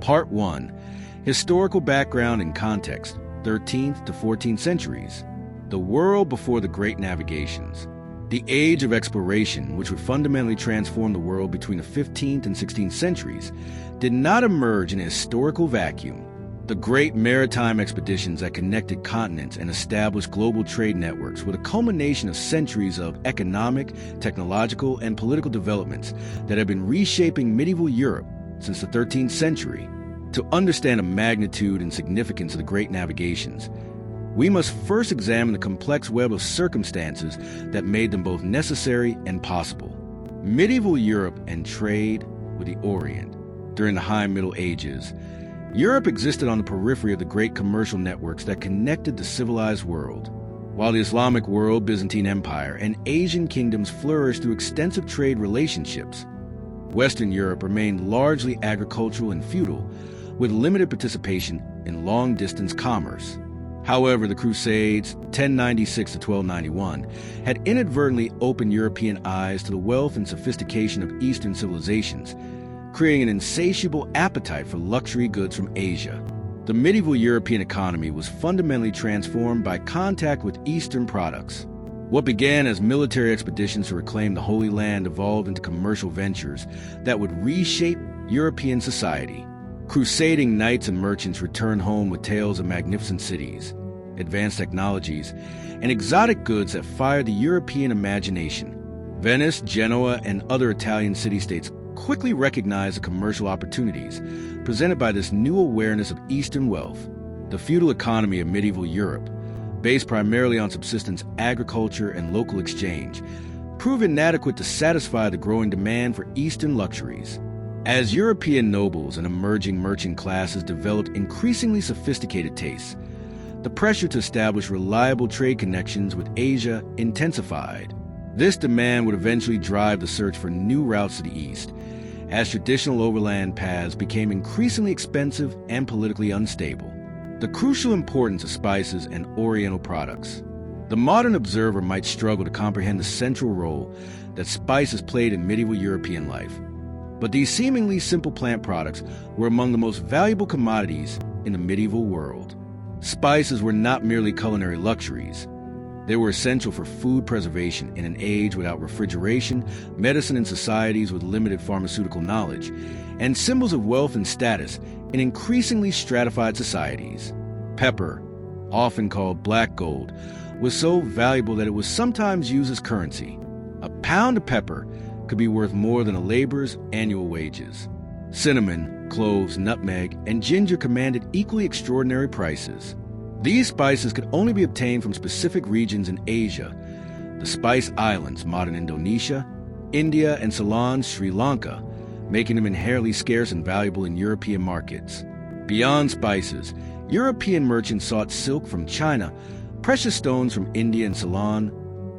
Part 1. Historical background and context, 13th to 14th centuries. The world before the Great Navigations. The age of exploration, which would fundamentally transform the world between the 15th and 16th centuries, did not emerge in a historical vacuum. The great maritime expeditions that connected continents and established global trade networks were the culmination of centuries of economic, technological, and political developments that have been reshaping medieval Europe since the 13th century. To understand the magnitude and significance of the great navigations, we must first examine the complex web of circumstances that made them both necessary and possible. Medieval Europe and trade with the Orient. During the High Middle Ages, Europe existed on the periphery of the great commercial networks that connected the civilized world. While the Islamic world, Byzantine Empire, and Asian kingdoms flourished through extensive trade relationships, Western Europe remained largely agricultural and feudal, with limited participation in long-distance commerce. However, the Crusades, 1096 to 1291, had inadvertently opened European eyes to the wealth and sophistication of Eastern civilizations, creating an insatiable appetite for luxury goods from Asia. The medieval European economy was fundamentally transformed by contact with Eastern products. What began as military expeditions to reclaim the Holy Land evolved into commercial ventures that would reshape European society. Crusading knights and merchants returned home with tales of magnificent cities, advanced technologies, and exotic goods that fired the European imagination. Venice, Genoa, and other Italian city-states quickly recognized the commercial opportunities presented by this new awareness of Eastern wealth. The feudal economy of medieval Europe, based primarily on subsistence agriculture and local exchange, proved inadequate to satisfy the growing demand for Eastern luxuries. As European nobles and emerging merchant classes developed increasingly sophisticated tastes, the pressure to establish reliable trade connections with Asia intensified. This demand would eventually drive the search for new routes to the east, as traditional overland paths became increasingly expensive and politically unstable. The crucial importance of spices and Oriental products. The modern observer might struggle to comprehend the central role that spices played in medieval European life. But these seemingly simple plant products were among the most valuable commodities in the medieval world. Spices were not merely culinary luxuries. They were essential for food preservation in an age without refrigeration, medicine in societies with limited pharmaceutical knowledge, and symbols of wealth and status in increasingly stratified societies. Pepper, often called black gold, was so valuable that it was sometimes used as currency. A pound of pepper could be worth more than a laborer's annual wages. Cinnamon, cloves, nutmeg, and ginger commanded equally extraordinary prices. These spices could only be obtained from specific regions in Asia, the Spice Islands, modern Indonesia, India, and Ceylon, Sri Lanka, making them inherently scarce and valuable in European markets. Beyond spices, European merchants sought silk from China, precious stones from India and Ceylon,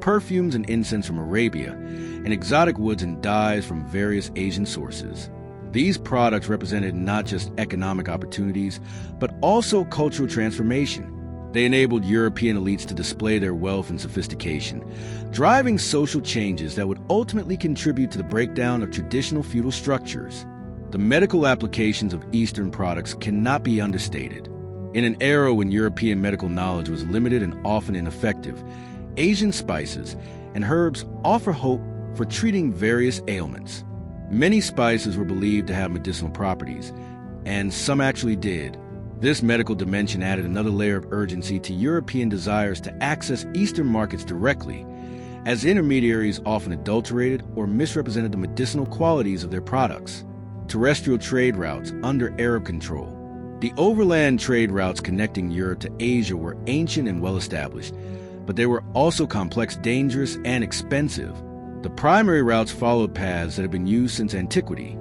perfumes and incense from Arabia, and exotic woods and dyes from various Asian sources. These products represented not just economic opportunities, but also cultural transformation. They enabled European elites to display their wealth and sophistication, driving social changes that would ultimately contribute to the breakdown of traditional feudal structures. The medical applications of Eastern products cannot be understated. In an era when European medical knowledge was limited and often ineffective, Asian spices and herbs offer hope for treating various ailments. Many spices were believed to have medicinal properties, and some actually did. This medical dimension added another layer of urgency to European desires to access Eastern markets directly, as intermediaries often adulterated or misrepresented the medicinal qualities of their products. Terrestrial trade routes under Arab control. The overland trade routes connecting Europe to Asia were ancient and well-established, but they were also complex, dangerous, and expensive. The primary routes followed paths that had been used since antiquity.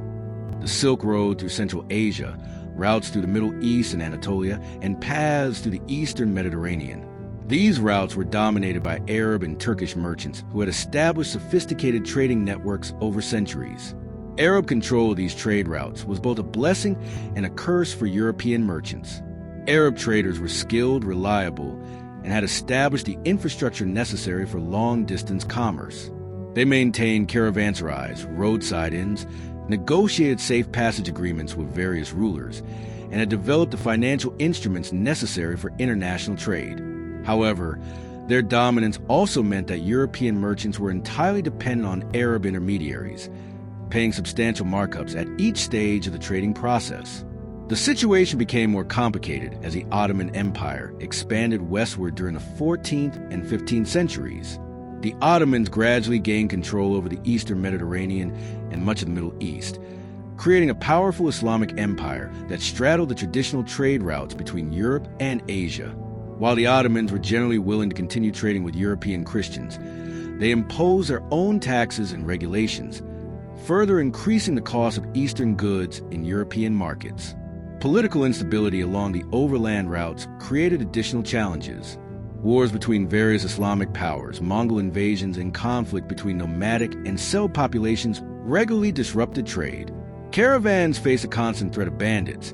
The Silk Road through Central Asia, routes through the Middle East and Anatolia, and paths through the Eastern Mediterranean. These routes were dominated by Arab and Turkish merchants who had established sophisticated trading networks over centuries. Arab control of these trade routes was both a blessing and a curse for European merchants. Arab traders were skilled, reliable, and had established the infrastructure necessary for long-distance commerce. They maintained caravanserais, roadside inns, negotiated safe passage agreements with various rulers, and had developed the financial instruments necessary for international trade. However, their dominance also meant that European merchants were entirely dependent on Arab intermediaries, paying substantial markups at each stage of the trading process. The situation became more complicated as the Ottoman Empire expanded westward during the 14th and 15th centuries. The Ottomans gradually gained control over the eastern Mediterranean and much of the Middle East, creating a powerful Islamic empire that straddled the traditional trade routes between Europe and Asia. While the Ottomans were generally willing to continue trading with European Christians, they imposed their own taxes and regulations, further increasing the cost of Eastern goods in European markets. Political instability along the overland routes created additional challenges. Wars between various Islamic powers, Mongol invasions, and conflict between nomadic and cell populations regularly disrupted trade. Caravans faced a constant threat of bandits,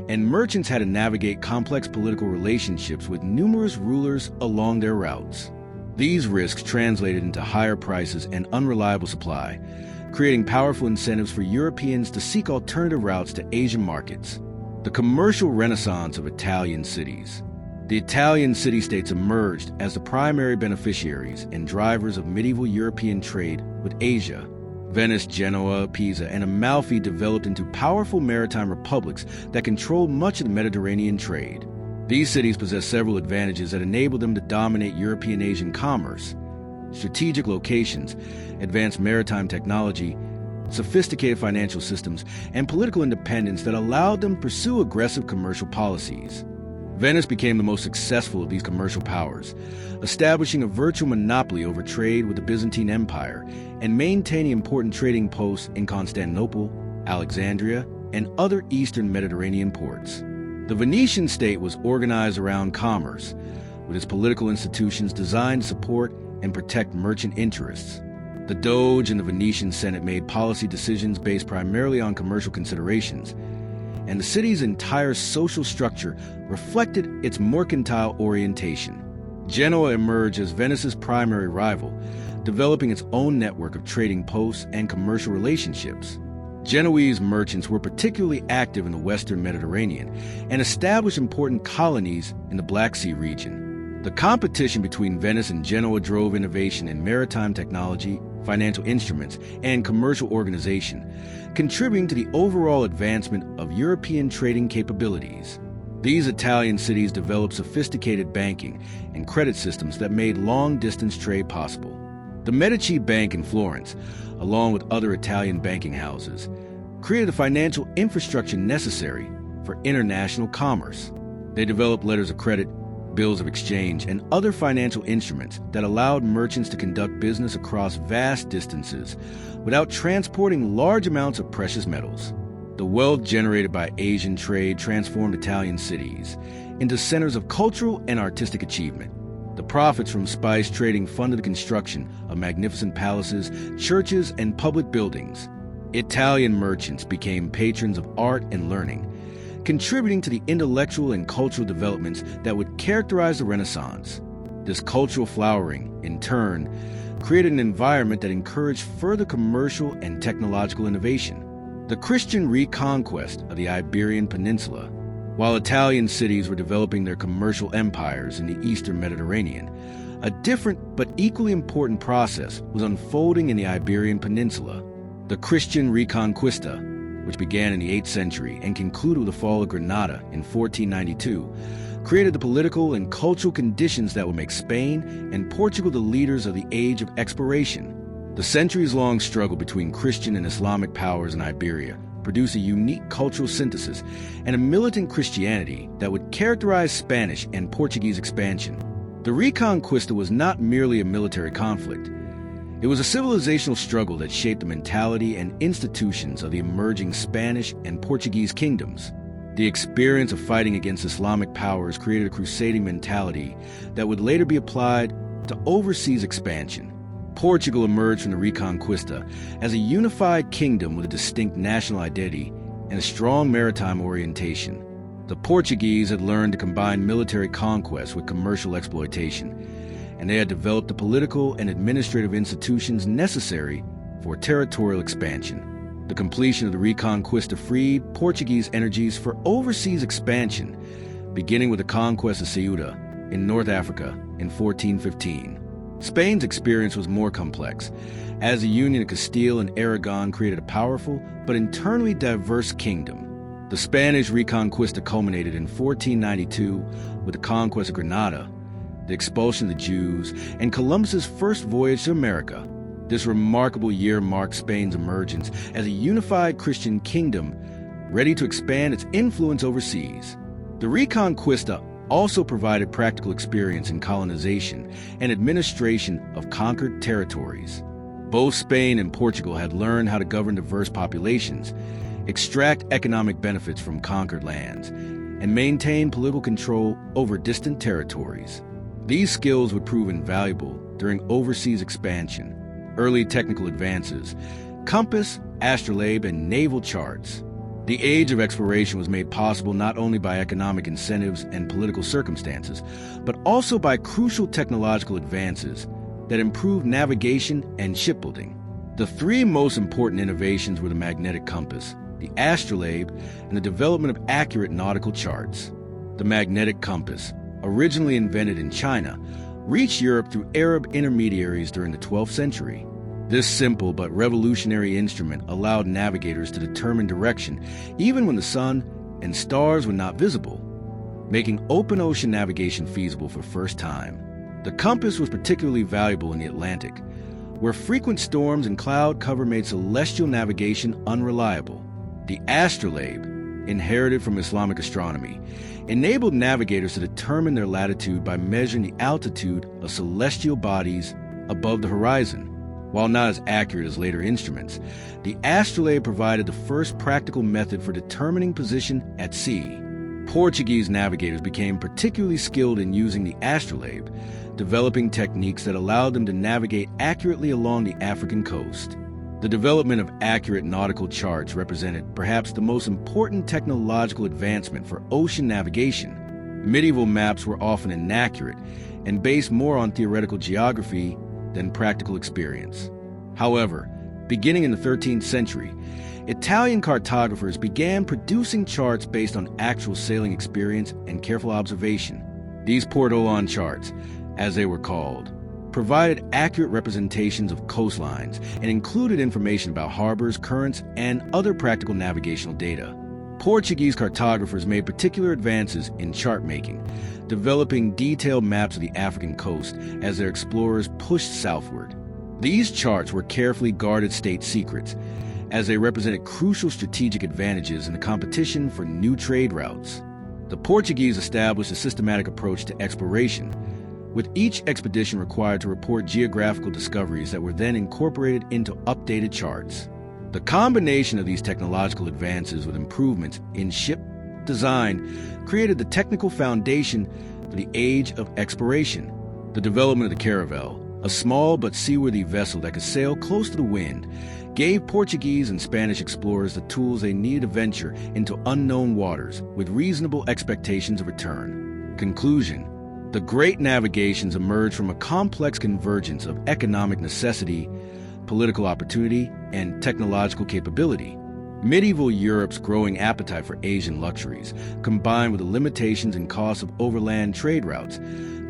and merchants had to navigate complex political relationships with numerous rulers along their routes. These risks translated into higher prices and unreliable supply, creating powerful incentives for Europeans to seek alternative routes to Asian markets. The commercial renaissance of Italian cities. The Italian city-states emerged as the primary beneficiaries and drivers of medieval European trade with Asia. Venice, Genoa, Pisa, and Amalfi developed into powerful maritime republics that controlled much of the Mediterranean trade. These cities possessed several advantages that enabled them to dominate European-Asian commerce: strategic locations, advanced maritime technology, sophisticated financial systems, and political independence that allowed them to pursue aggressive commercial policies. Venice became the most successful of these commercial powers, establishing a virtual monopoly over trade with the Byzantine Empire and maintaining important trading posts in Constantinople, Alexandria, and other eastern Mediterranean ports. The Venetian state was organized around commerce, with its political institutions designed to support and protect merchant interests. The Doge and the Venetian Senate made policy decisions based primarily on commercial considerations, and the city's entire social structure reflected its mercantile orientation. Genoa emerged as Venice's primary rival, developing its own network of trading posts and commercial relationships. Genoese merchants were particularly active in the western Mediterranean and established important colonies in the Black Sea region. The competition between Venice and Genoa drove innovation in maritime technology, financial instruments, and commercial organization, contributing to the overall advancement of European trading capabilities. These Italian cities developed sophisticated banking and credit systems that made long-distance trade possible. The Medici Bank in Florence, along with other Italian banking houses, created the financial infrastructure necessary for international commerce. They developed letters of credit, bills of exchange, and other financial instruments that allowed merchants to conduct business across vast distances without transporting large amounts of precious metals. The wealth generated by Asian trade transformed Italian cities into centers of cultural and artistic achievement. The profits from spice trading funded the construction of magnificent palaces, churches, and public buildings. Italian merchants became patrons of art and learning, contributing to the intellectual and cultural developments that would characterize the Renaissance. This cultural flowering, in turn, created an environment that encouraged further commercial and technological innovation. The Christian reconquest of the Iberian Peninsula. While Italian cities were developing their commercial empires in the eastern Mediterranean, a different but equally important process was unfolding in the Iberian Peninsula. The Christian Reconquista, which began in the 8th century and concluded with the fall of Granada in 1492, created the political and cultural conditions that would make Spain and Portugal the leaders of the Age of Exploration. The centuries-long struggle between Christian and Islamic powers in Iberia produced a unique cultural synthesis and a militant Christianity that would characterize Spanish and Portuguese expansion. The Reconquista was not merely a military conflict. It was a civilizational struggle that shaped the mentality and institutions of the emerging Spanish and Portuguese kingdoms. The experience of fighting against Islamic powers created a crusading mentality that would later be applied to overseas expansion. Portugal emerged from the Reconquista as a unified kingdom with a distinct national identity and a strong maritime orientation. The Portuguese had learned to combine military conquest with commercial exploitation, and they had developed the political and administrative institutions necessary for territorial expansion. The The completion of the Reconquista freed Portuguese energies for overseas expansion, beginning with the conquest of Ceuta in North Africa in 1415. Spain's experience was more complex, as the union of Castile and Aragon created a powerful but internally diverse kingdom. The Spanish Reconquista culminated in 1492 with the conquest of Granada, the expulsion of the Jews, and Columbus's first voyage to America. This remarkable year marked Spain's emergence as a unified Christian kingdom ready to expand its influence overseas. The Reconquista also provided practical experience in colonization and administration of conquered territories. Both Spain and Portugal had learned how to govern diverse populations, extract economic benefits from conquered lands, and maintain political control over distant territories. These skills would prove invaluable during overseas expansion. Early technical advances, compass, astrolabe, and naval charts. The age of exploration was made possible not only by economic incentives and political circumstances, but also by crucial technological advances that improved navigation and shipbuilding. The three most important innovations were the magnetic compass, the astrolabe, and the development of accurate nautical charts. The magnetic compass, originally invented in China, reached Europe through Arab intermediaries during the 12th century. This simple but revolutionary instrument allowed navigators to determine direction even when the sun and stars were not visible, making open ocean navigation feasible for the first time. The compass was particularly valuable in the Atlantic, where frequent storms and cloud cover made celestial navigation unreliable. The astrolabe, inherited from Islamic astronomy, enabled navigators to determine their latitude by measuring the altitude of celestial bodies above the horizon. While not as accurate as later instruments, the astrolabe provided the first practical method for determining position at sea. Portuguese navigators became particularly skilled in using the astrolabe, developing techniques that allowed them to navigate accurately along the African coast. The development of accurate nautical charts represented perhaps the most important technological advancement for ocean navigation. Medieval maps were often inaccurate and based more on theoretical geography than practical experience. However, beginning in the 13th century, Italian cartographers began producing charts based on actual sailing experience and careful observation. These Portolan charts, as they were called, provided accurate representations of coastlines and included information about harbors, currents, and other practical navigational data. Portuguese cartographers made particular advances in chart making, developing detailed maps of the African coast as their explorers pushed southward. These charts were carefully guarded state secrets, as they represented crucial strategic advantages in the competition for new trade routes. The Portuguese established a systematic approach to exploration, with each expedition required to report geographical discoveries that were then incorporated into updated charts. The combination of these technological advances with improvements in ship design created the technical foundation for the age of exploration. The development of the caravel, a small but seaworthy vessel that could sail close to the wind, gave Portuguese and Spanish explorers the tools they needed to venture into unknown waters with reasonable expectations of return. Conclusion: the great navigations emerged from a complex convergence of economic necessity, political opportunity, and technological capability. Medieval Europe's growing appetite for Asian luxuries, combined with the limitations and costs of overland trade routes,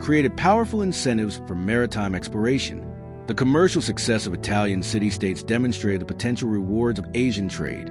created powerful incentives for maritime exploration. The commercial success of Italian city-states demonstrated the potential rewards of Asian trade,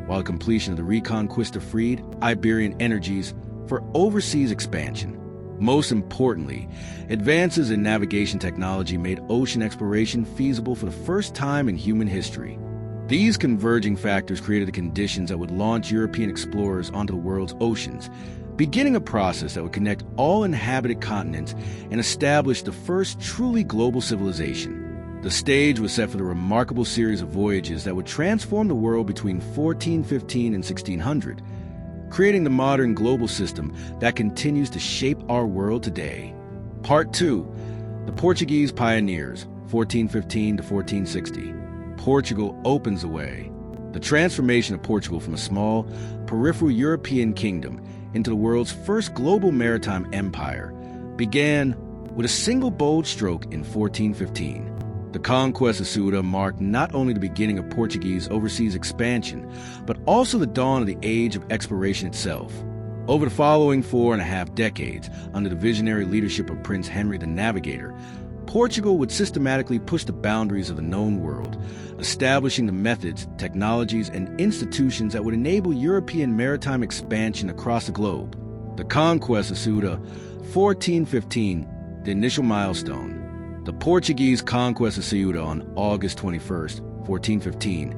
while the completion of the Reconquista freed Iberian energies for overseas expansion. Most importantly, advances in navigation technology made ocean exploration feasible for the first time in human history. These converging factors created the conditions that would launch European explorers onto the world's oceans, beginning a process that would connect all inhabited continents and establish the first truly global civilization. The stage was set for the remarkable series of voyages that would transform the world between 1415 and 1600, creating the modern global system that continues to shape our world today. Part 2. The Portuguese Pioneers, 1415 to 1460. Portugal opens the way. The transformation of Portugal from a small, peripheral European kingdom into the world's first global maritime empire began with a single bold stroke in 1415. The conquest of Ceuta marked not only the beginning of Portuguese overseas expansion, but also the dawn of the age of exploration itself. Over the following 4.5 decades, under the visionary leadership of Prince Henry the Navigator, Portugal would systematically push the boundaries of the known world, establishing the methods, technologies, and institutions that would enable European maritime expansion across the globe. The conquest of Ceuta, 1415, the initial milestone. The Portuguese conquest of Ceuta on August 21st, 1415,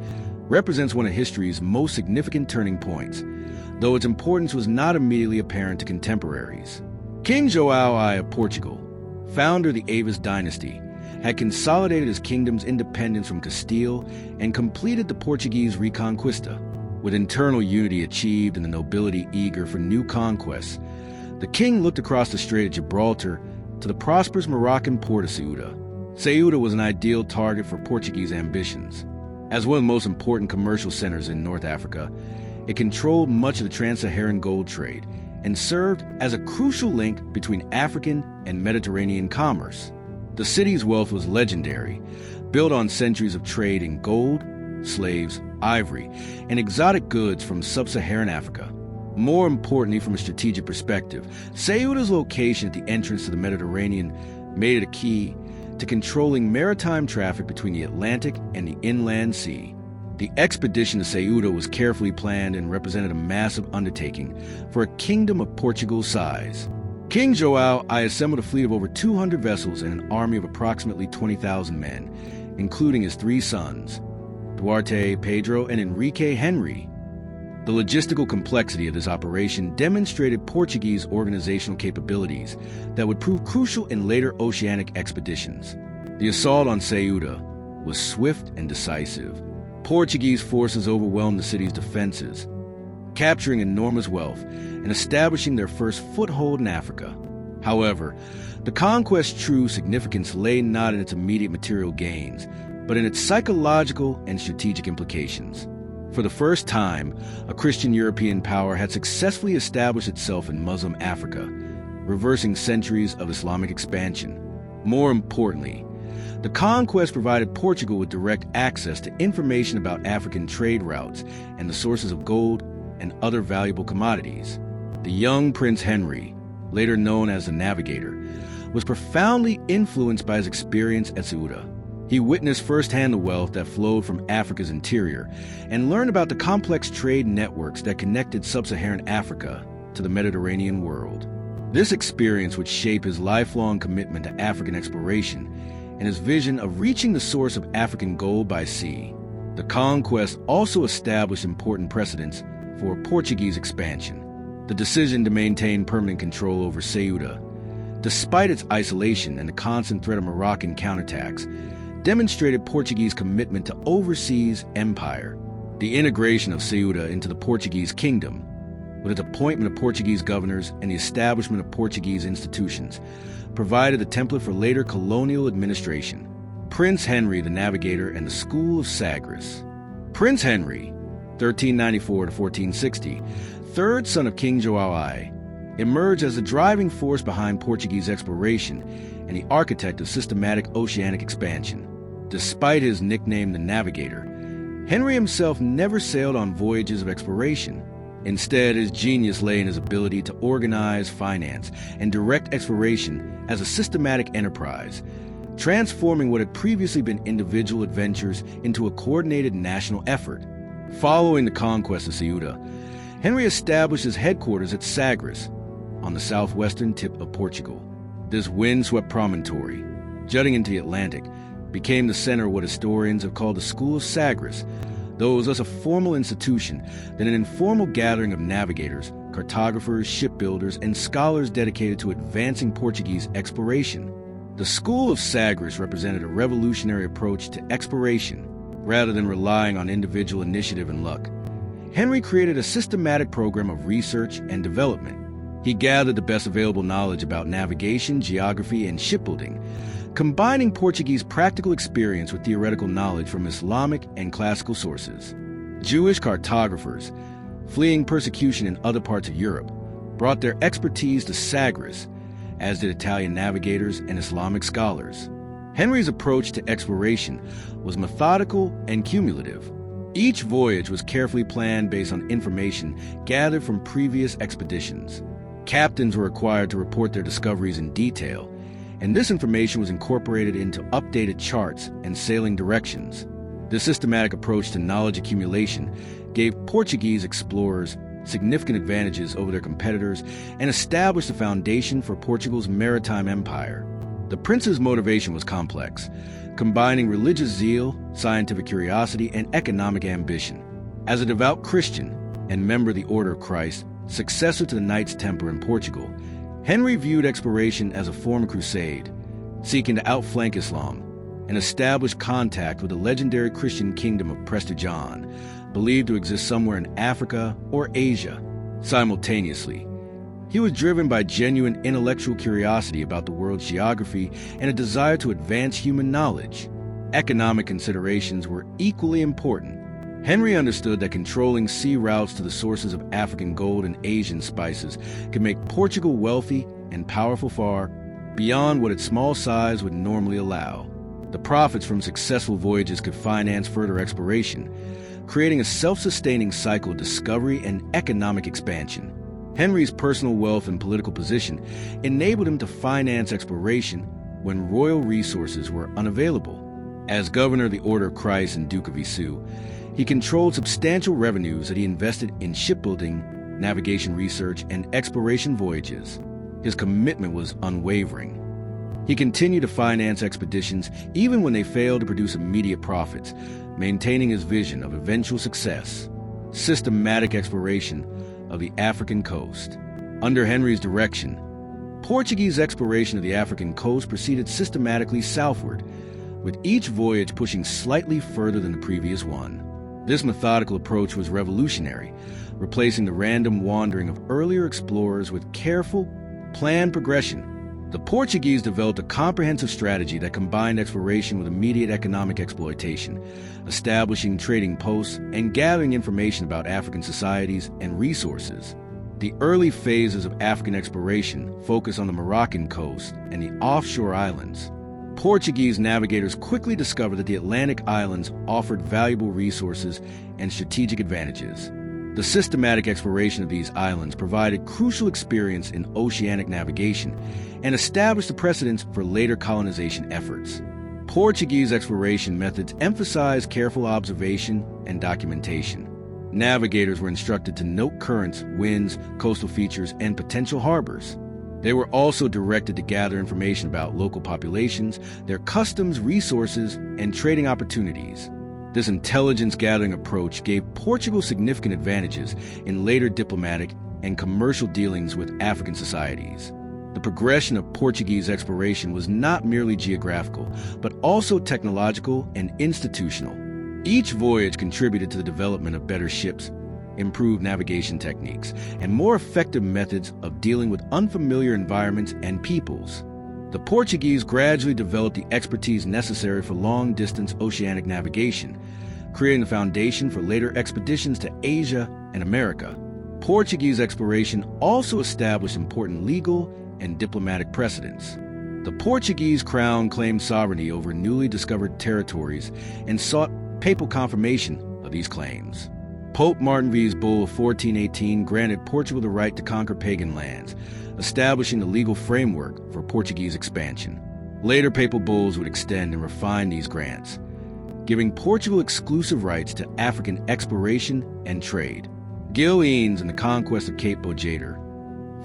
represents one of history's most significant turning points, though its importance was not immediately apparent to contemporaries. King João I of Portugal, founder of the Avis dynasty, had consolidated his kingdom's independence from Castile and completed the Portuguese Reconquista. With internal unity achieved and the nobility eager for new conquests, the king looked across the Strait of Gibraltar to the prosperous Moroccan port of Ceuta. Ceuta was an ideal target for Portuguese ambitions. As one of the most important commercial centers in North Africa, it controlled much of the trans-Saharan gold trade and served as a crucial link between African and Mediterranean commerce. The city's wealth was legendary, built on centuries of trade in gold, slaves, ivory, and exotic goods from sub-Saharan Africa. More importantly, from a strategic perspective, Ceuta's location at the entrance to the Mediterranean made it a key to controlling maritime traffic between the Atlantic and the inland sea. The expedition to Ceuta was carefully planned and represented a massive undertaking for a kingdom of Portugal's size. King João I assembled a fleet of over 200 vessels and an army of approximately 20,000 men, including his 3 sons, Duarte, Pedro, and Enrique Henry. The logistical complexity of this operation demonstrated Portuguese organizational capabilities that would prove crucial in later oceanic expeditions. The assault on Ceuta was swift and decisive. Portuguese forces overwhelmed the city's defenses, capturing enormous wealth and establishing their first foothold in Africa. However, the conquest's true significance lay not in its immediate material gains, but in its psychological and strategic implications. For the first time, a Christian European power had successfully established itself in Muslim Africa, reversing centuries of Islamic expansion. More importantly, the conquest provided Portugal with direct access to information about African trade routes and the sources of gold and other valuable commodities. The young Prince Henry, later known as the Navigator, was profoundly influenced by his experience at Ceuta. He witnessed firsthand the wealth that flowed from Africa's interior and learned about the complex trade networks that connected sub-Saharan Africa to the Mediterranean world. This experience would shape his lifelong commitment to African exploration and his vision of reaching the source of African gold by sea. The conquest also established important precedents for Portuguese expansion. The decision to maintain permanent control over Ceuta, despite its isolation and the constant threat of Moroccan counterattacks, demonstrated Portuguese commitment to overseas empire. The integration of Ceuta into the Portuguese kingdom, with its appointment of Portuguese governors and the establishment of Portuguese institutions, provided the template for later colonial administration. Prince Henry the Navigator and the School of Sagres. Prince Henry, 1394 to 1460, third son of King João I, emerged as the driving force behind Portuguese exploration and the architect of systematic oceanic expansion. Despite his nickname the Navigator, Henry himself never sailed on voyages of exploration. Instead, his genius lay in his ability to organize, finance, and direct exploration as a systematic enterprise, transforming what had previously been individual adventures into a coordinated national effort. Following the conquest of Ceuta, Henry established his headquarters at Sagres, on the southwestern tip of Portugal. This windswept promontory, jutting into the Atlantic, became the center of what historians have called the School of Sagres, though it was less a formal institution than an informal gathering of navigators, cartographers, shipbuilders, and scholars dedicated to advancing Portuguese exploration. The School of Sagres represented a revolutionary approach to exploration, rather than relying on individual initiative and luck. Henry created a systematic program of research and development. He gathered the best available knowledge about navigation, geography, and shipbuilding, combining Portuguese practical experience with theoretical knowledge from Islamic and classical sources. Jewish cartographers, fleeing persecution in other parts of Europe, brought their expertise to Sagres, as did Italian navigators and Islamic scholars. Henry's approach to exploration was methodical and cumulative. Each voyage was carefully planned based on information gathered from previous expeditions. Captains were required to report their discoveries in detail, and this information was incorporated into updated charts and sailing directions. The systematic approach to knowledge accumulation gave Portuguese explorers significant advantages over their competitors and established the foundation for Portugal's maritime empire. The prince's motivation was complex, combining religious zeal, scientific curiosity, and economic ambition. As a devout Christian and member of the Order of Christ, successor to the Knights Templar in Portugal, Henry viewed exploration as a form of crusade, seeking to outflank Islam and establish contact with the legendary Christian kingdom of Prester John, believed to exist somewhere in Africa or Asia. Simultaneously, he was driven by genuine intellectual curiosity about the world's geography and a desire to advance human knowledge. Economic considerations were equally important. Henry understood that controlling sea routes to the sources of African gold and Asian spices could make Portugal wealthy and powerful far beyond what its small size would normally allow. The profits from successful voyages could finance further exploration, creating a self-sustaining cycle of discovery and economic expansion. Henry's personal wealth and political position enabled him to finance exploration when royal resources were unavailable. As governor of the Order of Christ and Duke of Viseu, he controlled substantial revenues that he invested in shipbuilding, navigation research, and exploration voyages. His commitment was unwavering. He continued to finance expeditions even when they failed to produce immediate profits, maintaining his vision of eventual success. Systematic exploration of the African coast. Under Henry's direction, Portuguese exploration of the African coast proceeded systematically southward, with each voyage pushing slightly further than the previous one. This methodical approach was revolutionary, replacing the random wandering of earlier explorers with careful, planned progression. The Portuguese developed a comprehensive strategy that combined exploration with immediate economic exploitation, establishing trading posts and gathering information about African societies and resources. The early phases of African exploration focused on the Moroccan coast and the offshore islands. Portuguese navigators quickly discovered that the Atlantic islands offered valuable resources and strategic advantages. The systematic exploration of these islands provided crucial experience in oceanic navigation and established the precedents for later colonization efforts. Portuguese exploration methods emphasized careful observation and documentation. Navigators were instructed to note currents, winds, coastal features, and potential harbors. They were also directed to gather information about local populations, their customs, resources, and trading opportunities. This intelligence-gathering approach gave Portugal significant advantages in later diplomatic and commercial dealings with African societies. The progression of Portuguese exploration was not merely geographical, but also technological and institutional. Each voyage contributed to the development of better ships, improved navigation techniques, and more effective methods of dealing with unfamiliar environments and peoples. The Portuguese gradually developed the expertise necessary for long-distance oceanic navigation, creating the foundation for later expeditions to Asia and America. Portuguese exploration also established important legal and diplomatic precedents. The Portuguese crown claimed sovereignty over newly discovered territories and sought papal confirmation of these claims. Pope Martin V's Bull of 1418 granted Portugal the right to conquer pagan lands, establishing the legal framework for Portuguese expansion. Later papal bulls would extend and refine these grants, giving Portugal exclusive rights to African exploration and trade. Gil Eanes and the Conquest of Cape Bojador,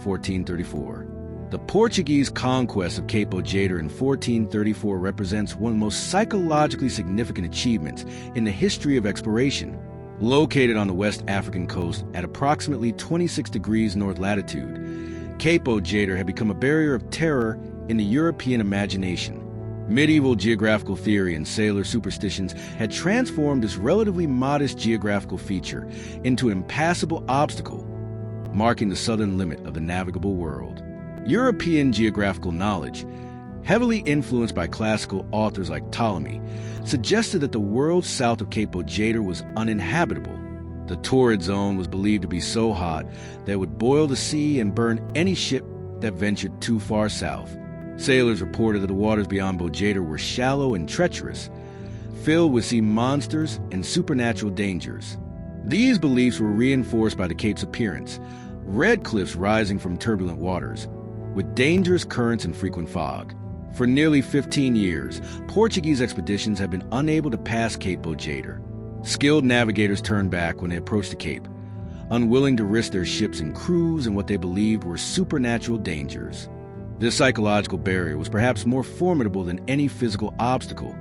1434. The Portuguese conquest of Cape Bojador in 1434 represents one of the most psychologically significant achievements in the history of exploration. Located on the West African coast at approximately 26 degrees north latitude, Cape Bojador had become a barrier of terror in the European imagination. Medieval geographical theory and sailor superstitions had transformed this relatively modest geographical feature into an impassable obstacle, marking the southern limit of the navigable world. European geographical knowledge, heavily influenced by classical authors like Ptolemy, suggested that the world south of Cape Bojador was uninhabitable. The torrid zone was believed to be so hot that it would boil the sea and burn any ship that ventured too far south. Sailors reported that the waters beyond Bojador were shallow and treacherous, filled with sea monsters and supernatural dangers. These beliefs were reinforced by the Cape's appearance, red cliffs rising from turbulent waters, with dangerous currents and frequent fog. For nearly 15 years, Portuguese expeditions have been unable to pass Cape Bojador. Skilled navigators turned back when they approached the Cape, unwilling to risk their ships and crews in what they believed were supernatural dangers. This psychological barrier was perhaps more formidable than any physical obstacle,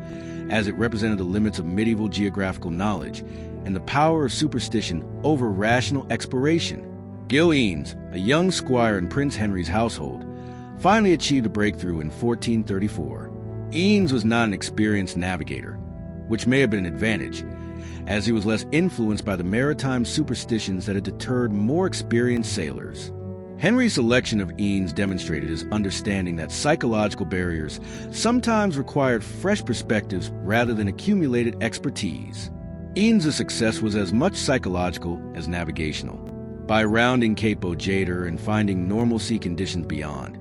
as it represented the limits of medieval geographical knowledge and the power of superstition over rational exploration. Gil Eanes, a young squire in Prince Henry's household, finally achieved a breakthrough in 1434. Eanes was not an experienced navigator, which may have been an advantage, as he was less influenced by the maritime superstitions that had deterred more experienced sailors. Henry's selection of Eanes demonstrated his understanding that psychological barriers sometimes required fresh perspectives rather than accumulated expertise. Eanes' success was as much psychological as navigational. By rounding Cape Bojador and finding normal sea conditions beyond,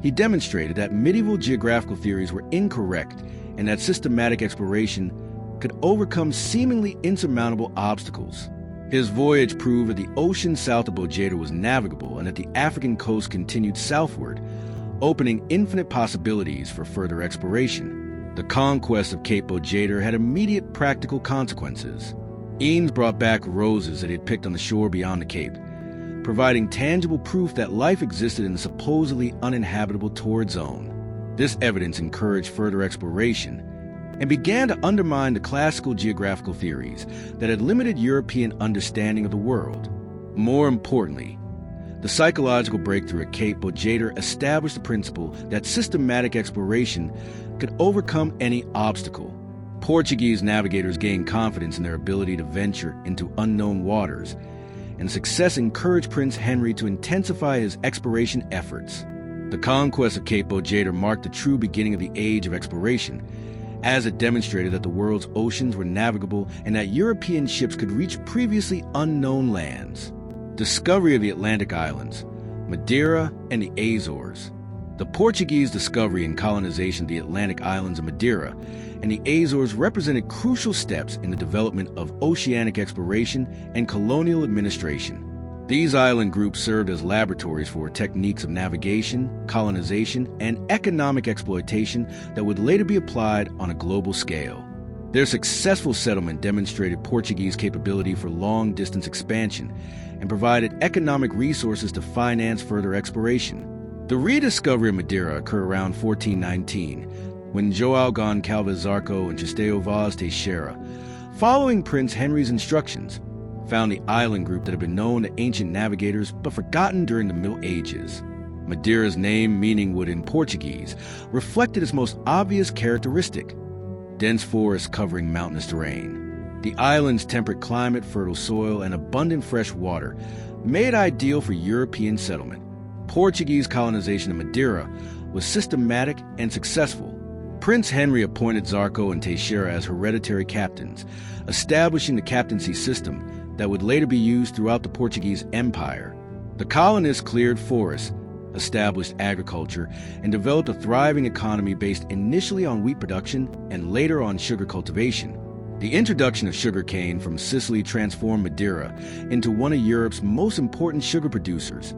he demonstrated that medieval geographical theories were incorrect and that systematic exploration could overcome seemingly insurmountable obstacles. His voyage proved that the ocean south of Bojador was navigable and that the African coast continued southward, opening infinite possibilities for further exploration. The conquest of Cape Bojador had immediate practical consequences. Eanes brought back roses that he had picked on the shore beyond the Cape, providing tangible proof that life existed in the supposedly uninhabitable torrid zone. This evidence encouraged further exploration and began to undermine the classical geographical theories that had limited European understanding of the world. More importantly, the psychological breakthrough at Cape Bojador established the principle that systematic exploration could overcome any obstacle. Portuguese navigators gained confidence in their ability to venture into unknown waters, and success encouraged Prince Henry to intensify his exploration efforts. The conquest of Cape Bojador marked the true beginning of the age of exploration, as it demonstrated that the world's oceans were navigable and that European ships could reach previously unknown lands. Discovery of the Atlantic Islands, Madeira, and the Azores. The Portuguese discovery and colonization of the Atlantic Islands of Madeira and the Azores represented crucial steps in the development of oceanic exploration and colonial administration. These island groups served as laboratories for techniques of navigation, colonization, and economic exploitation that would later be applied on a global scale. Their successful settlement demonstrated Portuguese capability for long-distance expansion and provided economic resources to finance further exploration. The rediscovery of Madeira occurred around 1419, when João Goncalves Zarco and Tristão Vaz Teixeira, following Prince Henry's instructions, found the island group that had been known to ancient navigators but forgotten during the Middle Ages. Madeira's name, meaning wood in Portuguese, reflected its most obvious characteristic: dense forests covering mountainous terrain. The island's temperate climate, fertile soil, and abundant fresh water made it ideal for European settlement. Portuguese colonization of Madeira was systematic and successful. Prince Henry appointed Zarco and Teixeira as hereditary captains, establishing the captaincy system that would later be used throughout the Portuguese Empire. The colonists cleared forests, established agriculture, and developed a thriving economy based initially on wheat production and later on sugar cultivation. The introduction of sugarcane from Sicily transformed Madeira into one of Europe's most important sugar producers,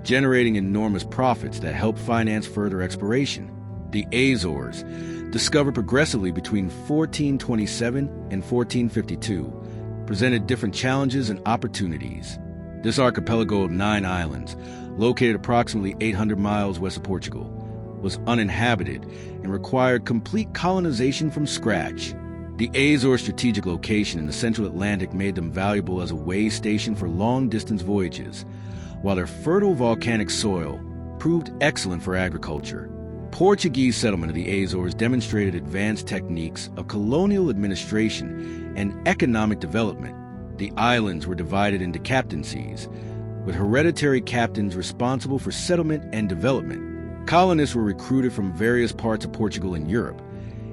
generating enormous profits that helped finance further exploration. The Azores, discovered progressively between 1427 and 1452, presented different challenges and opportunities. This archipelago of 9 islands, located approximately 800 miles west of Portugal, was uninhabited and required complete colonization from scratch. The Azores' strategic location in the central Atlantic made them valuable as a way station for long-distance voyages, while their fertile volcanic soil proved excellent for agriculture. Portuguese settlement of the Azores demonstrated advanced techniques of colonial administration and economic development. The islands were divided into captaincies, with hereditary captains responsible for settlement and development. Colonists were recruited from various parts of Portugal and Europe,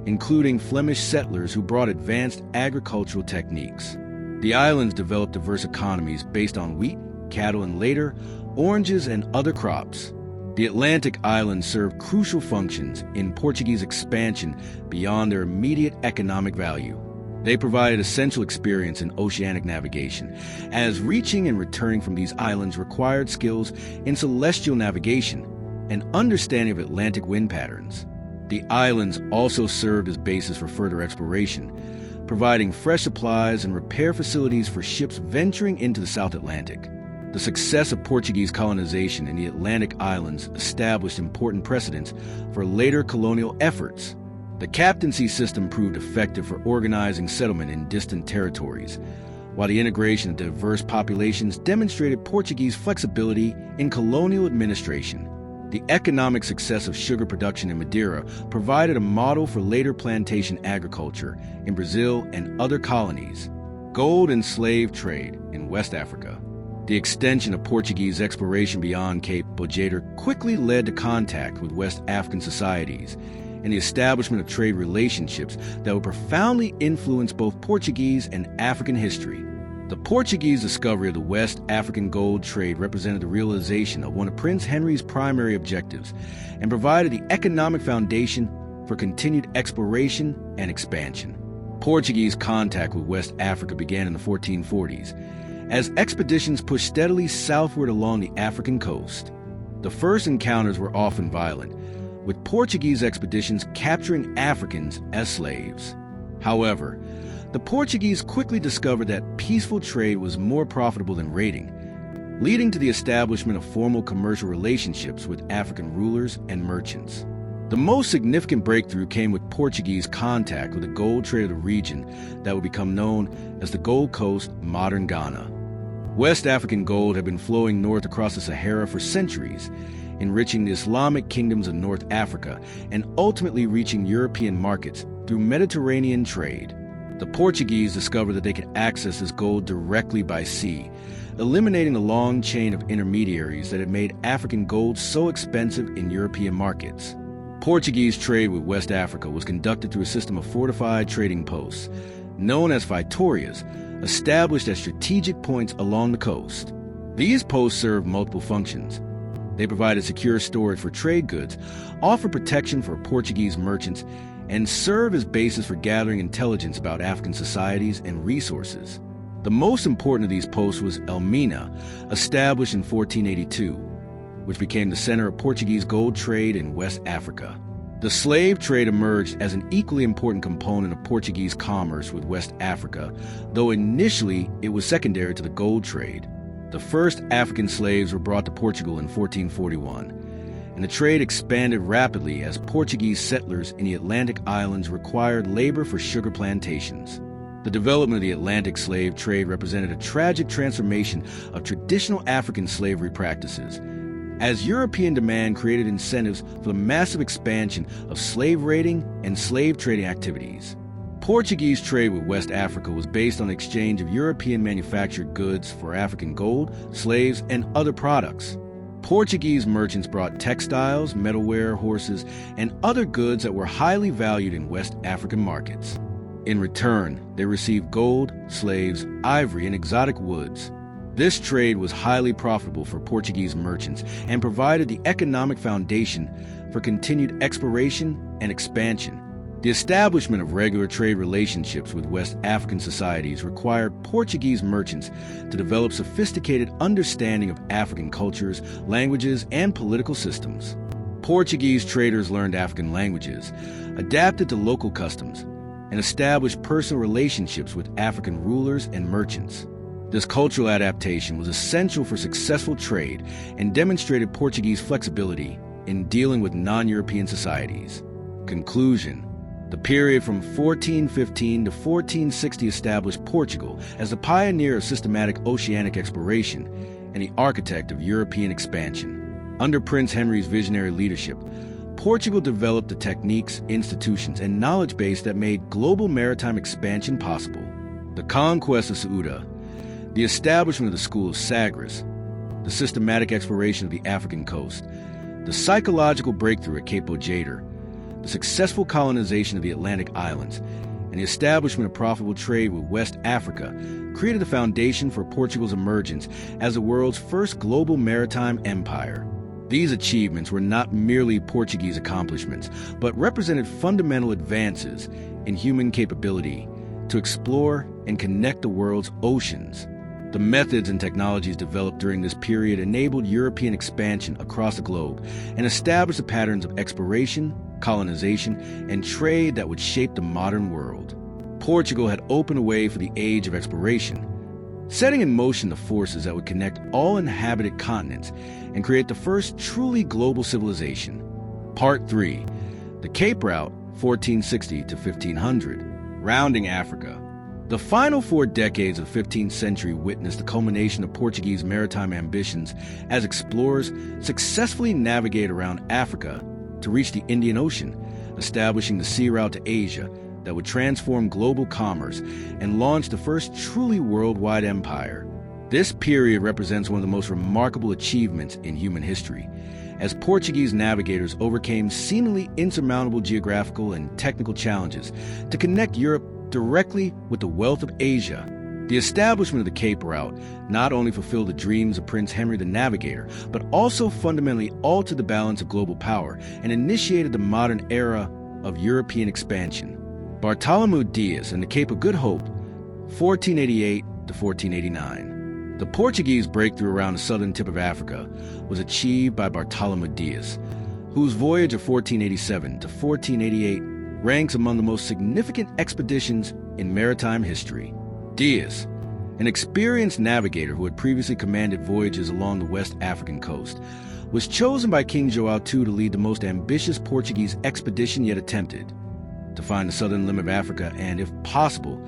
including Flemish settlers who brought advanced agricultural techniques. The islands developed diverse economies based on wheat, cattle, and later, oranges and other crops. The Atlantic islands served crucial functions in Portuguese expansion beyond their immediate economic value. They provided essential experience in oceanic navigation, as reaching and returning from these islands required skills in celestial navigation and understanding of Atlantic wind patterns. The islands also served as bases for further exploration, providing fresh supplies and repair facilities for ships venturing into the South Atlantic. The success of Portuguese colonization in the Atlantic islands established important precedents for later colonial efforts. The captaincy system proved effective for organizing settlement in distant territories, while the integration of diverse populations demonstrated Portuguese flexibility in colonial administration. The economic success of sugar production in Madeira provided a model for later plantation agriculture in Brazil and other colonies. Gold and slave trade in West Africa. The extension of Portuguese exploration beyond Cape Bojador quickly led to contact with West African societies and the establishment of trade relationships that would profoundly influence both Portuguese and African history. The Portuguese discovery of the West African gold trade represented the realization of one of Prince Henry's primary objectives and provided the economic foundation for continued exploration and expansion. Portuguese contact with West Africa began in the 1440s, as expeditions pushed steadily southward along the African coast. The first encounters were often violent, with Portuguese expeditions capturing Africans as slaves. However, the Portuguese quickly discovered that peaceful trade was more profitable than raiding, leading to the establishment of formal commercial relationships with African rulers and merchants. The most significant breakthrough came with Portuguese contact with the gold trade of the region that would become known as the Gold Coast, modern Ghana. West African gold had been flowing north across the Sahara for centuries, enriching the Islamic kingdoms of North Africa and ultimately reaching European markets through Mediterranean trade. The Portuguese discovered that they could access this gold directly by sea, eliminating the long chain of intermediaries that had made African gold so expensive in European markets. Portuguese trade with West Africa was conducted through a system of fortified trading posts, known as Vitórias, established at strategic points along the coast. These posts served multiple functions. They provided secure storage for trade goods, offered protection for Portuguese merchants, and served as bases for gathering intelligence about African societies and resources. The most important of these posts was Elmina, established in 1482, which became the center of Portuguese gold trade in West Africa. The slave trade emerged as an equally important component of Portuguese commerce with West Africa, though initially it was secondary to the gold trade. The first African slaves were brought to Portugal in 1441, and the trade expanded rapidly as Portuguese settlers in the Atlantic islands required labor for sugar plantations. The development of the Atlantic slave trade represented a tragic transformation of traditional African slavery practices, as European demand created incentives for the massive expansion of slave raiding and slave trading activities. Portuguese trade with West Africa was based on the exchange of European manufactured goods for African gold, slaves, and other products. Portuguese merchants brought textiles, metalware, horses, and other goods that were highly valued in West African markets. In return, they received gold, slaves, ivory, and exotic woods. This trade was highly profitable for Portuguese merchants and provided the economic foundation for continued exploration and expansion. The establishment of regular trade relationships with West African societies required Portuguese merchants to develop sophisticated understanding of African cultures, languages, and political systems. Portuguese traders learned African languages, adapted to local customs, and established personal relationships with African rulers and merchants. This cultural adaptation was essential for successful trade and demonstrated Portuguese flexibility in dealing with non-European societies. Conclusion: the period from 1415 to 1460 established Portugal as the pioneer of systematic oceanic exploration and the architect of European expansion. Under Prince Henry's visionary leadership, Portugal developed the techniques, institutions, and knowledge base that made global maritime expansion possible. The conquest of Ceuta, the establishment of the School of Sagres, the systematic exploration of the African coast, the psychological breakthrough at Cape Bojador, the successful colonization of the Atlantic islands, and the establishment of profitable trade with West Africa created the foundation for Portugal's emergence as the world's first global maritime empire. These achievements were not merely Portuguese accomplishments, but represented fundamental advances in human capability to explore and connect the world's oceans. The methods and technologies developed during this period enabled European expansion across the globe and established the patterns of exploration, colonization, and trade that would shape the modern world. Portugal had opened a way for the age of exploration, setting in motion the forces that would connect all inhabited continents and create the first truly global civilization. Part 3. The Cape Route, 1460 to 1500. Rounding Africa. The final 4 decades of the 15th century witnessed the culmination of Portuguese maritime ambitions as explorers successfully navigated around Africa to reach the Indian Ocean, establishing the sea route to Asia that would transform global commerce and launch the first truly worldwide empire. This period represents one of the most remarkable achievements in human history, as Portuguese navigators overcame seemingly insurmountable geographical and technical challenges to connect Europe directly with the wealth of Asia. The establishment of the Cape Route not only fulfilled the dreams of Prince Henry the Navigator, but also fundamentally altered the balance of global power and initiated the modern era of European expansion. Bartholomew Dias and the Cape of Good Hope, 1488 to 1489. The Portuguese breakthrough around the southern tip of Africa was achieved by Bartholomew Dias, whose voyage of 1487 to 1488 ranks among the most significant expeditions in maritime history. Dias, an experienced navigator who had previously commanded voyages along the West African coast, was chosen by King João II to lead the most ambitious Portuguese expedition yet attempted, to find the southern limb of Africa and, if possible,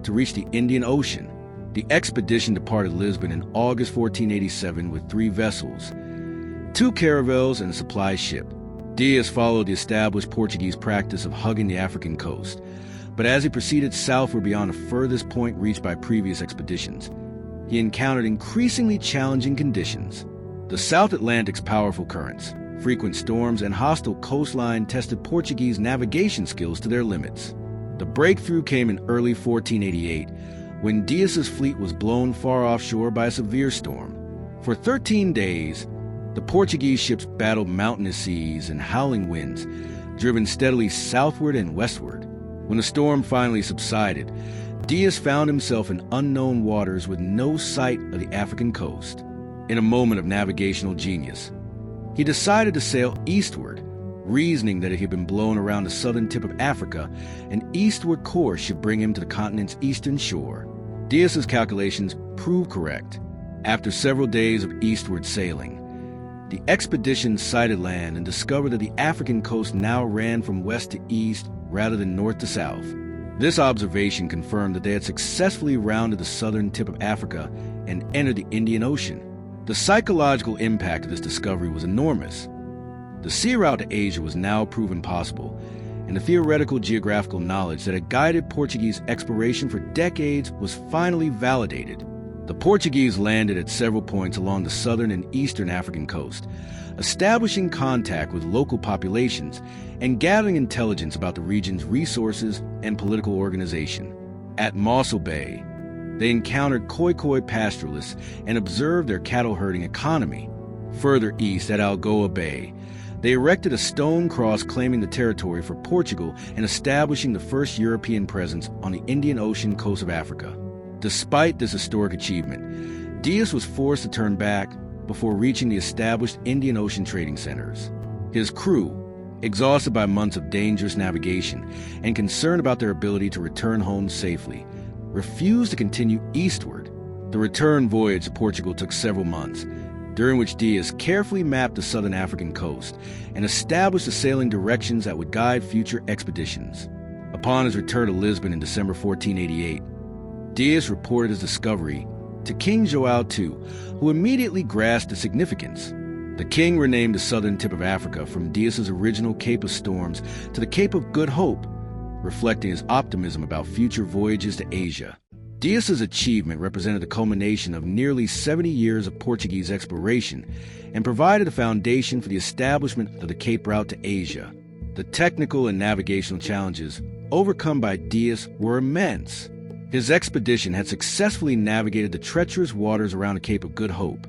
to reach the Indian Ocean. The expedition departed Lisbon in August 1487 with 3 vessels, 2 caravels, and a supply ship. Dias followed the established Portuguese practice of hugging the African coast, but as he proceeded southward beyond the furthest point reached by previous expeditions, he encountered increasingly challenging conditions. The South Atlantic's powerful currents, frequent storms, and hostile coastline tested Portuguese navigation skills to their limits. The breakthrough came in early 1488, when Dias's fleet was blown far offshore by a severe storm. For 13 days, the Portuguese ships battled mountainous seas and howling winds, driven steadily southward and westward. When the storm finally subsided, Dias found himself in unknown waters with no sight of the African coast. In a moment of navigational genius, he decided to sail eastward, reasoning that if he had been blown around the southern tip of Africa, an eastward course should bring him to the continent's eastern shore. Dias's calculations proved correct. After several days of eastward sailing, the expedition sighted land and discovered that the African coast now ran from west to east rather than north to south. This observation confirmed that they had successfully rounded the southern tip of Africa and entered the Indian Ocean. The psychological impact of this discovery was enormous. The sea route to Asia was now proven possible, and the theoretical geographical knowledge that had guided Portuguese exploration for decades was finally validated. The Portuguese landed at several points along the southern and eastern African coast, establishing contact with local populations and gathering intelligence about the region's resources and political organization. At Mossel Bay, they encountered Khoikhoi pastoralists and observed their cattle herding economy. Further east at Algoa Bay, they erected a stone cross claiming the territory for Portugal and establishing the first European presence on the Indian Ocean coast of Africa. Despite this historic achievement, Dias was forced to turn back before reaching the established Indian Ocean trading centers. His crew, exhausted by months of dangerous navigation and concerned about their ability to return home safely, refused to continue eastward. The return voyage to Portugal took several months, during which Dias carefully mapped the southern African coast and established the sailing directions that would guide future expeditions. Upon his return to Lisbon in December 1488, Dias reported his discovery to King João II, who immediately grasped the significance. The king renamed the southern tip of Africa from Dias's original Cape of Storms to the Cape of Good Hope, reflecting his optimism about future voyages to Asia. Dias's achievement represented the culmination of nearly 70 years of Portuguese exploration and provided a foundation for the establishment of the Cape Route to Asia. The technical and navigational challenges overcome by Dias were immense. His expedition had successfully navigated the treacherous waters around the Cape of Good Hope,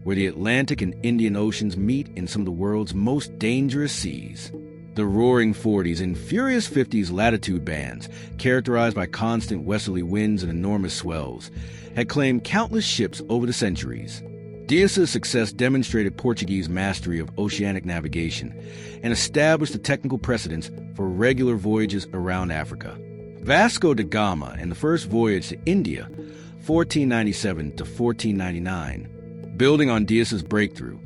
where the Atlantic and Indian Oceans meet in some of the world's most dangerous seas. The roaring 40s and furious 50s latitude bands, characterized by constant westerly winds and enormous swells, had claimed countless ships over the centuries. Dias's success demonstrated Portuguese mastery of oceanic navigation and established the technical precedents for regular voyages around Africa. Vasco da Gama and the first voyage to India, 1497 to 1499, building on Dias's breakthrough,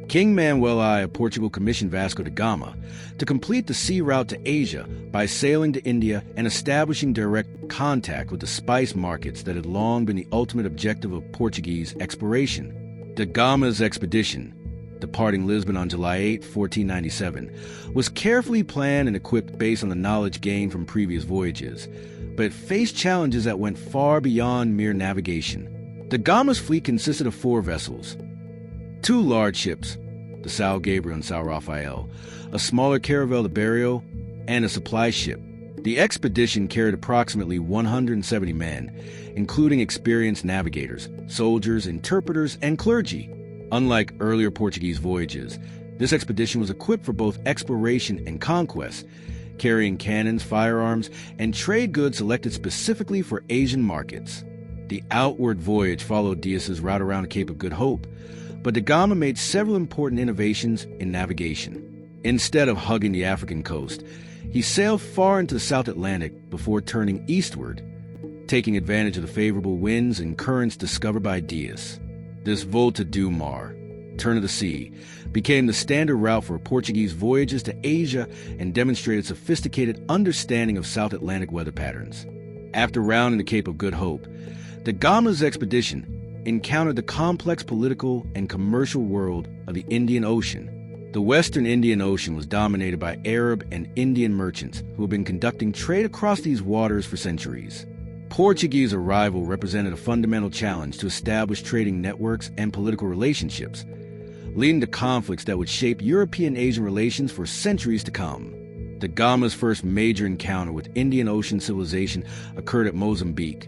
King Manuel I of Portugal commissioned Vasco da Gama to complete the sea route to Asia by sailing to India and establishing direct contact with the spice markets that had long been the ultimate objective of Portuguese exploration. Da Gama's expedition, departing Lisbon on July 8, 1497, was carefully planned and equipped based on the knowledge gained from previous voyages, but it faced challenges that went far beyond mere navigation. Da Gama's fleet consisted of 4 vessels: 2 large ships, the São Gabriel and São Rafael, a smaller Caravel de Berrio, and a supply ship. The expedition carried approximately 170 men, including experienced navigators, soldiers, interpreters, and clergy. Unlike earlier Portuguese voyages, this expedition was equipped for both exploration and conquest, carrying cannons, firearms, and trade goods selected specifically for Asian markets. The outward voyage followed Dias's route around the Cape of Good Hope, but da Gama made several important innovations in navigation. Instead of hugging the African coast, he sailed far into the South Atlantic before turning eastward, taking advantage of the favorable winds and currents discovered by Dias. This Volta do Mar, turn of the sea, became the standard route for Portuguese voyages to Asia and demonstrated sophisticated understanding of South Atlantic weather patterns. After rounding the Cape of Good Hope, da Gama's expedition encountered the complex political and commercial world of the Indian Ocean. The western Indian Ocean was dominated by Arab and Indian merchants who had been conducting trade across these waters for centuries. Portuguese arrival represented a fundamental challenge to establish trading networks and political relationships, leading to conflicts that would shape European-Asian relations for centuries to come. Da Gama's first major encounter with Indian Ocean civilization occurred at Mozambique,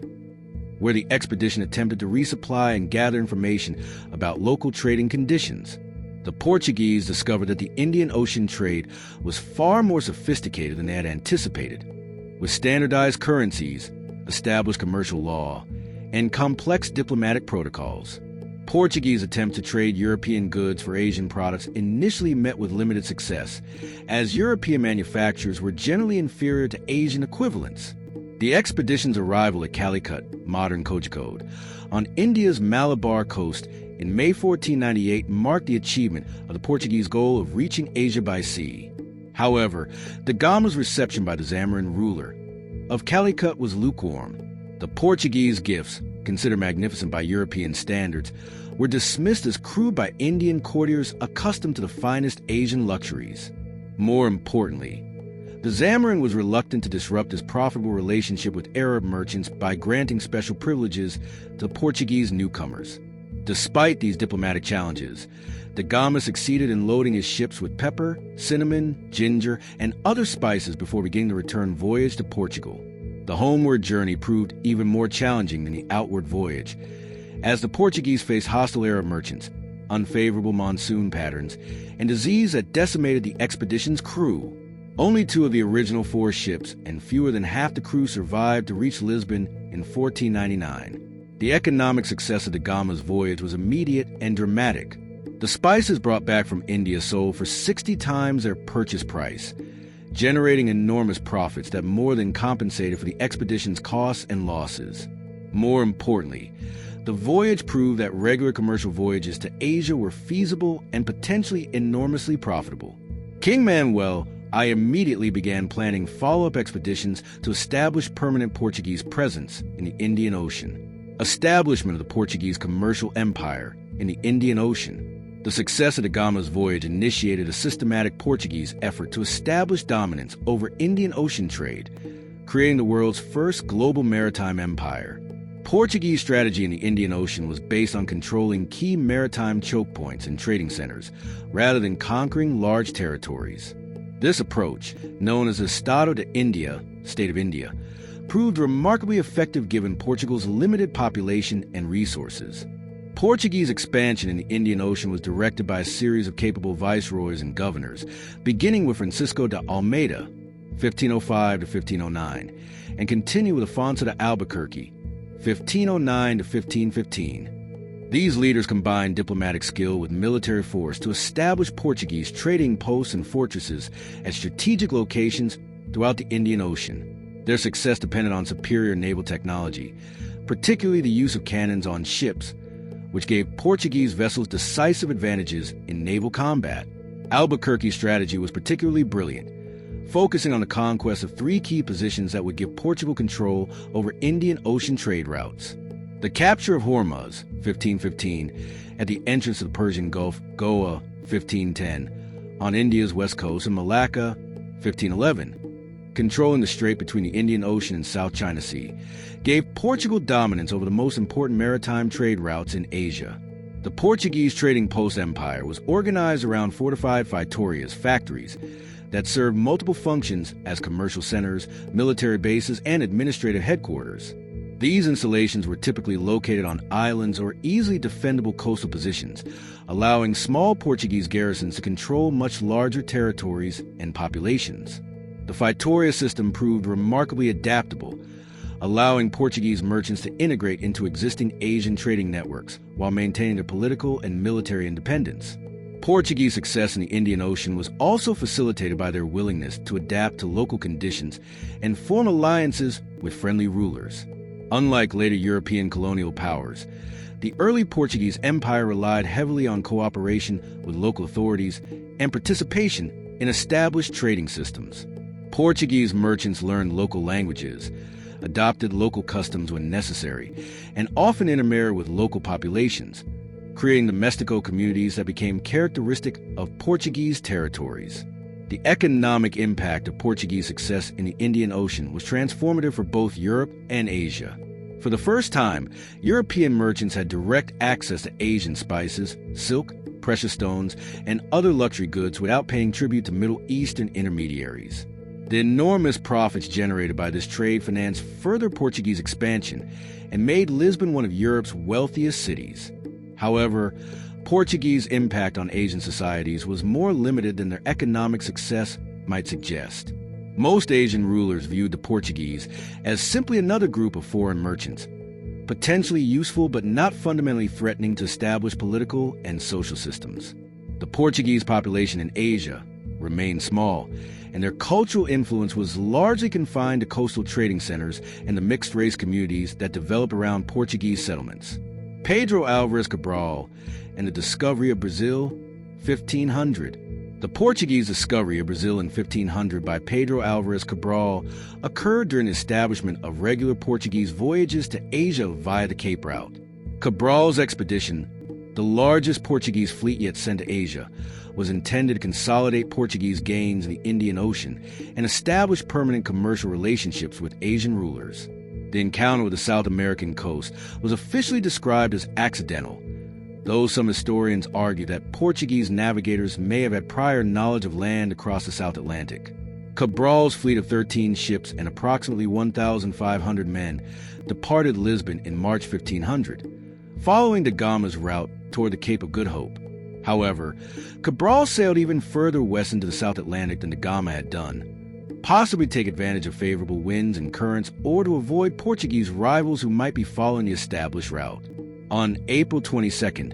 where the expedition attempted to resupply and gather information about local trading conditions. The Portuguese discovered that the Indian Ocean trade was far more sophisticated than they had anticipated. With standardized currencies, established commercial law, and complex diplomatic protocols, Portuguese attempts to trade European goods for Asian products initially met with limited success, as European manufacturers were generally inferior to Asian equivalents. The expedition's arrival at Calicut, modern Kozhikode, on India's Malabar coast in May 1498 marked the achievement of the Portuguese goal of reaching Asia by sea. However, da Gama's reception by the Zamorin ruler of Calicut was lukewarm. The Portuguese gifts, considered magnificent by European standards, were dismissed as crude by Indian courtiers accustomed to the finest Asian luxuries. More importantly, the Zamorin was reluctant to disrupt his profitable relationship with Arab merchants by granting special privileges to Portuguese newcomers. Despite these diplomatic challenges, da Gama succeeded in loading his ships with pepper, cinnamon, ginger, and other spices before beginning the return voyage to Portugal. The homeward journey proved even more challenging than the outward voyage, as the Portuguese faced hostile Arab merchants, unfavorable monsoon patterns, and disease that decimated the expedition's crew. Only 2 of the original 4 ships and fewer than half the crew survived to reach Lisbon in 1499. The economic success of da Gama's voyage was immediate and dramatic. The spices brought back from India sold for 60 times their purchase price, generating enormous profits that more than compensated for the expedition's costs and losses. More importantly, the voyage proved that regular commercial voyages to Asia were feasible and potentially enormously profitable. King Manuel I immediately began planning follow-up expeditions to establish permanent Portuguese presence in the Indian Ocean. Establishment of the Portuguese commercial empire in the Indian Ocean. The success of da Gama's voyage initiated a systematic Portuguese effort to establish dominance over Indian Ocean trade, creating the world's first global maritime empire. Portuguese strategy in the Indian Ocean was based on controlling key maritime choke points and trading centers, rather than conquering large territories. This approach, known as Estado de India, State of India, proved remarkably effective given Portugal's limited population and resources. Portuguese expansion in the Indian Ocean was directed by a series of capable viceroys and governors, beginning with Francisco de Almeida, 1505 to 1509, and continued with Afonso de Albuquerque, 1509 to 1515. These leaders combined diplomatic skill with military force to establish Portuguese trading posts and fortresses at strategic locations throughout the Indian Ocean. Their success depended on superior naval technology, particularly the use of cannons on ships, which gave Portuguese vessels decisive advantages in naval combat. Albuquerque's strategy was particularly brilliant, focusing on the conquest of three key positions that would give Portugal control over Indian Ocean trade routes. The capture of Hormuz, 1515, at the entrance of the Persian Gulf, Goa, 1510, on India's west coast, and Malacca, 1511, controlling the strait between the Indian Ocean and South China Sea, gave Portugal dominance over the most important maritime trade routes in Asia. The Portuguese trading post empire was organized around fortified feitorias, factories, that served multiple functions as commercial centers, military bases, and administrative headquarters. These installations were typically located on islands or easily defendable coastal positions, allowing small Portuguese garrisons to control much larger territories and populations. The feitoria system proved remarkably adaptable, allowing Portuguese merchants to integrate into existing Asian trading networks while maintaining their political and military independence. Portuguese success in the Indian Ocean was also facilitated by their willingness to adapt to local conditions and form alliances with friendly rulers. Unlike later European colonial powers, the early Portuguese Empire relied heavily on cooperation with local authorities and participation in established trading systems. Portuguese merchants learned local languages, adopted local customs when necessary, and often intermarried with local populations, creating domestico communities that became characteristic of Portuguese territories. The economic impact of Portuguese success in the Indian Ocean was transformative for both Europe and Asia. For the first time, European merchants had direct access to Asian spices, silk, precious stones, and other luxury goods without paying tribute to Middle Eastern intermediaries. The enormous profits generated by this trade financed further Portuguese expansion and made Lisbon one of Europe's wealthiest cities. However, Portuguese impact on Asian societies was more limited than their economic success might suggest. Most Asian rulers viewed the Portuguese as simply another group of foreign merchants, potentially useful but not fundamentally threatening to established political and social systems. The Portuguese population in Asia remained small, and their cultural influence was largely confined to coastal trading centers and the mixed-race communities that developed around Portuguese settlements. Pedro Álvares Cabral and the discovery of Brazil, 1500. The Portuguese discovery of Brazil in 1500 by Pedro Álvares Cabral occurred during the establishment of regular Portuguese voyages to Asia via the Cape Route. Cabral's expedition, the largest Portuguese fleet yet sent to Asia, was intended to consolidate Portuguese gains in the Indian Ocean and establish permanent commercial relationships with Asian rulers. The encounter with the South American coast was officially described as accidental, though some historians argue that Portuguese navigators may have had prior knowledge of land across the South Atlantic. Cabral's fleet of 13 ships and approximately 1,500 men departed Lisbon in March 1500, following da Gama's route toward the Cape of Good Hope. However, Cabral sailed even further west into the South Atlantic than da Gama had done, possibly to take advantage of favorable winds and currents or to avoid Portuguese rivals who might be following the established route. On April 22,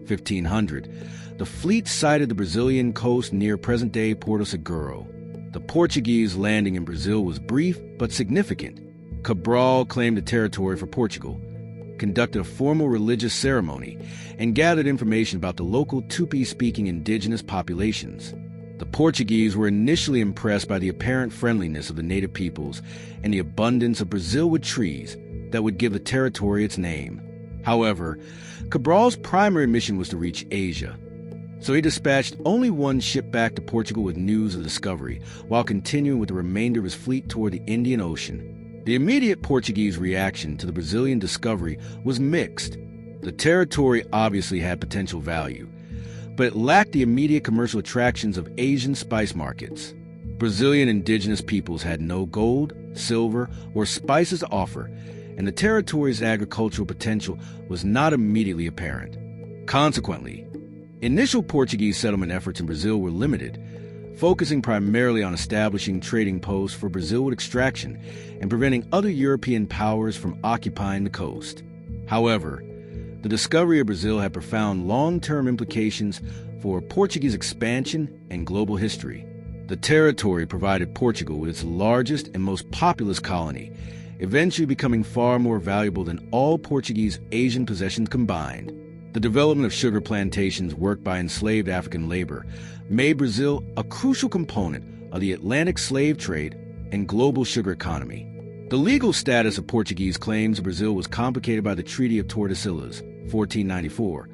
1500, the fleet sighted the Brazilian coast near present-day Porto Seguro. The Portuguese landing in Brazil was brief but significant. Cabral claimed the territory for Portugal, conducted a formal religious ceremony, and gathered information about the local Tupi-speaking indigenous populations. The Portuguese were initially impressed by the apparent friendliness of the native peoples and the abundance of Brazilwood trees that would give the territory its name. However, Cabral's primary mission was to reach Asia, so he dispatched only one ship back to Portugal with news of the discovery, while continuing with the remainder of his fleet toward the Indian Ocean. The immediate Portuguese reaction to the Brazilian discovery was mixed. The territory obviously had potential value, but it lacked the immediate commercial attractions of Asian spice markets. Brazilian indigenous peoples had no gold, silver, or spices to offer, and the territory's agricultural potential was not immediately apparent. Consequently, initial Portuguese settlement efforts in Brazil were limited, focusing primarily on establishing trading posts for Brazilwood extraction and preventing other European powers from occupying the coast. However, the discovery of Brazil had profound long-term implications for Portuguese expansion and global history. The territory provided Portugal with its largest and most populous colony, eventually becoming far more valuable than all Portuguese Asian possessions combined. The development of sugar plantations worked by enslaved African labor made Brazil a crucial component of the Atlantic slave trade and global sugar economy. The legal status of Portuguese claims of Brazil was complicated by the Treaty of Tordesillas, 1494,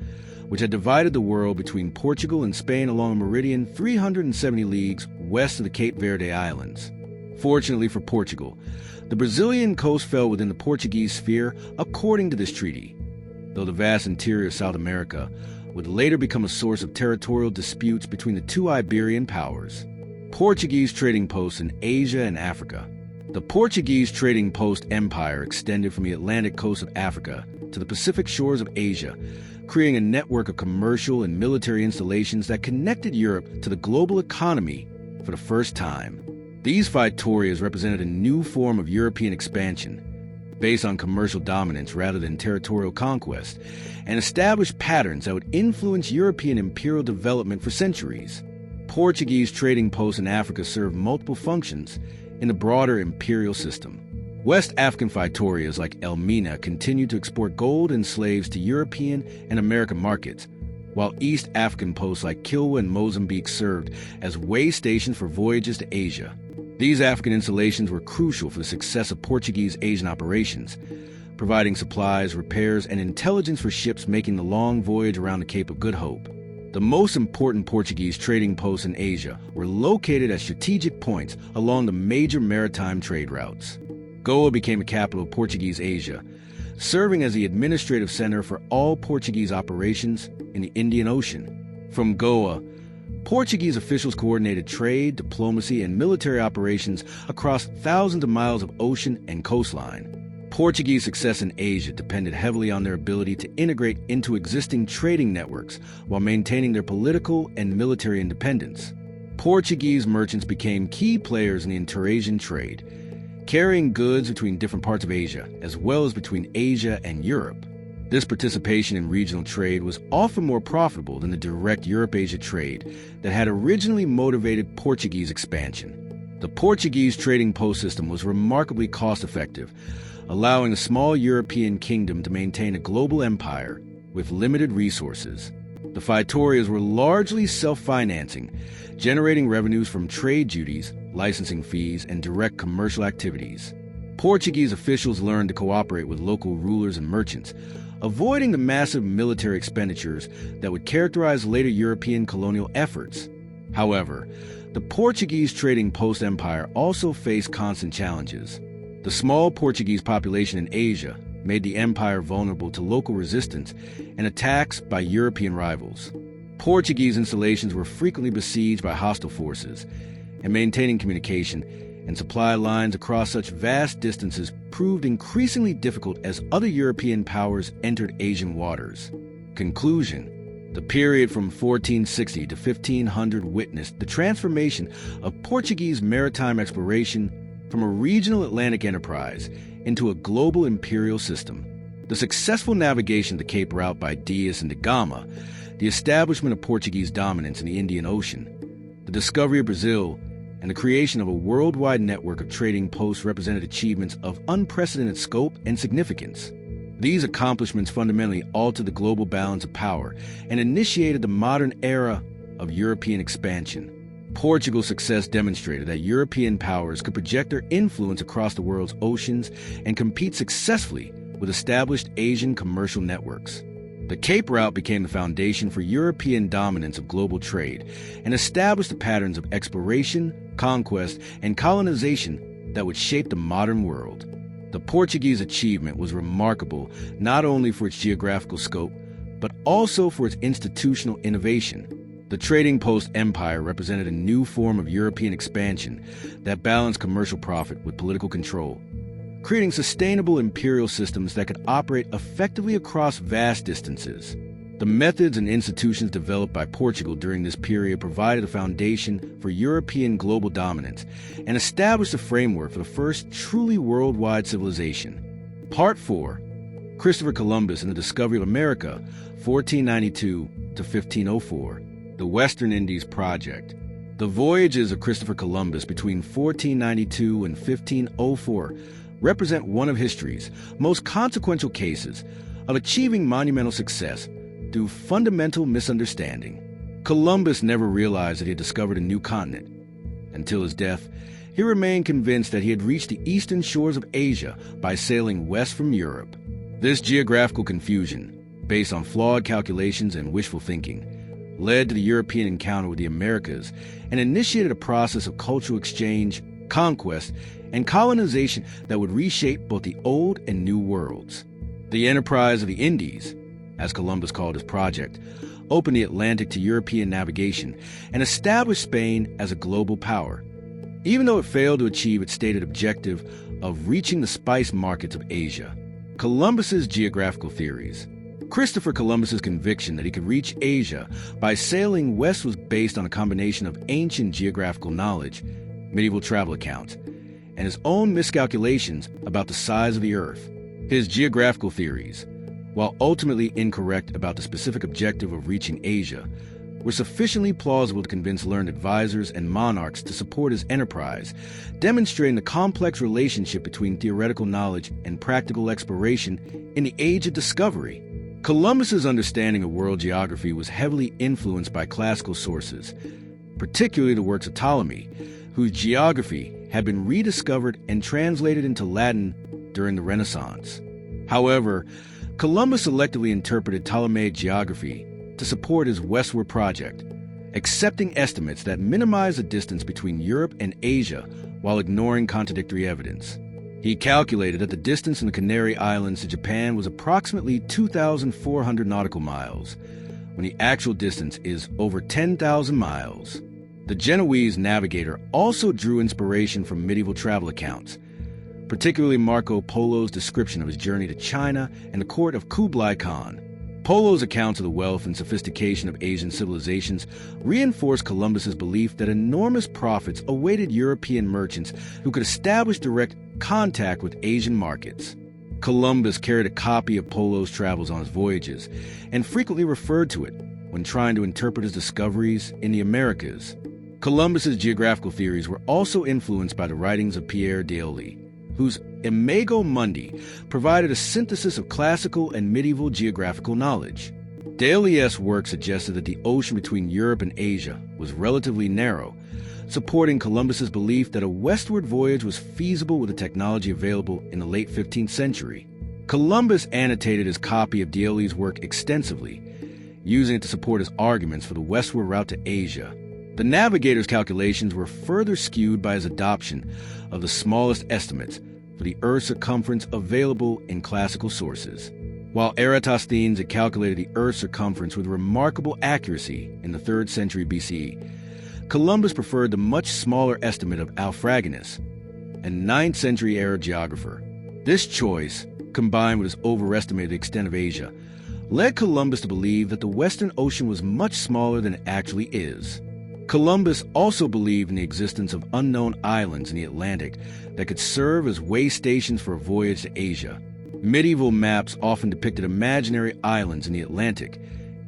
which had divided the world between Portugal and Spain along a meridian 370 leagues west of the Cape Verde Islands. Fortunately for Portugal, the Brazilian coast fell within the Portuguese sphere according to this treaty, though the vast interior of South America would later become a source of territorial disputes between the two Iberian powers. Portuguese trading posts in Asia and Africa. The Portuguese trading post empire extended from the Atlantic coast of Africa to the Pacific shores of Asia, creating a network of commercial and military installations that connected Europe to the global economy for the first time. These Vitórias represented a new form of European expansion, based on commercial dominance rather than territorial conquest, and established patterns that would influence European imperial development for centuries. Portuguese trading posts in Africa served multiple functions in the broader imperial system. West African Vitórias like Elmina continued to export gold and slaves to European and American markets, while East African posts like Kilwa and Mozambique served as way stations for voyages to Asia. These African installations were crucial for the success of Portuguese Asian operations, providing supplies, repairs, and intelligence for ships making the long voyage around the Cape of Good Hope. The most important Portuguese trading posts in Asia were located at strategic points along the major maritime trade routes. Goa became the capital of Portuguese Asia, serving as the administrative center for all Portuguese operations in the Indian Ocean. From Goa, Portuguese officials coordinated trade, diplomacy, and military operations across thousands of miles of ocean and coastline. Portuguese success in Asia depended heavily on their ability to integrate into existing trading networks while maintaining their political and military independence. Portuguese merchants became key players in the inter-Asian trade, carrying goods between different parts of Asia, as well as between Asia and Europe. This participation in regional trade was often more profitable than the direct Europe-Asia trade that had originally motivated Portuguese expansion. The Portuguese trading post system was remarkably cost-effective, allowing a small European kingdom to maintain a global empire with limited resources. The Vitórias were largely self-financing, generating revenues from trade duties, licensing fees, and direct commercial activities. Portuguese officials learned to cooperate with local rulers and merchants, avoiding the massive military expenditures that would characterize later European colonial efforts. However, the Portuguese trading post empire also faced constant challenges. The small Portuguese population in Asia made the empire vulnerable to local resistance and attacks by European rivals. Portuguese installations were frequently besieged by hostile forces, and maintaining communication and supply lines across such vast distances proved increasingly difficult as other European powers entered Asian waters. Conclusion: the period from 1460 to 1500 witnessed the transformation of Portuguese maritime exploration from a regional Atlantic enterprise into a global imperial system. The successful navigation of the Cape Route by Dias and da Gama, the establishment of Portuguese dominance in the Indian Ocean, the discovery of Brazil, and the creation of a worldwide network of trading posts represented achievements of unprecedented scope and significance. These accomplishments fundamentally altered the global balance of power and initiated the modern era of European expansion. Portugal's success demonstrated that European powers could project their influence across the world's oceans and compete successfully with established Asian commercial networks. The Cape Route became the foundation for European dominance of global trade and established the patterns of exploration, conquest, and colonization that would shape the modern world. The Portuguese achievement was remarkable not only for its geographical scope, but also for its institutional innovation. The trading post empire represented a new form of European expansion that balanced commercial profit with political control, creating sustainable imperial systems that could operate effectively across vast distances. The methods and institutions developed by Portugal during this period provided a foundation for European global dominance and established a framework for the first truly worldwide civilization. Part 4. Christopher Columbus and the Discovery of America, 1492 to 1504. The Western Indies Project. The voyages of Christopher Columbus between 1492 and 1504 represent one of history's most consequential cases of achieving monumental success through fundamental misunderstanding. Columbus never realized that he had discovered a new continent. Until his death, he remained convinced that he had reached the eastern shores of Asia by sailing west from Europe. This geographical confusion, based on flawed calculations and wishful thinking, led to the European encounter with the Americas and initiated a process of cultural exchange, conquest, and colonization that would reshape both the Old and New worlds. The enterprise of the Indies, as Columbus called his project, opened the Atlantic to European navigation and established Spain as a global power, even though it failed to achieve its stated objective of reaching the spice markets of Asia. Columbus's geographical theories. Christopher Columbus's conviction that he could reach Asia by sailing west was based on a combination of ancient geographical knowledge, medieval travel accounts, and his own miscalculations about the size of the Earth. His geographical theories, while ultimately incorrect about the specific objective of reaching Asia, were sufficiently plausible to convince learned advisors and monarchs to support his enterprise, demonstrating the complex relationship between theoretical knowledge and practical exploration in the age of discovery. Columbus's understanding of world geography was heavily influenced by classical sources, particularly the works of Ptolemy, whose geography had been rediscovered and translated into Latin during the Renaissance. However, Columbus selectively interpreted Ptolemaic geography to support his westward project, accepting estimates that minimized the distance between Europe and Asia while ignoring contradictory evidence. He calculated that the distance from the Canary Islands to Japan was approximately 2,400 nautical miles, when the actual distance is over 10,000 miles. The Genoese navigator also drew inspiration from medieval travel accounts, particularly Marco Polo's description of his journey to China and the court of Kublai Khan. Polo's accounts of the wealth and sophistication of Asian civilizations reinforced Columbus's belief that enormous profits awaited European merchants who could establish direct contact with Asian markets. Columbus carried a copy of Polo's travels on his voyages and frequently referred to it when trying to interpret his discoveries in the Americas. Columbus's geographical theories were also influenced by the writings of Pierre d'Ailly, whose Imago Mundi provided a synthesis of classical and medieval geographical knowledge. D'Ailly's work suggested that the ocean between Europe and Asia was relatively narrow, supporting Columbus's belief that a westward voyage was feasible with the technology available in the late 15th century. Columbus annotated his copy of D'Ailly's work extensively, using it to support his arguments for the westward route to Asia. The navigator's calculations were further skewed by his adoption of the smallest estimates for the Earth's circumference available in classical sources. While Eratosthenes had calculated the Earth's circumference with remarkable accuracy in the 3rd century BCE, Columbus preferred the much smaller estimate of Alfraganus, a 9th century era geographer. This choice, combined with his overestimated extent of Asia, led Columbus to believe that the Western Ocean was much smaller than it actually is. Columbus also believed in the existence of unknown islands in the Atlantic that could serve as way stations for a voyage to Asia. Medieval maps often depicted imaginary islands in the Atlantic,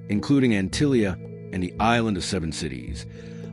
including Antilia and the island of Seven Cities,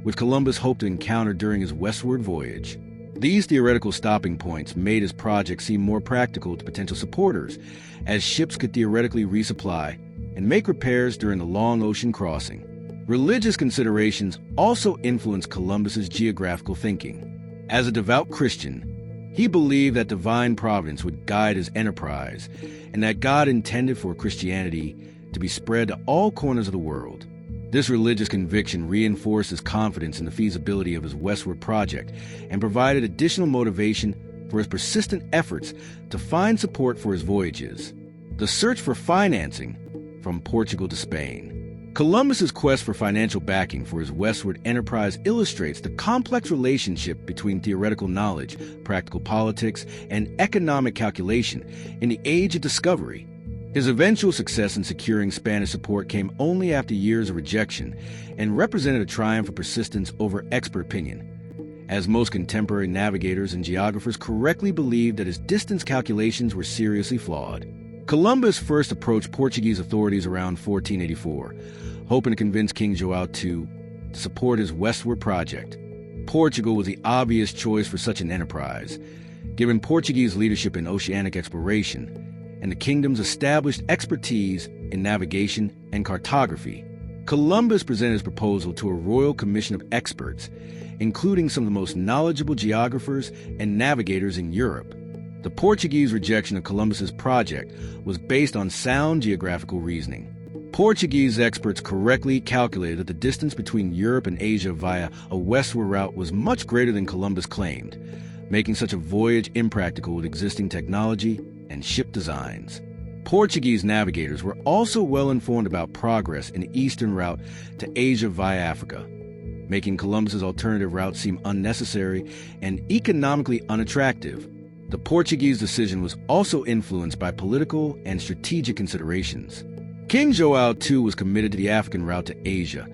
which Columbus hoped to encounter during his westward voyage. These theoretical stopping points made his project seem more practical to potential supporters, as ships could theoretically resupply and make repairs during the long ocean crossing. Religious considerations also influenced Columbus's geographical thinking. As a devout Christian, he believed that divine providence would guide his enterprise and that God intended for Christianity to be spread to all corners of the world. This religious conviction reinforced his confidence in the feasibility of his westward project and provided additional motivation for his persistent efforts to find support for his voyages. The search for financing from Portugal to Spain. Columbus's quest for financial backing for his westward enterprise illustrates the complex relationship between theoretical knowledge, practical politics, and economic calculation in the age of discovery. His eventual success in securing Spanish support came only after years of rejection and represented a triumph of persistence over expert opinion, as most contemporary navigators and geographers correctly believed that his distance calculations were seriously flawed. Columbus first approached Portuguese authorities around 1484, hoping to convince King João II to support his westward project. Portugal was the obvious choice for such an enterprise, given Portuguese leadership in oceanic exploration and the kingdom's established expertise in navigation and cartography. Columbus presented his proposal to a royal commission of experts, including some of the most knowledgeable geographers and navigators in Europe. The Portuguese rejection of Columbus's project was based on sound geographical reasoning. Portuguese experts correctly calculated that the distance between Europe and Asia via a westward route was much greater than Columbus claimed, making such a voyage impractical with existing technology and ship designs. Portuguese navigators were also well informed about progress in the eastern route to Asia via Africa, making Columbus's alternative route seem unnecessary and economically unattractive. The Portuguese decision was also influenced by political and strategic considerations. King João II was committed to the African route to Asia,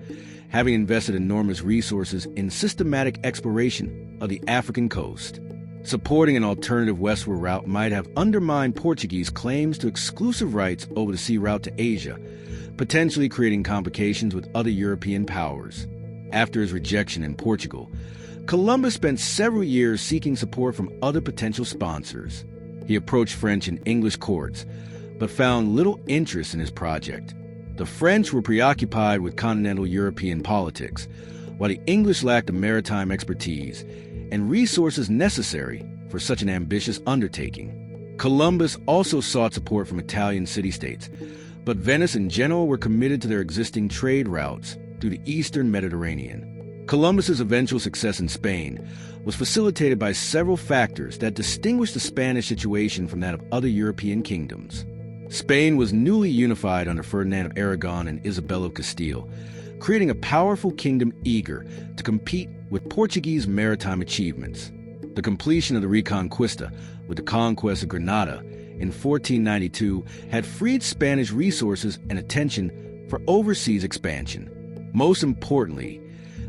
having invested enormous resources in systematic exploration of the African coast. Supporting an alternative westward route might have undermined Portuguese claims to exclusive rights over the sea route to Asia, potentially creating complications with other European powers. After his rejection in Portugal, Columbus spent several years seeking support from other potential sponsors. He approached French and English courts, but found little interest in his project. The French were preoccupied with continental European politics, while the English lacked the maritime expertise and resources necessary for such an ambitious undertaking. Columbus also sought support from Italian city-states, but Venice and Genoa were committed to their existing trade routes through the eastern Mediterranean. Columbus's eventual success in Spain was facilitated by several factors that distinguished the Spanish situation from that of other European kingdoms. Spain was newly unified under Ferdinand of Aragon and Isabella of Castile, creating a powerful kingdom eager to compete with Portuguese maritime achievements. The completion of the Reconquista with the conquest of Granada in 1492 had freed Spanish resources and attention for overseas expansion. Most importantly,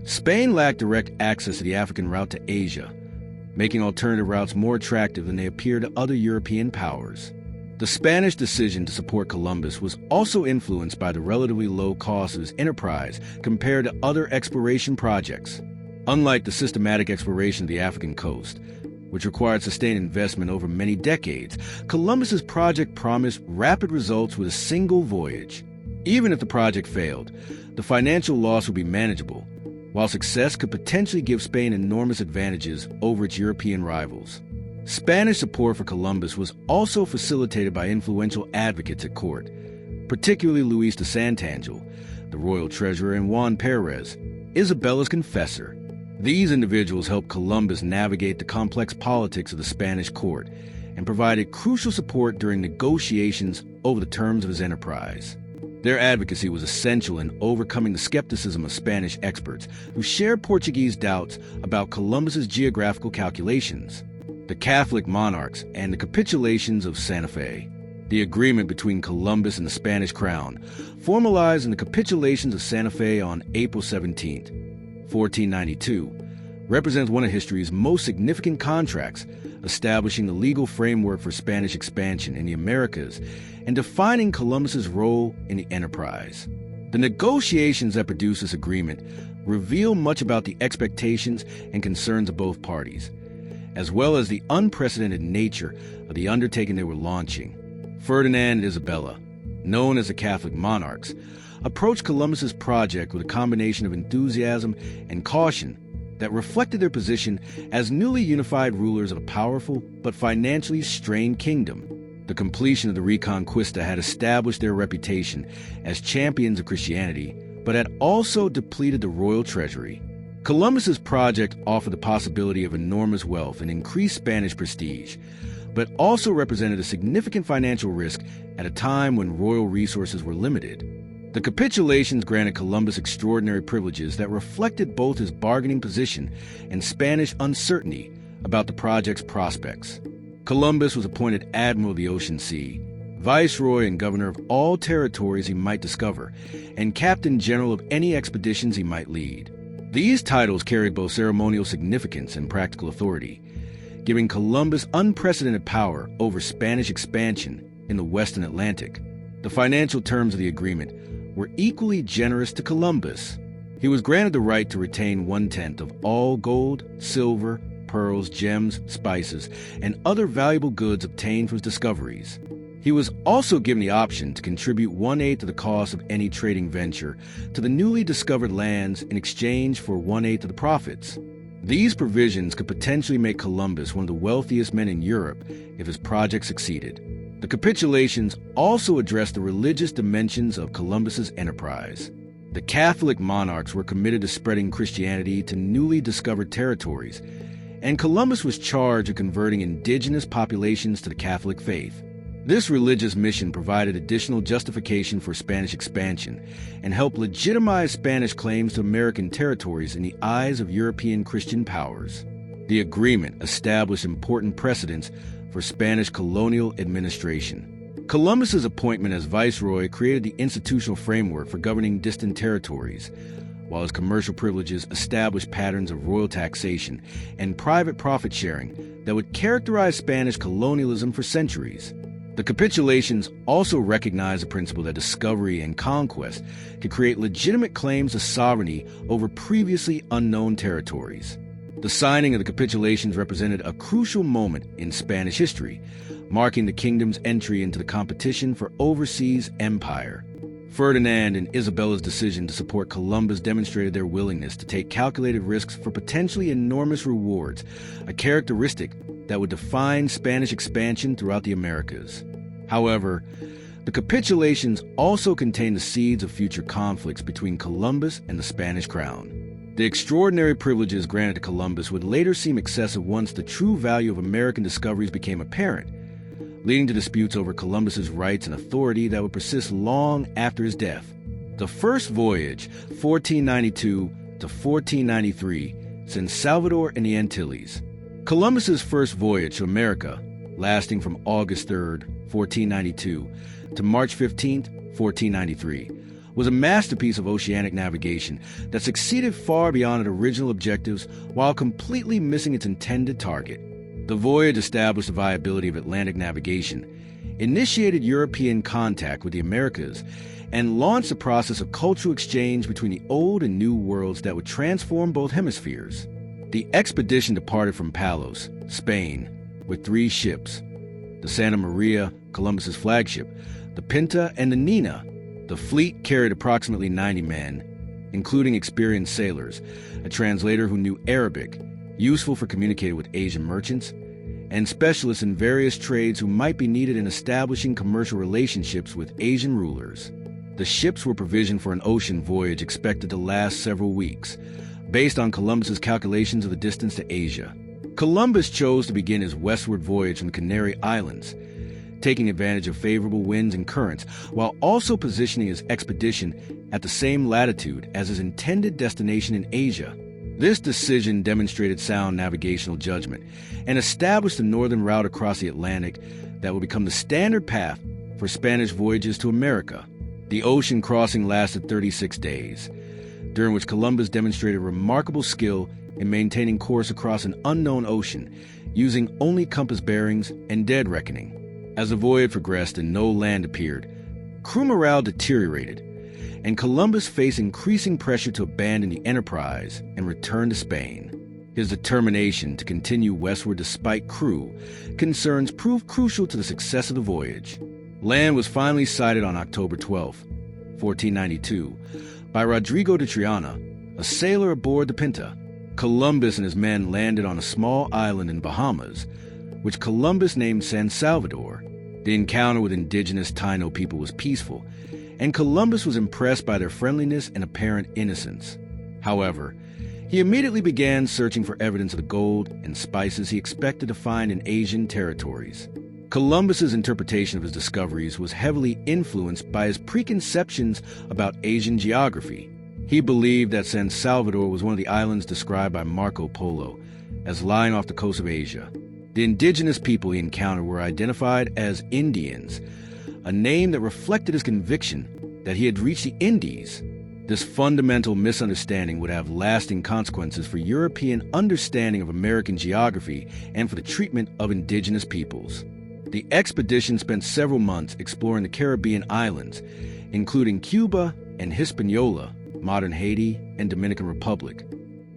Spain lacked direct access to the African route to Asia, making alternative routes more attractive than they appeared to other European powers. The Spanish decision to support Columbus was also influenced by the relatively low cost of his enterprise compared to other exploration projects. Unlike the systematic exploration of the African coast, which required sustained investment over many decades, Columbus's project promised rapid results with a single voyage. Even if the project failed, the financial loss would be manageable, while success could potentially give Spain enormous advantages over its European rivals. Spanish support for Columbus was also facilitated by influential advocates at court, particularly Luis de Santangel, the royal treasurer, and Juan Perez, Isabella's confessor. These individuals helped Columbus navigate the complex politics of the Spanish court and provided crucial support during negotiations over the terms of his enterprise. Their advocacy was essential in overcoming the skepticism of Spanish experts who shared Portuguese doubts about Columbus's geographical calculations. The Catholic monarchs and the capitulations of Santa Fe. The agreement between Columbus and the Spanish crown, formalized in the capitulations of Santa Fe on April 17, 1492, represents one of history's most significant contracts, establishing the legal framework for Spanish expansion in the Americas and defining Columbus's role in the enterprise. The negotiations that produced this agreement reveal much about the expectations and concerns of both parties, as well as the unprecedented nature of the undertaking they were launching. Ferdinand and Isabella, known as the Catholic monarchs, approached Columbus's project with a combination of enthusiasm and caution that reflected their position as newly unified rulers of a powerful but financially strained kingdom. The completion of the Reconquista had established their reputation as champions of Christianity, but had also depleted the royal treasury. Columbus's project offered the possibility of enormous wealth and increased Spanish prestige, but also represented a significant financial risk at a time when royal resources were limited. The capitulations granted Columbus extraordinary privileges that reflected both his bargaining position and Spanish uncertainty about the project's prospects. Columbus was appointed Admiral of the Ocean Sea, Viceroy and Governor of all territories he might discover, and Captain General of any expeditions he might lead. These titles carried both ceremonial significance and practical authority, giving Columbus unprecedented power over Spanish expansion in the Western Atlantic. The financial terms of the agreement were equally generous to Columbus. He was granted the right to retain 1/10 of all gold, silver, pearls, gems, spices, and other valuable goods obtained from his discoveries. He was also given the option to contribute 1/8 of the cost of any trading venture to the newly discovered lands in exchange for 1/8 of the profits. These provisions could potentially make Columbus one of the wealthiest men in Europe if his project succeeded. The capitulations also addressed the religious dimensions of Columbus's enterprise. The Catholic monarchs were committed to spreading Christianity to newly discovered territories, and Columbus was charged with converting indigenous populations to the Catholic faith. This religious mission provided additional justification for Spanish expansion and helped legitimize Spanish claims to American territories in the eyes of European Christian powers. The agreement established important precedents for Spanish colonial administration. Columbus's appointment as viceroy created the institutional framework for governing distant territories, while his commercial privileges established patterns of royal taxation and private profit sharing that would characterize Spanish colonialism for centuries. The capitulations also recognize the principle that discovery and conquest could create legitimate claims to sovereignty over previously unknown territories. The signing of the capitulations represented a crucial moment in Spanish history, marking the kingdom's entry into the competition for overseas empire. Ferdinand and Isabella's decision to support Columbus demonstrated their willingness to take calculated risks for potentially enormous rewards, a characteristic that would define Spanish expansion throughout the Americas. However, the capitulations also contained the seeds of future conflicts between Columbus and the Spanish crown. The extraordinary privileges granted to Columbus would later seem excessive once the true value of American discoveries became apparent, leading to disputes over Columbus's rights and authority that would persist long after his death. The first voyage, 1492 to 1493, San Salvador and the Antilles. Columbus's first voyage to America, lasting from August 3rd, 1492, to March 15th, 1493, was a masterpiece of oceanic navigation that succeeded far beyond its original objectives while completely missing its intended target. The voyage established the viability of Atlantic navigation, initiated European contact with the Americas, and launched the process of cultural exchange between the old and new worlds that would transform both hemispheres. The expedition departed from Palos, Spain, with 3 ships: the Santa Maria, Columbus's flagship, the Pinta, and the Nina. The fleet carried approximately 90 men, including experienced sailors, a translator who knew Arabic, useful for communicating with Asian merchants, and specialists in various trades who might be needed in establishing commercial relationships with Asian rulers. The ships were provisioned for an ocean voyage expected to last several weeks, based on Columbus's calculations of the distance to Asia. Columbus chose to begin his westward voyage from the Canary Islands, taking advantage of favorable winds and currents, while also positioning his expedition at the same latitude as his intended destination in Asia. This decision demonstrated sound navigational judgment and established the northern route across the Atlantic that would become the standard path for Spanish voyages to America. The ocean crossing lasted 36 days, during which Columbus demonstrated remarkable skill in maintaining course across an unknown ocean, using only compass bearings and dead reckoning. As the voyage progressed and no land appeared, crew morale deteriorated, and Columbus faced increasing pressure to abandon the enterprise and return to Spain. His determination to continue westward despite crew concerns proved crucial to the success of the voyage. Land was finally sighted on October 12, 1492, by Rodrigo de Triana, a sailor aboard the Pinta. Columbus and his men landed on a small island in Bahamas, which Columbus named San Salvador. The encounter with indigenous Taino people was peaceful, and Columbus was impressed by their friendliness and apparent innocence. However, he immediately began searching for evidence of the gold and spices he expected to find in Asian territories. Columbus's interpretation of his discoveries was heavily influenced by his preconceptions about Asian geography. He believed that San Salvador was one of the islands described by Marco Polo as lying off the coast of Asia. The indigenous people he encountered were identified as Indians, a name that reflected his conviction that he had reached the Indies. This fundamental misunderstanding would have lasting consequences for European understanding of American geography and for the treatment of indigenous peoples. The expedition spent several months exploring the Caribbean islands, including Cuba and Hispaniola, modern Haiti and Dominican Republic.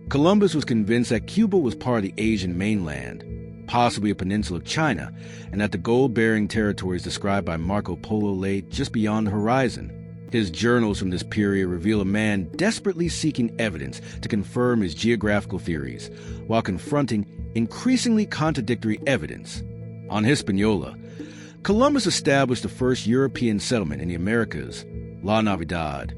Columbus was convinced that Cuba was part of the Asian mainland, possibly a peninsula of China, and that the gold-bearing territories described by Marco Polo lay just beyond the horizon. His journals from this period reveal a man desperately seeking evidence to confirm his geographical theories, while confronting increasingly contradictory evidence. On Hispaniola, Columbus established the first European settlement in the Americas, La Navidad,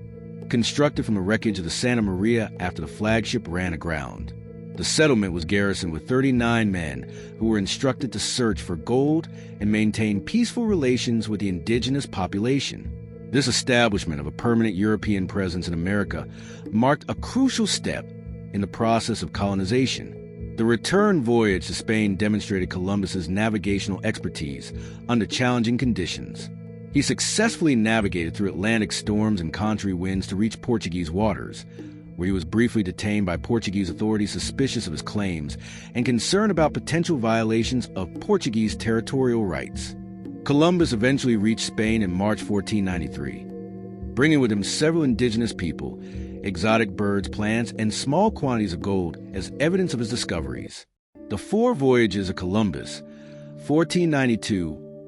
constructed from the wreckage of the Santa Maria after the flagship ran aground. The settlement was garrisoned with 39 men who were instructed to search for gold and maintain peaceful relations with the indigenous population. This establishment of a permanent European presence in America marked a crucial step in the process of colonization. The return voyage to Spain demonstrated Columbus's navigational expertise under challenging conditions. He successfully navigated through Atlantic storms and contrary winds to reach Portuguese waters, where he was briefly detained by Portuguese authorities suspicious of his claims and concerned about potential violations of Portuguese territorial rights. Columbus eventually reached Spain in March 1493, bringing with him several indigenous people, exotic birds, plants, and small quantities of gold as evidence of his discoveries. The four voyages of Columbus, 1492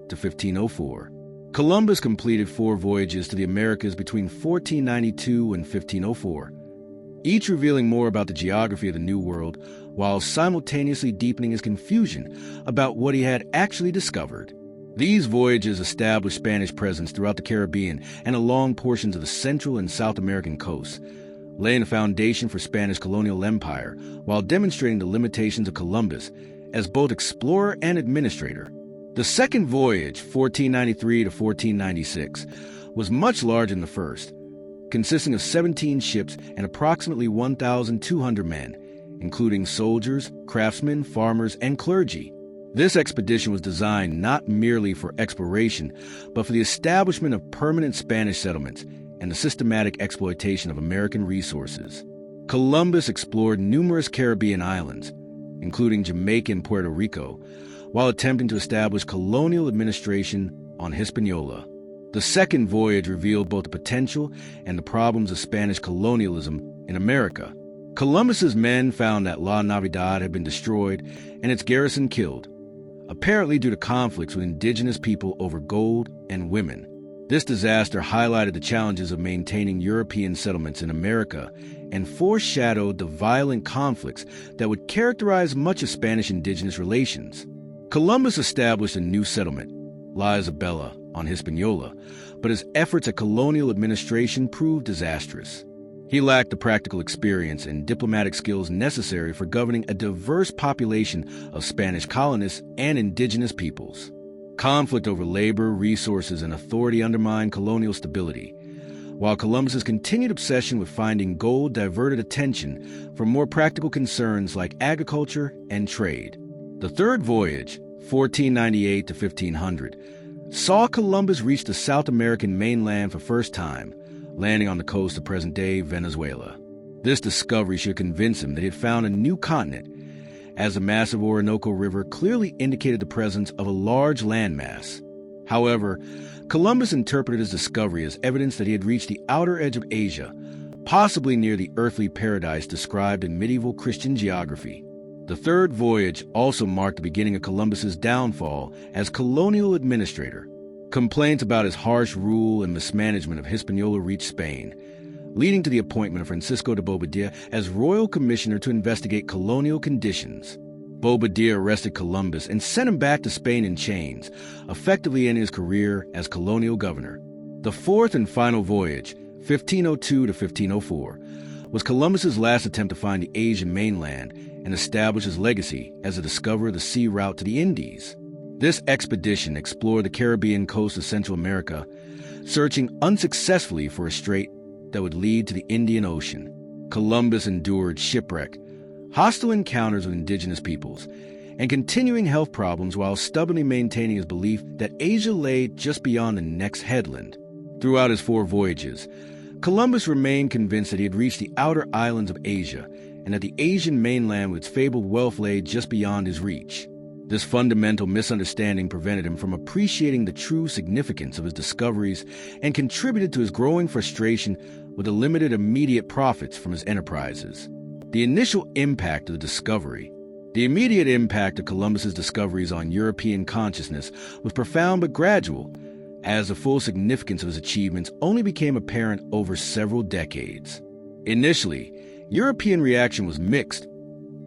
to 1504. Columbus completed 4 voyages to the Americas between 1492 and 1504, each revealing more about the geography of the New World while simultaneously deepening his confusion about what he had actually discovered. These voyages established Spanish presence throughout the Caribbean and along portions of the Central and South American coasts, laying a foundation for Spanish colonial empire while demonstrating the limitations of Columbus as both explorer and administrator. The second voyage, 1493 to 1496, was much larger than the first, consisting of 17 ships and approximately 1,200 men, including soldiers, craftsmen, farmers, and clergy. This expedition was designed not merely for exploration, but for the establishment of permanent Spanish settlements and the systematic exploitation of American resources. Columbus explored numerous Caribbean islands, including Jamaica and Puerto Rico, while attempting to establish colonial administration on Hispaniola. The second voyage revealed both the potential and the problems of Spanish colonialism in America. Columbus's men found that La Navidad had been destroyed and its garrison killed, apparently due to conflicts with indigenous people over gold and women. This disaster highlighted the challenges of maintaining European settlements in America and foreshadowed the violent conflicts that would characterize much of Spanish indigenous relations. Columbus established a new settlement, La Isabela, on Hispaniola, but his efforts at colonial administration proved disastrous. He lacked the practical experience and diplomatic skills necessary for governing a diverse population of Spanish colonists and indigenous peoples. Conflict over labor, resources, and authority undermined colonial stability, while Columbus's continued obsession with finding gold diverted attention from more practical concerns like agriculture and trade. The third voyage, 1498 to 1500, saw Columbus reach the South American mainland for the first time, landing on the coast of present-day Venezuela. This discovery should convince him that he had found a new continent, as the massive Orinoco River clearly indicated the presence of a large landmass. However, Columbus interpreted his discovery as evidence that he had reached the outer edge of Asia, possibly near the earthly paradise described in medieval Christian geography. The third voyage also marked the beginning of Columbus's downfall as colonial administrator. Complaints about his harsh rule and mismanagement of Hispaniola reached Spain, leading to the appointment of Francisco de Bobadilla as royal commissioner to investigate colonial conditions. Bobadilla arrested Columbus and sent him back to Spain in chains, effectively ending his career as colonial governor. The fourth and final voyage, 1502 to 1504, was Columbus's last attempt to find the Asian mainland and establish his legacy as a discoverer of the sea route to the Indies. This expedition explored the Caribbean coast of Central America, searching unsuccessfully for a strait that would lead to the Indian Ocean. Columbus endured shipwreck, hostile encounters with indigenous peoples, and continuing health problems while stubbornly maintaining his belief that Asia lay just beyond the next headland. Throughout his 4 voyages, Columbus remained convinced that he had reached the outer islands of Asia and that the Asian mainland with its fabled wealth lay just beyond his reach. This fundamental misunderstanding prevented him from appreciating the true significance of his discoveries and contributed to his growing frustration with the limited immediate profits from his enterprises. The initial impact of the discovery. The immediate impact of Columbus's discoveries on European consciousness was profound but gradual, as the full significance of his achievements only became apparent over several decades. Initially, European reaction was mixed,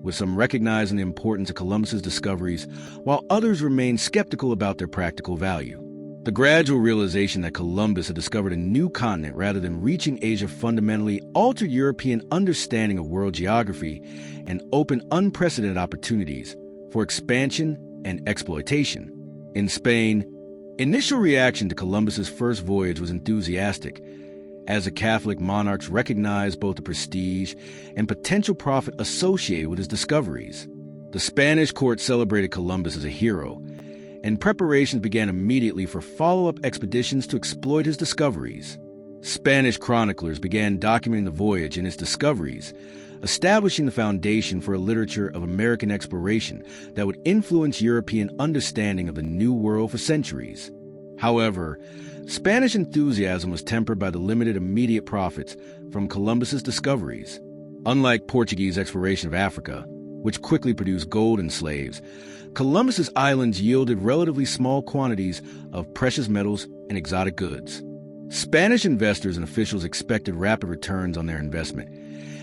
with some recognizing the importance of Columbus's discoveries, while others remained skeptical about their practical value. The gradual realization that Columbus had discovered a new continent rather than reaching Asia fundamentally altered European understanding of world geography and opened unprecedented opportunities for expansion and exploitation. In Spain, initial reaction to Columbus's first voyage was enthusiastic, as the Catholic monarchs recognized both the prestige and potential profit associated with his discoveries. The Spanish court celebrated Columbus as a hero, and preparations began immediately for follow-up expeditions to exploit his discoveries. Spanish chroniclers began documenting the voyage and its discoveries, establishing the foundation for a literature of American exploration that would influence European understanding of the New World for centuries. However, Spanish enthusiasm was tempered by the limited immediate profits from Columbus's discoveries. Unlike Portuguese exploration of Africa, which quickly produced gold and slaves, Columbus's islands yielded relatively small quantities of precious metals and exotic goods. Spanish investors and officials expected rapid returns on their investment,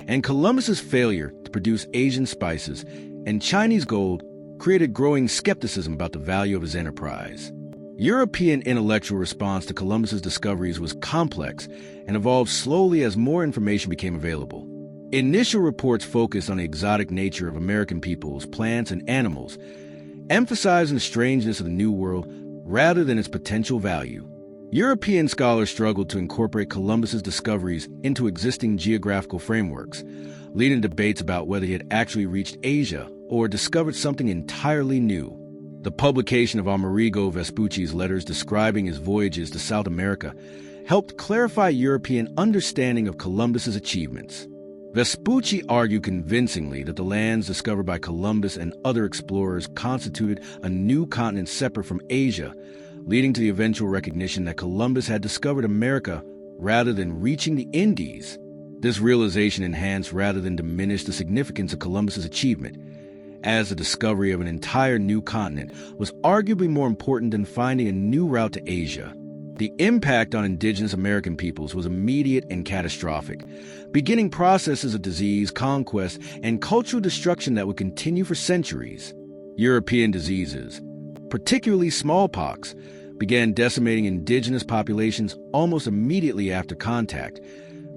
and Columbus's failure to produce Asian spices and Chinese gold created growing skepticism about the value of his enterprise. European intellectual response to Columbus's discoveries was complex and evolved slowly as more information became available. Initial reports focused on the exotic nature of American peoples, plants, and animals, emphasizing the strangeness of the New World rather than its potential value. European scholars struggled to incorporate Columbus's discoveries into existing geographical frameworks, leading to debates about whether he had actually reached Asia or discovered something entirely new. The publication of Amerigo Vespucci's letters describing his voyages to South America helped clarify European understanding of Columbus's achievements. Vespucci argued convincingly that the lands discovered by Columbus and other explorers constituted a new continent separate from Asia, leading to the eventual recognition that Columbus had discovered America rather than reaching the Indies. This realization enhanced rather than diminished the significance of Columbus's achievement, as the discovery of an entire new continent was arguably more important than finding a new route to Asia. The impact on indigenous American peoples was immediate and catastrophic, beginning processes of disease, conquest, and cultural destruction that would continue for centuries. European diseases, particularly smallpox, began decimating indigenous populations almost immediately after contact,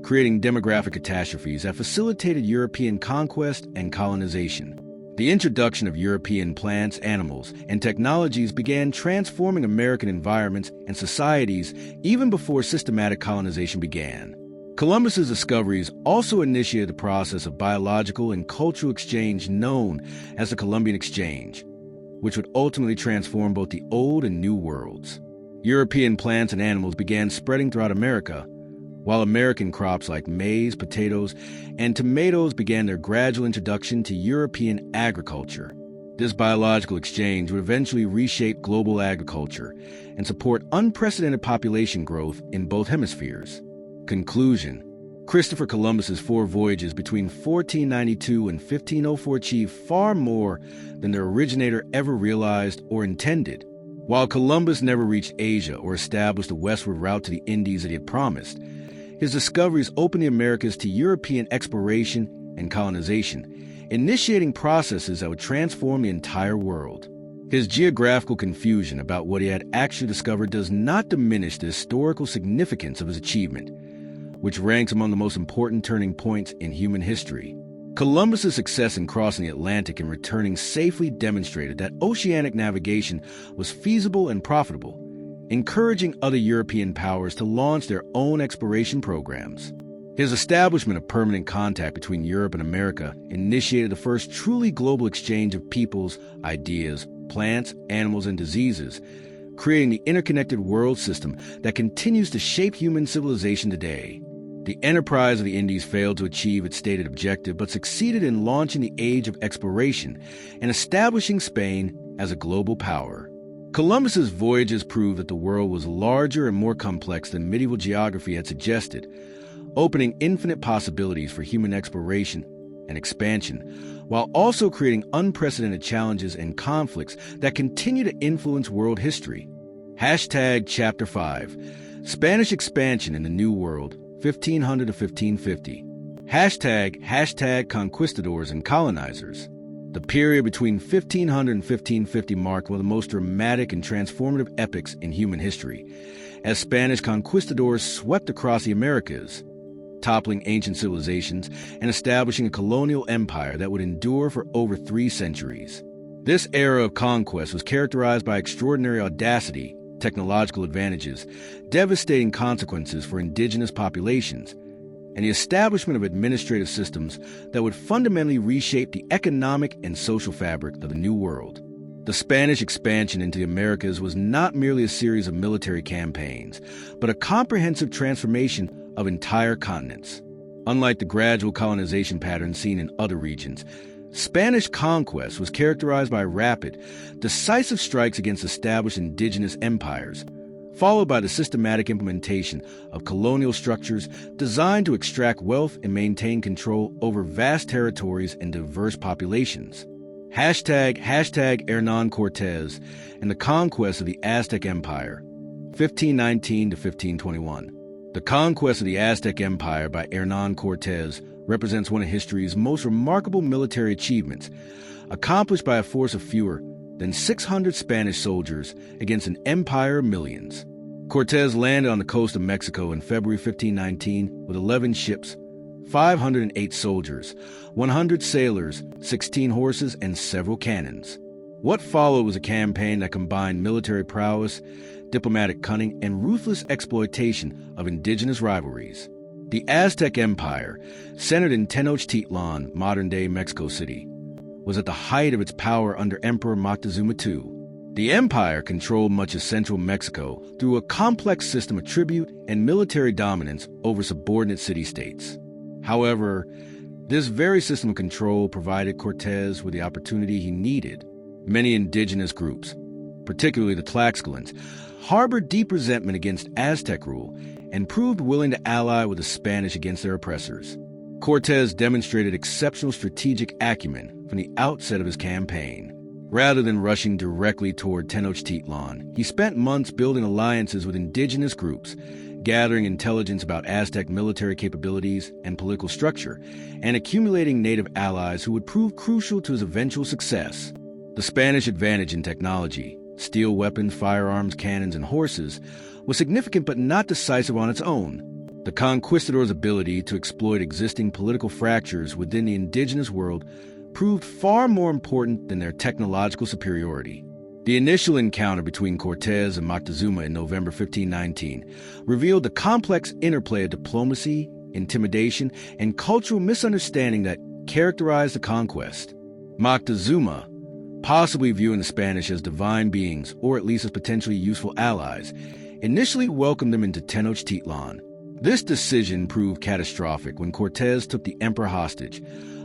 creating demographic catastrophes that facilitated European conquest and colonization. The introduction of European plants, animals, and technologies began transforming American environments and societies even before systematic colonization began. Columbus's discoveries also initiated the process of biological and cultural exchange known as the Columbian Exchange, which would ultimately transform both the Old and New Worlds. European plants and animals began spreading throughout America, while American crops like maize, potatoes, and tomatoes began their gradual introduction to European agriculture. This biological exchange would eventually reshape global agriculture and support unprecedented population growth in both hemispheres. Conclusion: Christopher Columbus's 4 voyages between 1492 and 1504 achieved far more than their originator ever realized or intended. While Columbus never reached Asia or established a westward route to the Indies that he had promised, his discoveries opened the Americas to European exploration and colonization, initiating processes that would transform the entire world. His geographical confusion about what he had actually discovered does not diminish the historical significance of his achievement, which ranks among the most important turning points in human history. Columbus's success in crossing the Atlantic and returning safely demonstrated that oceanic navigation was feasible and profitable, encouraging other European powers to launch their own exploration programs. His establishment of permanent contact between Europe and America initiated the first truly global exchange of peoples, ideas, plants, animals, and diseases, creating the interconnected world system that continues to shape human civilization today. The enterprise of the Indies failed to achieve its stated objective, but succeeded in launching the age of exploration and establishing Spain as a global power. Columbus's voyages proved that the world was larger and more complex than medieval geography had suggested, opening infinite possibilities for human exploration and expansion, while also creating unprecedented challenges and conflicts that continue to influence world history. Chapter 5. Spanish expansion in the New World, 1500 to 1550. Conquistadors and colonizers. The period between 1500 and 1550 marked one of the most dramatic and transformative epochs in human history, as Spanish conquistadors swept across the Americas, toppling ancient civilizations and establishing a colonial empire that would endure for over 3 centuries. This era of conquest was characterized by extraordinary audacity, technological advantages, devastating consequences for indigenous populations, and the establishment of administrative systems that would fundamentally reshape the economic and social fabric of the New World. The Spanish expansion into the Americas was not merely a series of military campaigns, but a comprehensive transformation of entire continents. Unlike the gradual colonization patterns seen in other regions, Spanish conquest was characterized by rapid, decisive strikes against established indigenous empires, followed by the systematic implementation of colonial structures designed to extract wealth and maintain control over vast territories and diverse populations. Hernán Cortés and the conquest of the Aztec Empire, 1519 to 1521. The conquest of the Aztec Empire by Hernán Cortés represents one of history's most remarkable military achievements, accomplished by a force of fewer than 600 Spanish soldiers against an empire of millions. Cortés landed on the coast of Mexico in February 1519 with 11 ships, 508 soldiers, 100 sailors, 16 horses, and several cannons. What followed was a campaign that combined military prowess, diplomatic cunning, and ruthless exploitation of indigenous rivalries. The Aztec Empire, centered in Tenochtitlan, modern-day Mexico City, was at the height of its power under Emperor Moctezuma II. The empire controlled much of central Mexico through a complex system of tribute and military dominance over subordinate city-states. However, this very system of control provided Cortés with the opportunity he needed. Many indigenous groups, particularly the Tlaxcalans, harbored deep resentment against Aztec rule and proved willing to ally with the Spanish against their oppressors. Cortés demonstrated exceptional strategic acumen from the outset of his campaign. Rather than rushing directly toward Tenochtitlan, he spent months building alliances with indigenous groups, gathering intelligence about Aztec military capabilities and political structure, and accumulating native allies who would prove crucial to his eventual success. The Spanish advantage in technology, steel weapons, firearms, cannons, and horses, was significant but not decisive on its own. The conquistadors' ability to exploit existing political fractures within the indigenous world proved far more important than their technological superiority. The initial encounter between Cortés and Moctezuma in November 1519 revealed the complex interplay of diplomacy, intimidation, and cultural misunderstanding that characterized the conquest. Moctezuma, possibly viewing the Spanish as divine beings or at least as potentially useful allies, initially welcomed them into Tenochtitlan. This decision proved catastrophic when Cortés took the emperor hostage,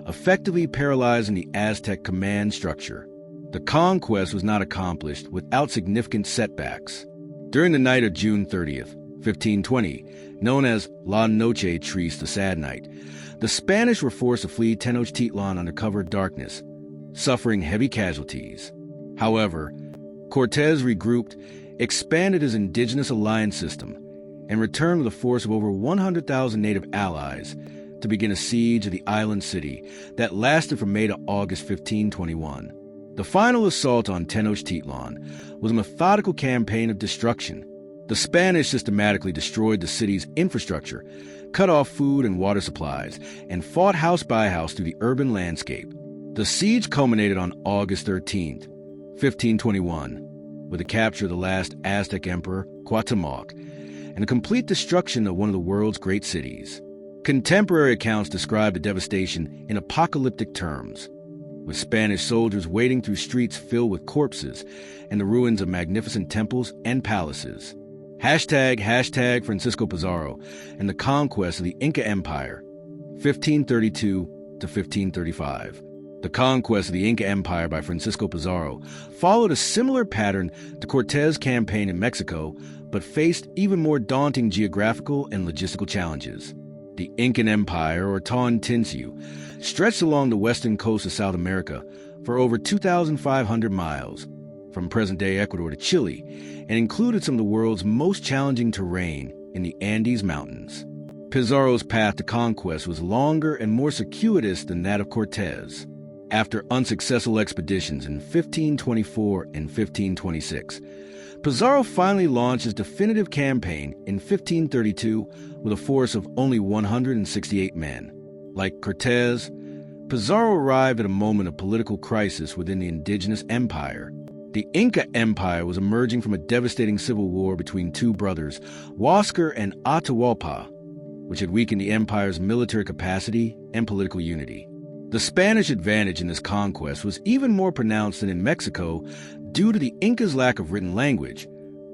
effectively paralyzing the Aztec command structure. The conquest was not accomplished without significant setbacks. During the night of June 30th, 1520, known as La Noche Triste, the Sad Night, the Spanish were forced to flee Tenochtitlan under cover of darkness, suffering heavy casualties. However, Cortés regrouped, expanded his indigenous alliance system, and returned with a force of over 100,000 native allies to begin a siege of the island city that lasted from May to August 1521. The final assault on Tenochtitlan was a methodical campaign of destruction. The Spanish systematically destroyed the city's infrastructure, cut off food and water supplies, and fought house by house through the urban landscape. The siege culminated on August 13th, 1521, with the capture of the last Aztec emperor, Cuauhtémoc, and the complete destruction of one of the world's great cities. Contemporary accounts describe the devastation in apocalyptic terms, with Spanish soldiers wading through streets filled with corpses and the ruins of magnificent temples and palaces. Hashtag Francisco Pizarro and the conquest of the Inca Empire, 1532 to 1535. The conquest of the Inca Empire by Francisco Pizarro followed a similar pattern to Cortés' campaign in Mexico, but faced even more daunting geographical and logistical challenges. The Incan Empire, or Tawantinsuyo, stretched along the western coast of South America for over 2,500 miles, from present-day Ecuador to Chile, and included some of the world's most challenging terrain in the Andes Mountains. Pizarro's path to conquest was longer and more circuitous than that of Cortés. After unsuccessful expeditions in 1524 and 1526, Pizarro finally launched his definitive campaign in 1532 with a force of only 168 men. Like Cortés, Pizarro arrived at a moment of political crisis within the indigenous empire. The Inca Empire was emerging from a devastating civil war between two brothers, Huáscar and Atahualpa, which had weakened the empire's military capacity and political unity. The Spanish advantage in this conquest was even more pronounced than in Mexico due to the Incas' lack of written language,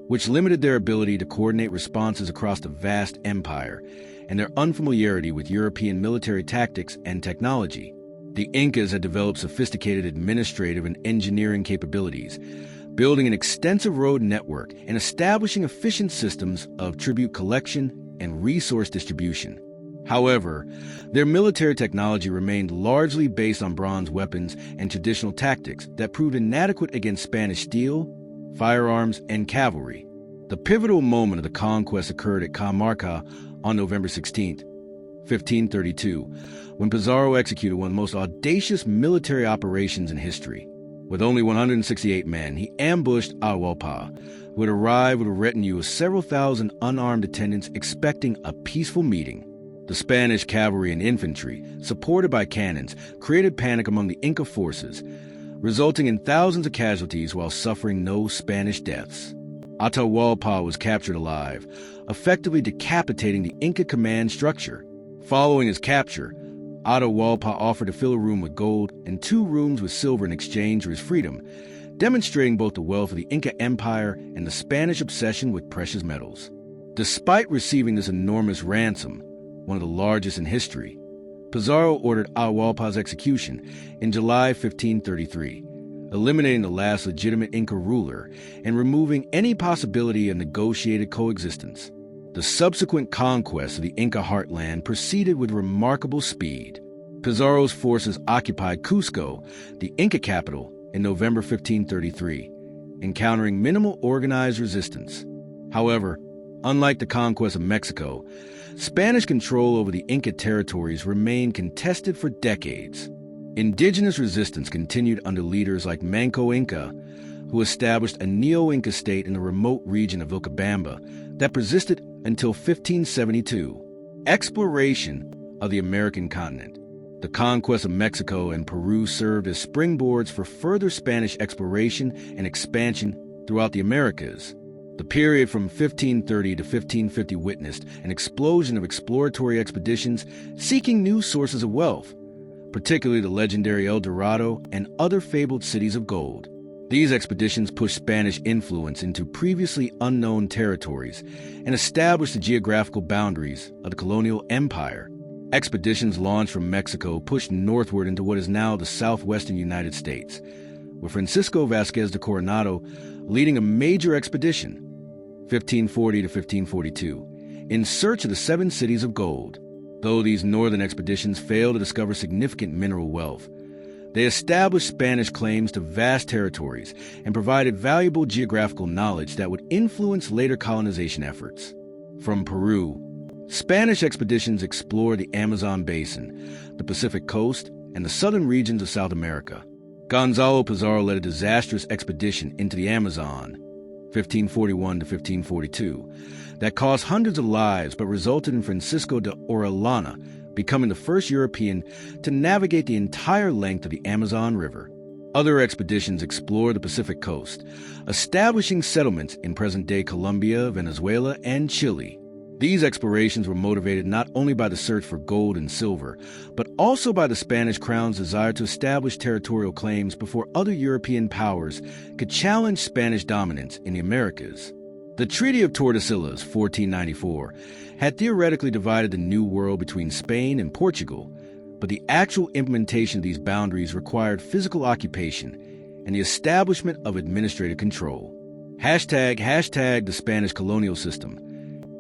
which limited their ability to coordinate responses across the vast empire, and their unfamiliarity with European military tactics and technology. The Incas had developed sophisticated administrative and engineering capabilities, building an extensive road network and establishing efficient systems of tribute collection and resource distribution. However, their military technology remained largely based on bronze weapons and traditional tactics that proved inadequate against Spanish steel, firearms, and cavalry. The pivotal moment of the conquest occurred at Cajamarca on November 16, 1532, when Pizarro executed one of the most audacious military operations in history. With only 168 men, he ambushed Atahualpa, who had arrived with a retinue of several thousand unarmed attendants expecting a peaceful meeting. The Spanish cavalry and infantry, supported by cannons, created panic among the Inca forces, resulting in thousands of casualties while suffering no Spanish deaths. Atahualpa was captured alive, effectively decapitating the Inca command structure. Following his capture, Atahualpa offered to fill a room with gold and 2 rooms with silver in exchange for his freedom, demonstrating both the wealth of the Inca Empire and the Spanish obsession with precious metals. Despite receiving this enormous ransom, one of the largest in history, Pizarro ordered Atahualpa's execution in July 1533, eliminating the last legitimate Inca ruler and removing any possibility of negotiated coexistence. The subsequent conquest of the Inca heartland proceeded with remarkable speed. Pizarro's forces occupied Cusco, the Inca capital, in November 1533, encountering minimal organized resistance. However, unlike the conquest of Mexico, Spanish control over the Inca territories remained contested for decades. Indigenous resistance continued under leaders like Manco Inca, who established a neo-Inca state in the remote region of Vilcabamba that persisted until 1572. Exploration of the American continent. The conquest of Mexico and Peru served as springboards for further Spanish exploration and expansion throughout the Americas. The period from 1530 to 1550 witnessed an explosion of exploratory expeditions seeking new sources of wealth, particularly the legendary El Dorado and other fabled cities of gold. These expeditions pushed Spanish influence into previously unknown territories and established the geographical boundaries of the colonial empire. Expeditions launched from Mexico pushed northward into what is now the southwestern United States, with Francisco Vázquez de Coronado leading a major expedition, 1540 to 1542, in search of the 7 cities of gold. Though these northern expeditions failed to discover significant mineral wealth, they established Spanish claims to vast territories and provided valuable geographical knowledge that would influence later colonization efforts. From Peru, Spanish expeditions explored the Amazon basin, the Pacific coast, and the southern regions of South America. Gonzalo Pizarro led a disastrous expedition into the Amazon, 1541 to 1542, that cost hundreds of lives but resulted in Francisco de Orellana becoming the first European to navigate the entire length of the Amazon River. Other expeditions explored the Pacific coast, establishing settlements in present-day Colombia, Venezuela, and Chile. These explorations were motivated not only by the search for gold and silver, but also by the Spanish crown's desire to establish territorial claims before other European powers could challenge Spanish dominance in the Americas. The Treaty of Tordesillas, 1494, had theoretically divided the New World between Spain and Portugal, but the actual implementation of these boundaries required physical occupation and the establishment of administrative control. Hashtag the Spanish colonial system,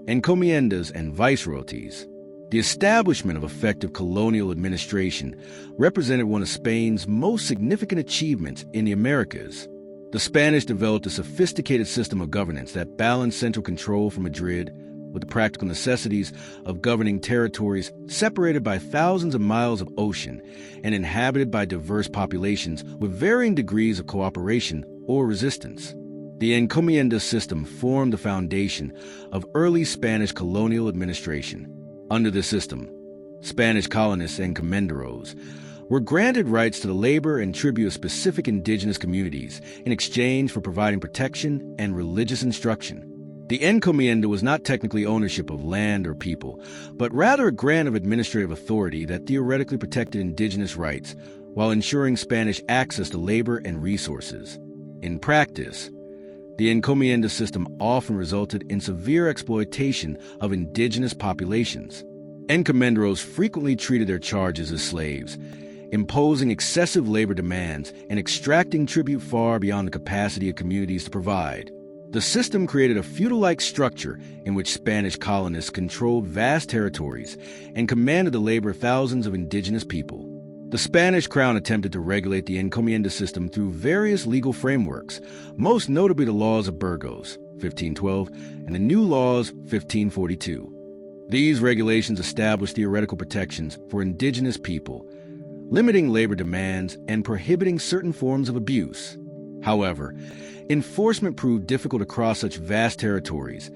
encomiendas and viceroyalties. The establishment of effective colonial administration represented one of Spain's most significant achievements in the Americas. The Spanish developed a sophisticated system of governance that balanced central control from Madrid with the practical necessities of governing territories separated by thousands of miles of ocean and inhabited by diverse populations with varying degrees of cooperation or resistance. The encomienda system formed the foundation of early Spanish colonial administration. Under this system, Spanish colonists and encomenderos were granted rights to the labor and tribute of specific indigenous communities in exchange for providing protection and religious instruction. The encomienda was not technically ownership of land or people, but rather a grant of administrative authority that theoretically protected indigenous rights while ensuring Spanish access to labor and resources. In practice, the encomienda system often resulted in severe exploitation of indigenous populations. Encomenderos frequently treated their charges as slaves, imposing excessive labor demands and extracting tribute far beyond the capacity of communities to provide. The system created a feudal-like structure in which Spanish colonists controlled vast territories and commanded the labor of thousands of indigenous people. The Spanish crown attempted to regulate the encomienda system through various legal frameworks, most notably the Laws of Burgos, 1512, and the New Laws, 1542. These regulations established theoretical protections for indigenous people, limiting labor demands and prohibiting certain forms of abuse. However, enforcement proved difficult across such vast territories,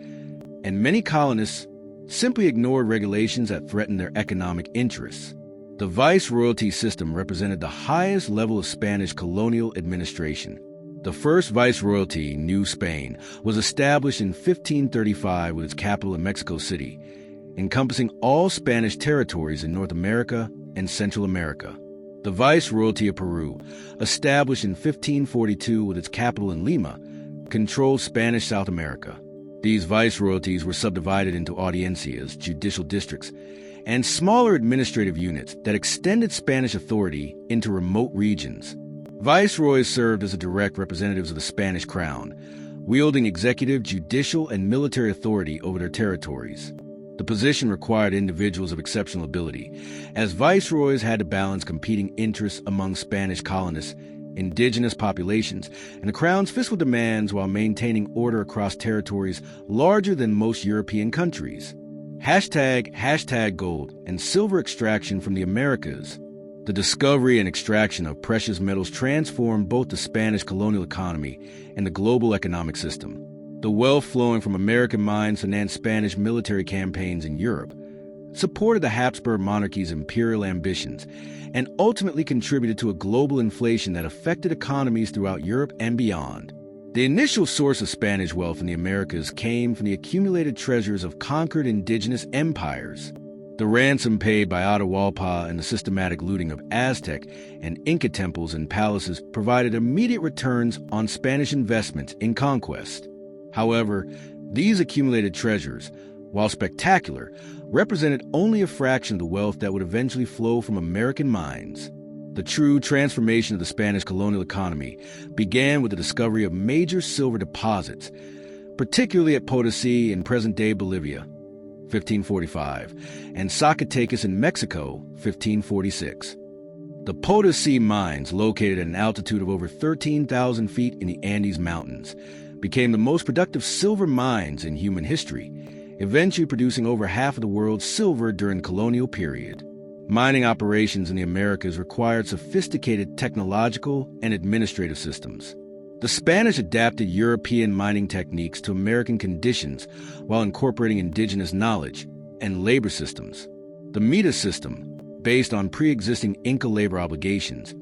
and many colonists simply ignored regulations that threatened their economic interests. The viceroyalty system represented the highest level of Spanish colonial administration. The first viceroyalty, New Spain, was established in 1535 with its capital in Mexico City, encompassing all Spanish territories in North America and Central America. The Viceroyalty of Peru, established in 1542 with its capital in Lima, controlled Spanish South America. These viceroyalties were subdivided into audiencias, judicial districts, and smaller administrative units that extended Spanish authority into remote regions. Viceroys served as the direct representatives of the Spanish crown, wielding executive, judicial, and military authority over their territories. The position required individuals of exceptional ability, as viceroys had to balance competing interests among Spanish colonists, indigenous populations, and the crown's fiscal demands while maintaining order across territories larger than most European countries. Hashtag gold and silver extraction from the Americas. The discovery and extraction of precious metals transformed both the Spanish colonial economy and the global economic system. The wealth flowing from American mines financed Spanish military campaigns in Europe, supported the Habsburg monarchy's imperial ambitions, and ultimately contributed to a global inflation that affected economies throughout Europe and beyond. The initial source of Spanish wealth in the Americas came from the accumulated treasures of conquered indigenous empires. The ransom paid by Atahualpa and the systematic looting of Aztec and Inca temples and palaces provided immediate returns on Spanish investments in conquest. However, these accumulated treasures, while spectacular, represented only a fraction of the wealth that would eventually flow from American mines. The true transformation of the Spanish colonial economy began with the discovery of major silver deposits, particularly at Potosí in present-day Bolivia, 1545, and Zacatecas in Mexico, 1546. The Potosí mines, located at an altitude of over 13,000 feet in the Andes Mountains, became the most productive silver mines in human history, eventually producing over half of the world's silver during the colonial period. Mining operations in the Americas required sophisticated technological and administrative systems. The Spanish adapted European mining techniques to American conditions while incorporating indigenous knowledge and labor systems. The Mita system, based on pre-existing Inca labor obligations,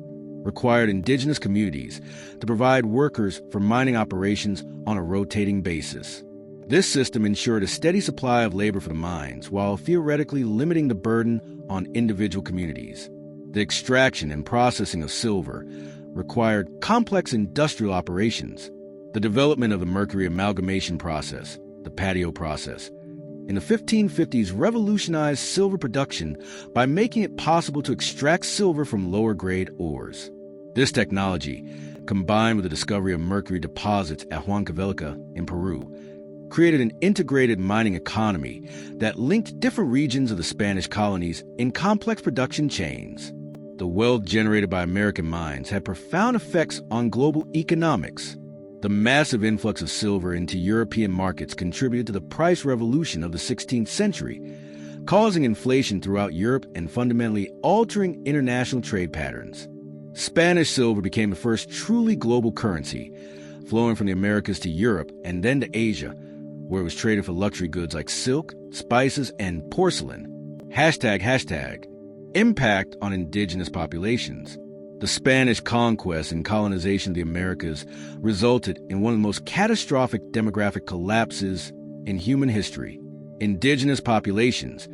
required indigenous communities to provide workers for mining operations on a rotating basis. This system ensured a steady supply of labor for the mines while theoretically limiting the burden on individual communities. The extraction and processing of silver required complex industrial operations. The development of the mercury amalgamation process, the patio process, in the 1550s revolutionized silver production by making it possible to extract silver from lower-grade ores. This technology, combined with the discovery of mercury deposits at Huancavelica in Peru, created an integrated mining economy that linked different regions of the Spanish colonies in complex production chains. The wealth generated by American mines had profound effects on global economics. The massive influx of silver into European markets contributed to the price revolution of the 16th century, causing inflation throughout Europe and fundamentally altering international trade patterns. Spanish silver became the first truly global currency, flowing from the Americas to Europe and then to Asia, where it was traded for luxury goods like silk, spices, and porcelain. ##. Impact on indigenous populations. The Spanish conquest and colonization of the Americas resulted in one of the most catastrophic demographic collapses in human history. Indigenous populations,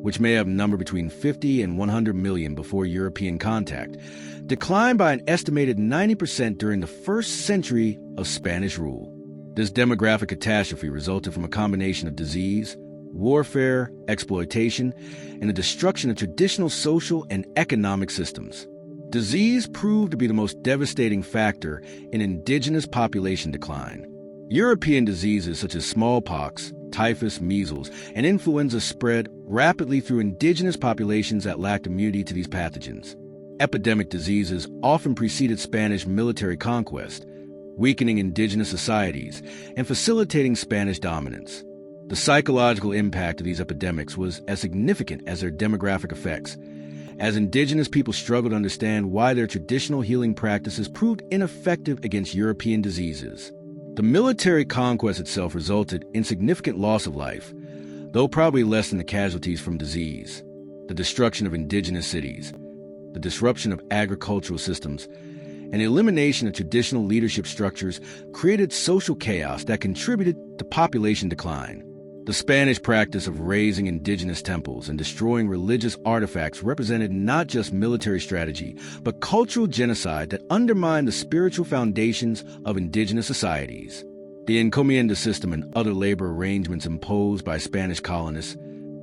which may have numbered between 50 and 100 million before European contact, declined by an estimated 90% during the first century of Spanish rule. This demographic catastrophe resulted from a combination of disease, warfare, exploitation, and the destruction of traditional social and economic systems. Disease proved to be the most devastating factor in indigenous population decline. European diseases such as smallpox, typhus, measles, and influenza spread rapidly through indigenous populations that lacked immunity to these pathogens. Epidemic diseases often preceded Spanish military conquest, weakening indigenous societies and facilitating Spanish dominance. The psychological impact of these epidemics was as significant as their demographic effects, as indigenous people struggled to understand why their traditional healing practices proved ineffective against European diseases. The military conquest itself resulted in significant loss of life, though probably less than the casualties from disease. The destruction of indigenous cities, the disruption of agricultural systems, and the elimination of traditional leadership structures created social chaos that contributed to population decline. The Spanish practice of razing indigenous temples and destroying religious artifacts represented not just military strategy, but cultural genocide that undermined the spiritual foundations of indigenous societies. The encomienda system and other labor arrangements imposed by Spanish colonists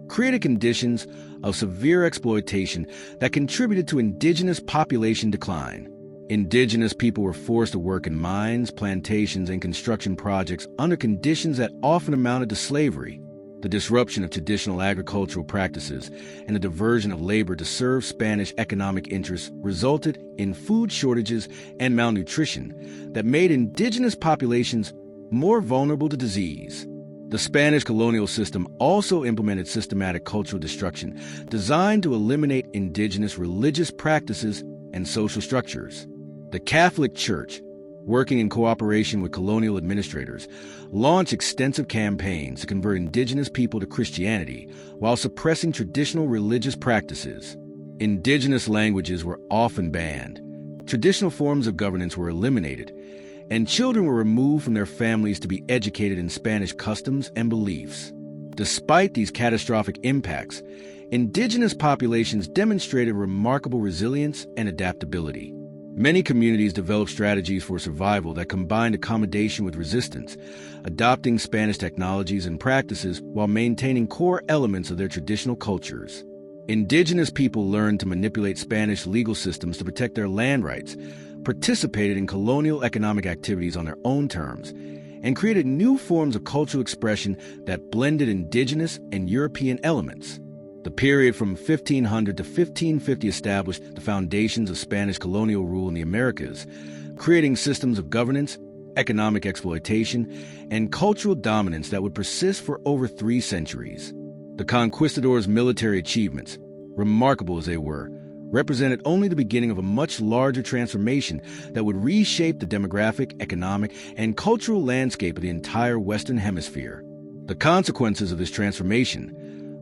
created conditions of severe exploitation that contributed to indigenous population decline. Indigenous people were forced to work in mines, plantations, and construction projects under conditions that often amounted to slavery. The disruption of traditional agricultural practices and the diversion of labor to serve Spanish economic interests resulted in food shortages and malnutrition that made indigenous populations more vulnerable to disease. The Spanish colonial system also implemented systematic cultural destruction designed to eliminate indigenous religious practices and social structures. The Catholic Church, working in cooperation with colonial administrators, launched extensive campaigns to convert indigenous people to Christianity while suppressing traditional religious practices. Indigenous languages were often banned, traditional forms of governance were eliminated, and children were removed from their families to be educated in Spanish customs and beliefs. Despite these catastrophic impacts, indigenous populations demonstrated remarkable resilience and adaptability. Many communities developed strategies for survival that combined accommodation with resistance, adopting Spanish technologies and practices while maintaining core elements of their traditional cultures. Indigenous people learned to manipulate Spanish legal systems to protect their land rights, participated in colonial economic activities on their own terms, and created new forms of cultural expression that blended indigenous and European elements. The period from 1500 to 1550 established the foundations of Spanish colonial rule in the Americas, creating systems of governance, economic exploitation, and cultural dominance that would persist for over 3 centuries. The conquistadors' military achievements, remarkable as they were represented only the beginning of a much larger transformation that would reshape the demographic, economic, and cultural landscape of the entire Western Hemisphere. The consequences of this transformation,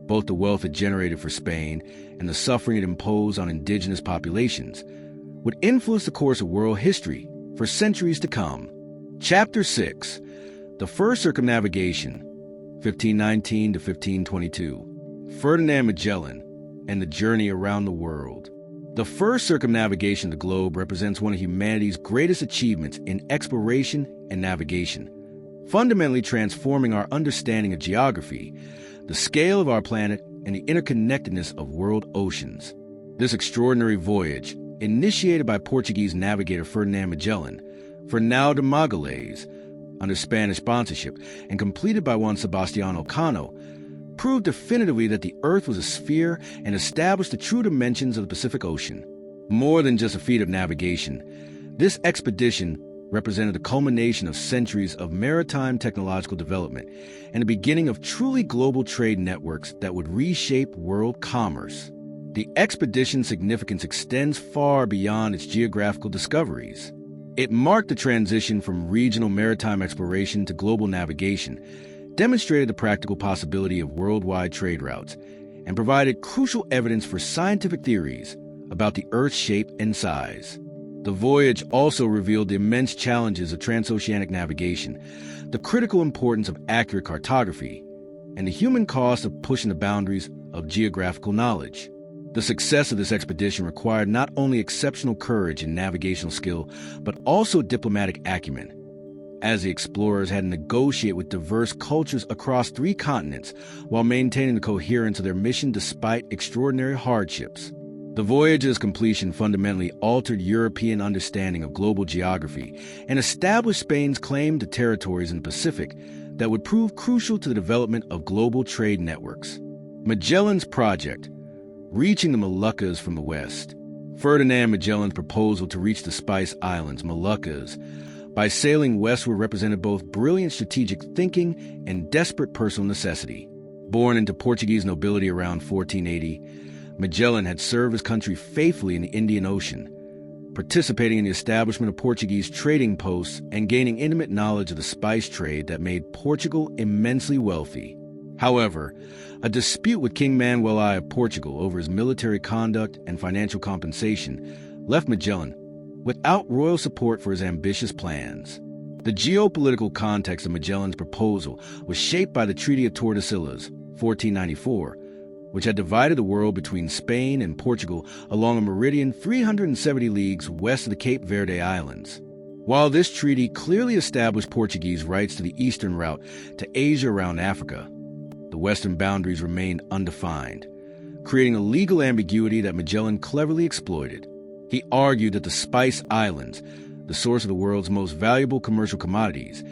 both the wealth it generated for Spain and the suffering it imposed on indigenous populations, would influence the course of world history for centuries to come. Chapter 6. The First Circumnavigation, 1519 to 1522. Ferdinand Magellan and the Journey Around the World. The first circumnavigation of the globe represents one of humanity's greatest achievements in exploration and navigation, fundamentally transforming our understanding of geography, the scale of our planet, and the interconnectedness of world oceans. This extraordinary voyage, initiated by Portuguese navigator Ferdinand Magellan, Fernão de Magalhães, under Spanish sponsorship, and completed by Juan Sebastián Elcano, proved definitively that the Earth was a sphere and established the true dimensions of the Pacific Ocean. More than just a feat of navigation, this expedition represented the culmination of centuries of maritime technological development and the beginning of truly global trade networks that would reshape world commerce. The expedition's significance extends far beyond its geographical discoveries. It marked the transition from regional maritime exploration to global navigation, demonstrated the practical possibility of worldwide trade routes, and provided crucial evidence for scientific theories about the Earth's shape and size. The voyage also revealed the immense challenges of transoceanic navigation, the critical importance of accurate cartography, and the human cost of pushing the boundaries of geographical knowledge. The success of this expedition required not only exceptional courage and navigational skill, but also diplomatic acumen, as the explorers had to negotiate with diverse cultures across 3 continents while maintaining the coherence of their mission despite extraordinary hardships. The voyage's completion fundamentally altered European understanding of global geography and established Spain's claim to territories in the Pacific that would prove crucial to the development of global trade networks. Magellan's project, reaching the Moluccas from the west. Ferdinand Magellan's proposal to reach the Spice Islands, Moluccas, by sailing westward represented both brilliant strategic thinking and desperate personal necessity. Born into Portuguese nobility around 1480, Magellan had served his country faithfully in the Indian Ocean, participating in the establishment of Portuguese trading posts and gaining intimate knowledge of the spice trade that made Portugal immensely wealthy. However, a dispute with King Manuel I of Portugal over his military conduct and financial compensation left Magellan without royal support for his ambitious plans. The geopolitical context of Magellan's proposal was shaped by the Treaty of Tordesillas, 1494, which had divided the world between Spain and Portugal along a meridian 370 leagues west of the Cape Verde Islands. While this treaty clearly established Portuguese rights to the eastern route to Asia around Africa, the western boundaries remained undefined, creating a legal ambiguity that Magellan cleverly exploited. He argued that the Spice Islands, the source of the world's most valuable commercial commodities,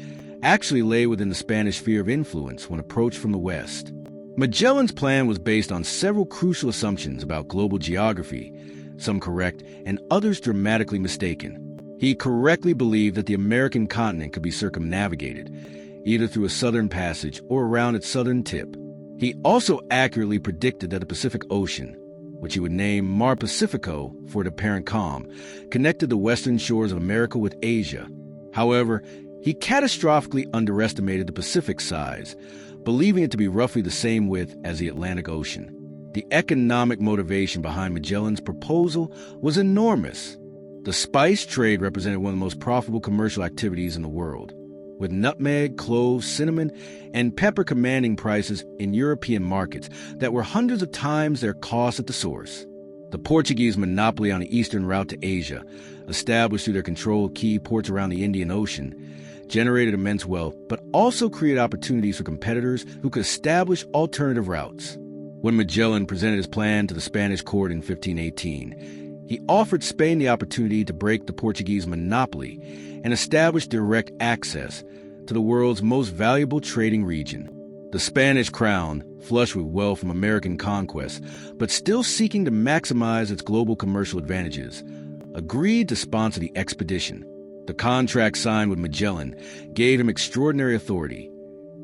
actually lay within the Spanish sphere of influence when approached from the west. Magellan's plan was based on several crucial assumptions about global geography, some correct and others dramatically mistaken. He correctly believed that the American continent could be circumnavigated, either through a southern passage or around its southern tip. He also accurately predicted that the Pacific Ocean, which he would name Mar Pacifico for the apparent calm, connected the western shores of America with Asia. However, he catastrophically underestimated the Pacific's size, believing it to be roughly the same width as the Atlantic Ocean. The economic motivation behind Magellan's proposal was enormous. The spice trade represented one of the most profitable commercial activities in the world, with nutmeg, cloves, cinnamon, and pepper commanding prices in European markets that were hundreds of times their cost at the source. The Portuguese monopoly on the eastern route to Asia, established through their control of key ports around the Indian Ocean, generated immense wealth, but also created opportunities for competitors who could establish alternative routes. When Magellan presented his plan to the Spanish court in 1518, he offered Spain the opportunity to break the Portuguese monopoly and establish direct access to the world's most valuable trading region. The Spanish crown, flush with wealth from American conquest, but still seeking to maximize its global commercial advantages, agreed to sponsor the expedition. The contract signed with Magellan gave him extraordinary authority,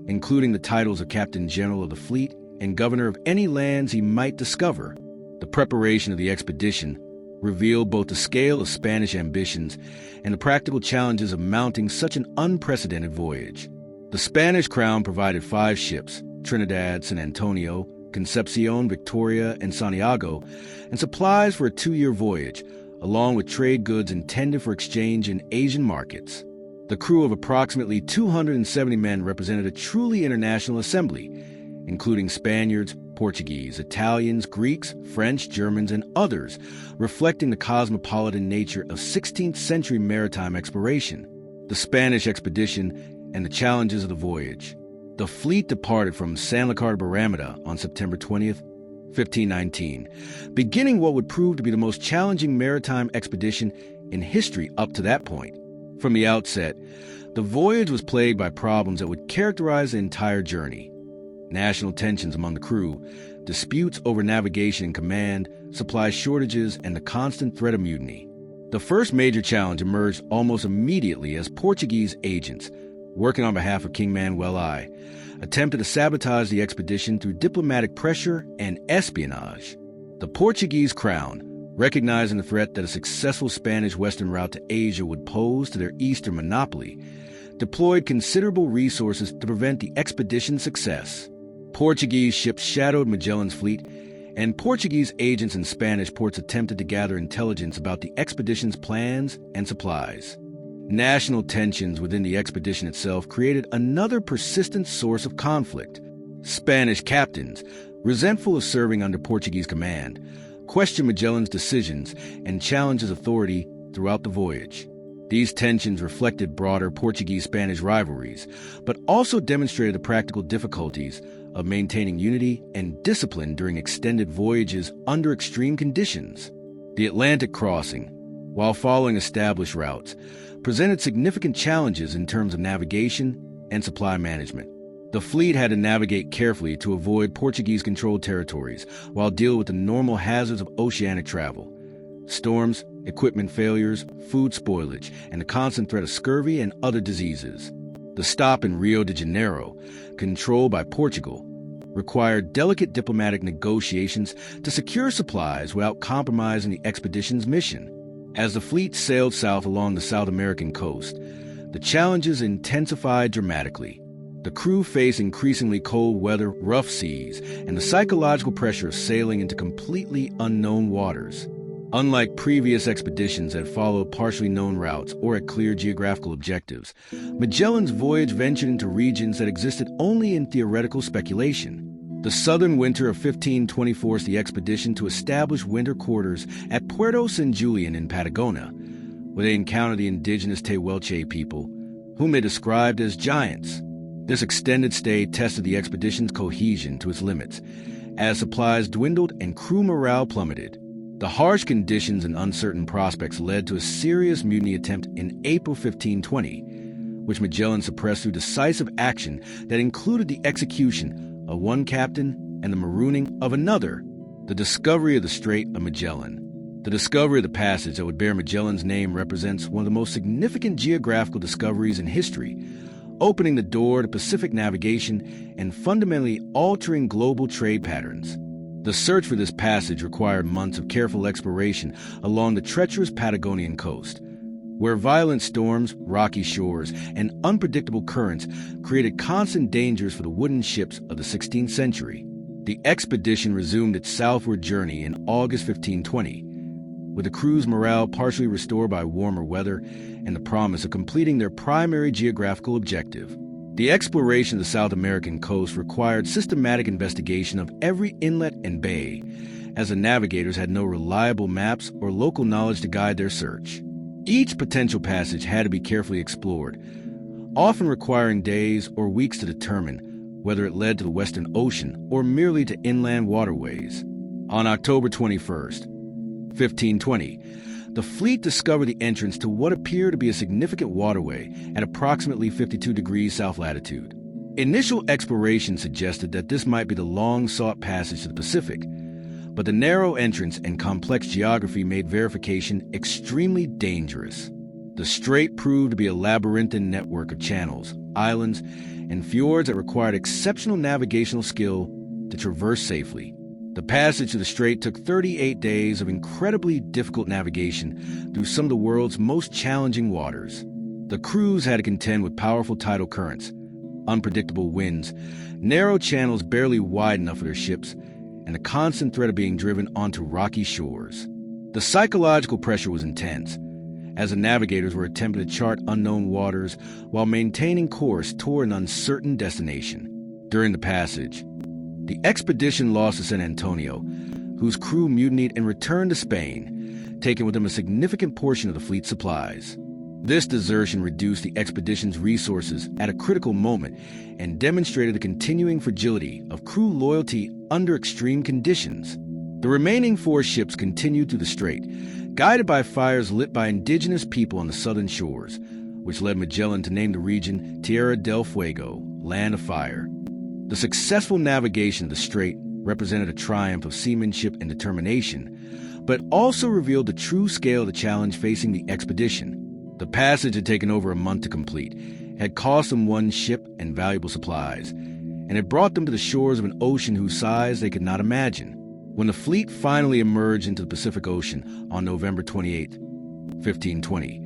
including the titles of Captain General of the Fleet and Governor of any lands he might discover. The preparation of the expedition revealed both the scale of Spanish ambitions and the practical challenges of mounting such an unprecedented voyage. The Spanish crown provided 5 ships, Trinidad, San Antonio, Concepcion, Victoria, and Santiago, and supplies for a 2-year voyage, along with trade goods intended for exchange in Asian markets. The crew of approximately 270 men represented a truly international assembly, including Spaniards, Portuguese, Italians, Greeks, French, Germans, and others, reflecting the cosmopolitan nature of 16th century maritime exploration, the Spanish expedition, and the challenges of the voyage. The fleet departed from Sanlúcar de Barrameda on September 20th, 1519, beginning what would prove to be the most challenging maritime expedition in history up to that point. From the outset, the voyage was plagued by problems that would characterize the entire journey. National tensions among the crew, disputes over navigation and command, supply shortages, and the constant threat of mutiny. The first major challenge emerged almost immediately as Portuguese agents, working on behalf of King Manuel I, attempted to sabotage the expedition through diplomatic pressure and espionage. The Portuguese crown, recognizing the threat that a successful Spanish western route to Asia would pose to their eastern monopoly, deployed considerable resources to prevent the expedition's success. Portuguese ships shadowed Magellan's fleet, and Portuguese agents in Spanish ports attempted to gather intelligence about the expedition's plans and supplies. National tensions within the expedition itself created another persistent source of conflict. Spanish captains, resentful of serving under Portuguese command, questioned Magellan's decisions and challenged his authority throughout the voyage. These tensions reflected broader Portuguese-Spanish rivalries, but also demonstrated the practical difficulties of maintaining unity and discipline during extended voyages under extreme conditions. The Atlantic crossing, while following established routes, presented significant challenges in terms of navigation and supply management. The fleet had to navigate carefully to avoid Portuguese-controlled territories while dealing with the normal hazards of oceanic travel: storms, equipment failures, food spoilage, and the constant threat of scurvy and other diseases. The stop in Rio de Janeiro, controlled by Portugal, required delicate diplomatic negotiations to secure supplies without compromising the expedition's mission. As the fleet sailed south along the South American coast, the challenges intensified dramatically. The crew faced increasingly cold weather, rough seas, and the psychological pressure of sailing into completely unknown waters. Unlike previous expeditions that followed partially known routes or had clear geographical objectives, Magellan's voyage ventured into regions that existed only in theoretical speculation. The southern winter of 1520 forced the expedition to establish winter quarters at Puerto San Julian in Patagonia, where they encountered the indigenous Tehuelche people, whom they described as giants. This extended stay tested the expedition's cohesion to its limits, as supplies dwindled and crew morale plummeted. The harsh conditions and uncertain prospects led to a serious mutiny attempt in April 1520, which Magellan suppressed through decisive action that included the execution of one captain and the marooning of another. The discovery of the Strait of Magellan. The discovery of the passage that would bear Magellan's name represents one of the most significant geographical discoveries in history, opening the door to Pacific navigation and fundamentally altering global trade patterns. The search for this passage required months of careful exploration along the treacherous Patagonian coast, where violent storms, rocky shores, and unpredictable currents created constant dangers for the wooden ships of the 16th century. The expedition resumed its southward journey in August 1520, with the crew's morale partially restored by warmer weather and the promise of completing their primary geographical objective. The exploration of the South American coast required systematic investigation of every inlet and bay, as the navigators had no reliable maps or local knowledge to guide their search. Each potential passage had to be carefully explored, often requiring days or weeks to determine whether it led to the Western Ocean or merely to inland waterways. On October 21st, 1520, the fleet discovered the entrance to what appeared to be a significant waterway at approximately 52 degrees south latitude. Initial exploration suggested that this might be the long-sought passage to the Pacific, but the narrow entrance and complex geography made verification extremely dangerous. The strait proved to be a labyrinthine network of channels, islands, and fjords that required exceptional navigational skill to traverse safely. The passage to the strait took 38 days of incredibly difficult navigation through some of the world's most challenging waters. The crews had to contend with powerful tidal currents, unpredictable winds, narrow channels barely wide enough for their ships, and the constant threat of being driven onto rocky shores. The psychological pressure was intense, as the navigators were attempting to chart unknown waters while maintaining course toward an uncertain destination. During the passage, the expedition lost to San Antonio, whose crew mutinied and returned to Spain, taking with them a significant portion of the fleet's supplies. This desertion reduced the expedition's resources at a critical moment and demonstrated the continuing fragility of crew loyalty under extreme conditions. The remaining 4 ships continued through the strait, guided by fires lit by indigenous people on the southern shores, which led Magellan to name the region Tierra del Fuego, Land of Fire. The successful navigation of the strait represented a triumph of seamanship and determination, but also revealed the true scale of the challenge facing the expedition. The passage had taken over a month to complete, had cost them 1 ship and valuable supplies, and had brought them to the shores of an ocean whose size they could not imagine. When the fleet finally emerged into the Pacific Ocean on November 28, 1520,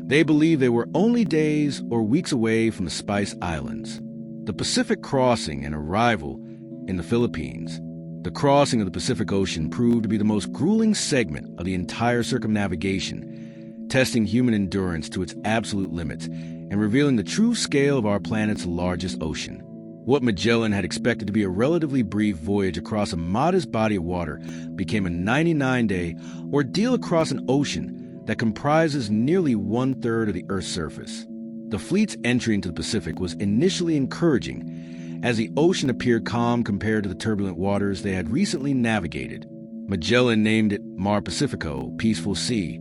they believed they were only days or weeks away from the Spice Islands. The Pacific crossing and arrival in the Philippines. The crossing of the Pacific Ocean proved to be the most grueling segment of the entire circumnavigation, testing human endurance to its absolute limits and revealing the true scale of our planet's largest ocean. What Magellan had expected to be a relatively brief voyage across a modest body of water became a 99-day ordeal across an ocean that comprises nearly 1/3 of the Earth's surface. The fleet's entry into the Pacific was initially encouraging, as the ocean appeared calm compared to the turbulent waters they had recently navigated. Magellan named it Mar Pacifico, Peaceful Sea,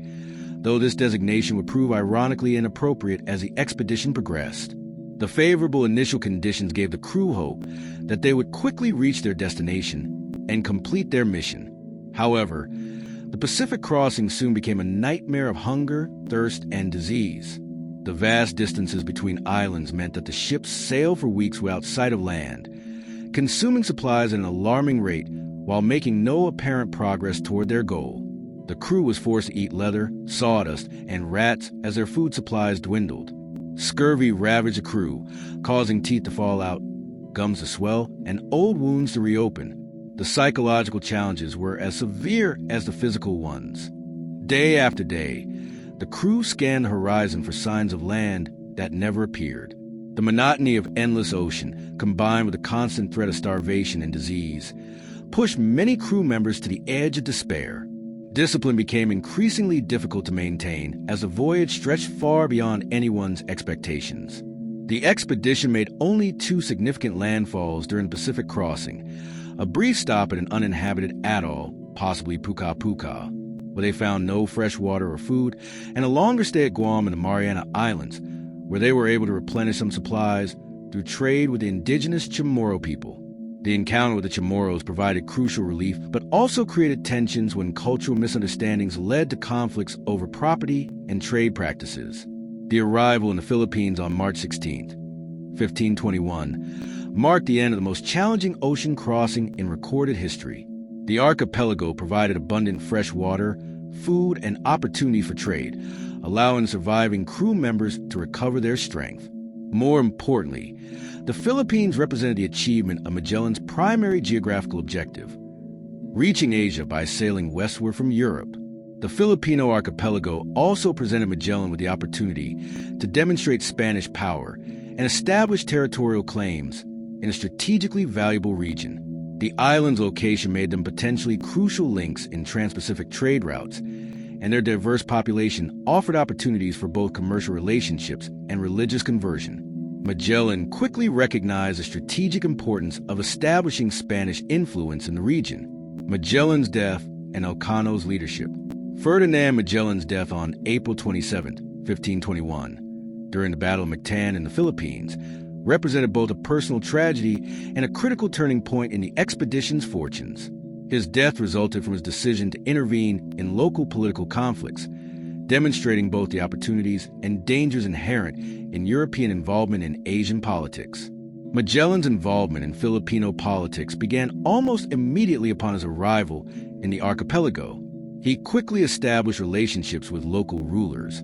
though this designation would prove ironically inappropriate as the expedition progressed. The favorable initial conditions gave the crew hope that they would quickly reach their destination and complete their mission. However, the Pacific crossing soon became a nightmare of hunger, thirst, and disease. The vast distances between islands meant that the ships sailed for weeks without sight of land, consuming supplies at an alarming rate while making no apparent progress toward their goal. The crew was forced to eat leather, sawdust, and rats as their food supplies dwindled. Scurvy ravaged the crew, causing teeth to fall out, gums to swell, and old wounds to reopen. The psychological challenges were as severe as the physical ones. Day after day, the crew scanned the horizon for signs of land that never appeared. The monotony of endless ocean, combined with the constant threat of starvation and disease, pushed many crew members to the edge of despair. Discipline became increasingly difficult to maintain as the voyage stretched far beyond anyone's expectations. The expedition made only 2 significant landfalls during the Pacific crossing, a brief stop at an uninhabited atoll, possibly Puka Puka, where they found no fresh water or food, and a longer stay at Guam and the Mariana Islands, where they were able to replenish some supplies through trade with the indigenous Chamorro people. The encounter with the Chamorros provided crucial relief, but also created tensions when cultural misunderstandings led to conflicts over property and trade practices. The arrival in the Philippines on March 16, 1521, marked the end of the most challenging ocean crossing in recorded history. The archipelago provided abundant fresh water, food, and opportunity for trade, allowing surviving crew members to recover their strength. More importantly, the Philippines represented the achievement of Magellan's primary geographical objective, reaching Asia by sailing westward from Europe. The Filipino archipelago also presented Magellan with the opportunity to demonstrate Spanish power and establish territorial claims in a strategically valuable region. The island's location made them potentially crucial links in trans-Pacific trade routes, and their diverse population offered opportunities for both commercial relationships and religious conversion. Magellan quickly recognized the strategic importance of establishing Spanish influence in the region. Magellan's death and Elcano's leadership. Ferdinand Magellan's death on April 27, 1521, during the Battle of Mactan in the Philippines, represented both a personal tragedy and a critical turning point in the expedition's fortunes. His death resulted from his decision to intervene in local political conflicts, demonstrating both the opportunities and dangers inherent in European involvement in Asian politics. Magellan's involvement in Filipino politics began almost immediately upon his arrival in the archipelago. He quickly established relationships with local rulers,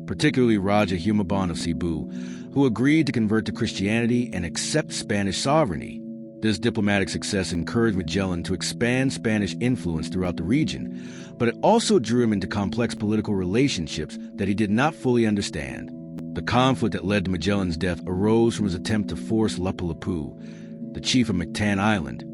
particularly Raja Humabon of Cebu, who agreed to convert to Christianity and accept Spanish sovereignty. This diplomatic success encouraged Magellan to expand Spanish influence throughout the region, but it also drew him into complex political relationships that he did not fully understand. The conflict that led to Magellan's death arose from his attempt to force Lapu-Lapu, the chief of Mactan Island,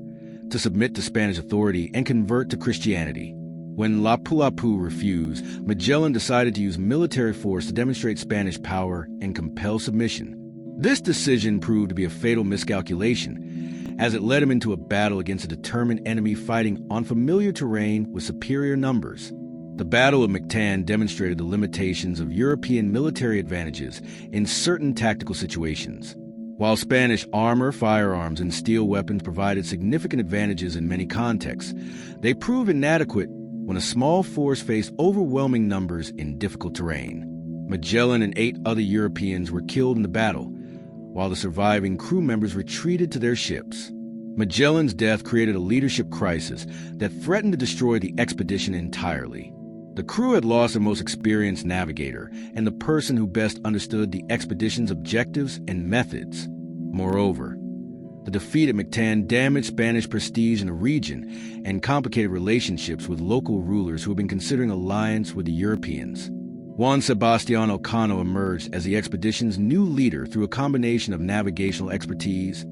to submit to Spanish authority and convert to Christianity. When Lapu-Lapu refused, Magellan decided to use military force to demonstrate Spanish power and compel submission. This decision proved to be a fatal miscalculation, as it led him into a battle against a determined enemy fighting on familiar terrain with superior numbers. The Battle of Mactan demonstrated the limitations of European military advantages in certain tactical situations. While Spanish armor, firearms, and steel weapons provided significant advantages in many contexts, they proved inadequate when a small force faced overwhelming numbers in difficult terrain. Magellan and 8 other Europeans were killed in the battle, while the surviving crew members retreated to their ships. Magellan's death created a leadership crisis that threatened to destroy the expedition entirely. The crew had lost their most experienced navigator and the person who best understood the expedition's objectives and methods. Moreover, the defeat at Mactan damaged Spanish prestige in the region and complicated relationships with local rulers who had been considering alliance with the Europeans. Juan Sebastián Elcano emerged as the expedition's new leader through a combination of navigational expertise,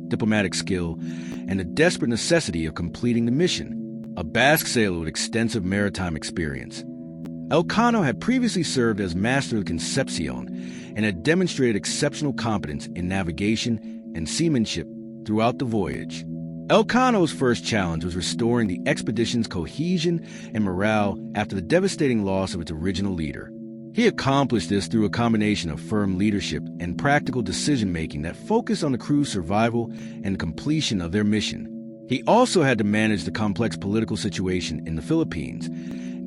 diplomatic skill, and the desperate necessity of completing the mission. A Basque sailor with extensive maritime experience, Elcano had previously served as master of Concepcion and had demonstrated exceptional competence in navigation and seamanship throughout the voyage. Elcano's first challenge was restoring the expedition's cohesion and morale after the devastating loss of its original leader. He accomplished this through a combination of firm leadership and practical decision-making that focused on the crew's survival and completion of their mission. He also had to manage the complex political situation in the Philippines,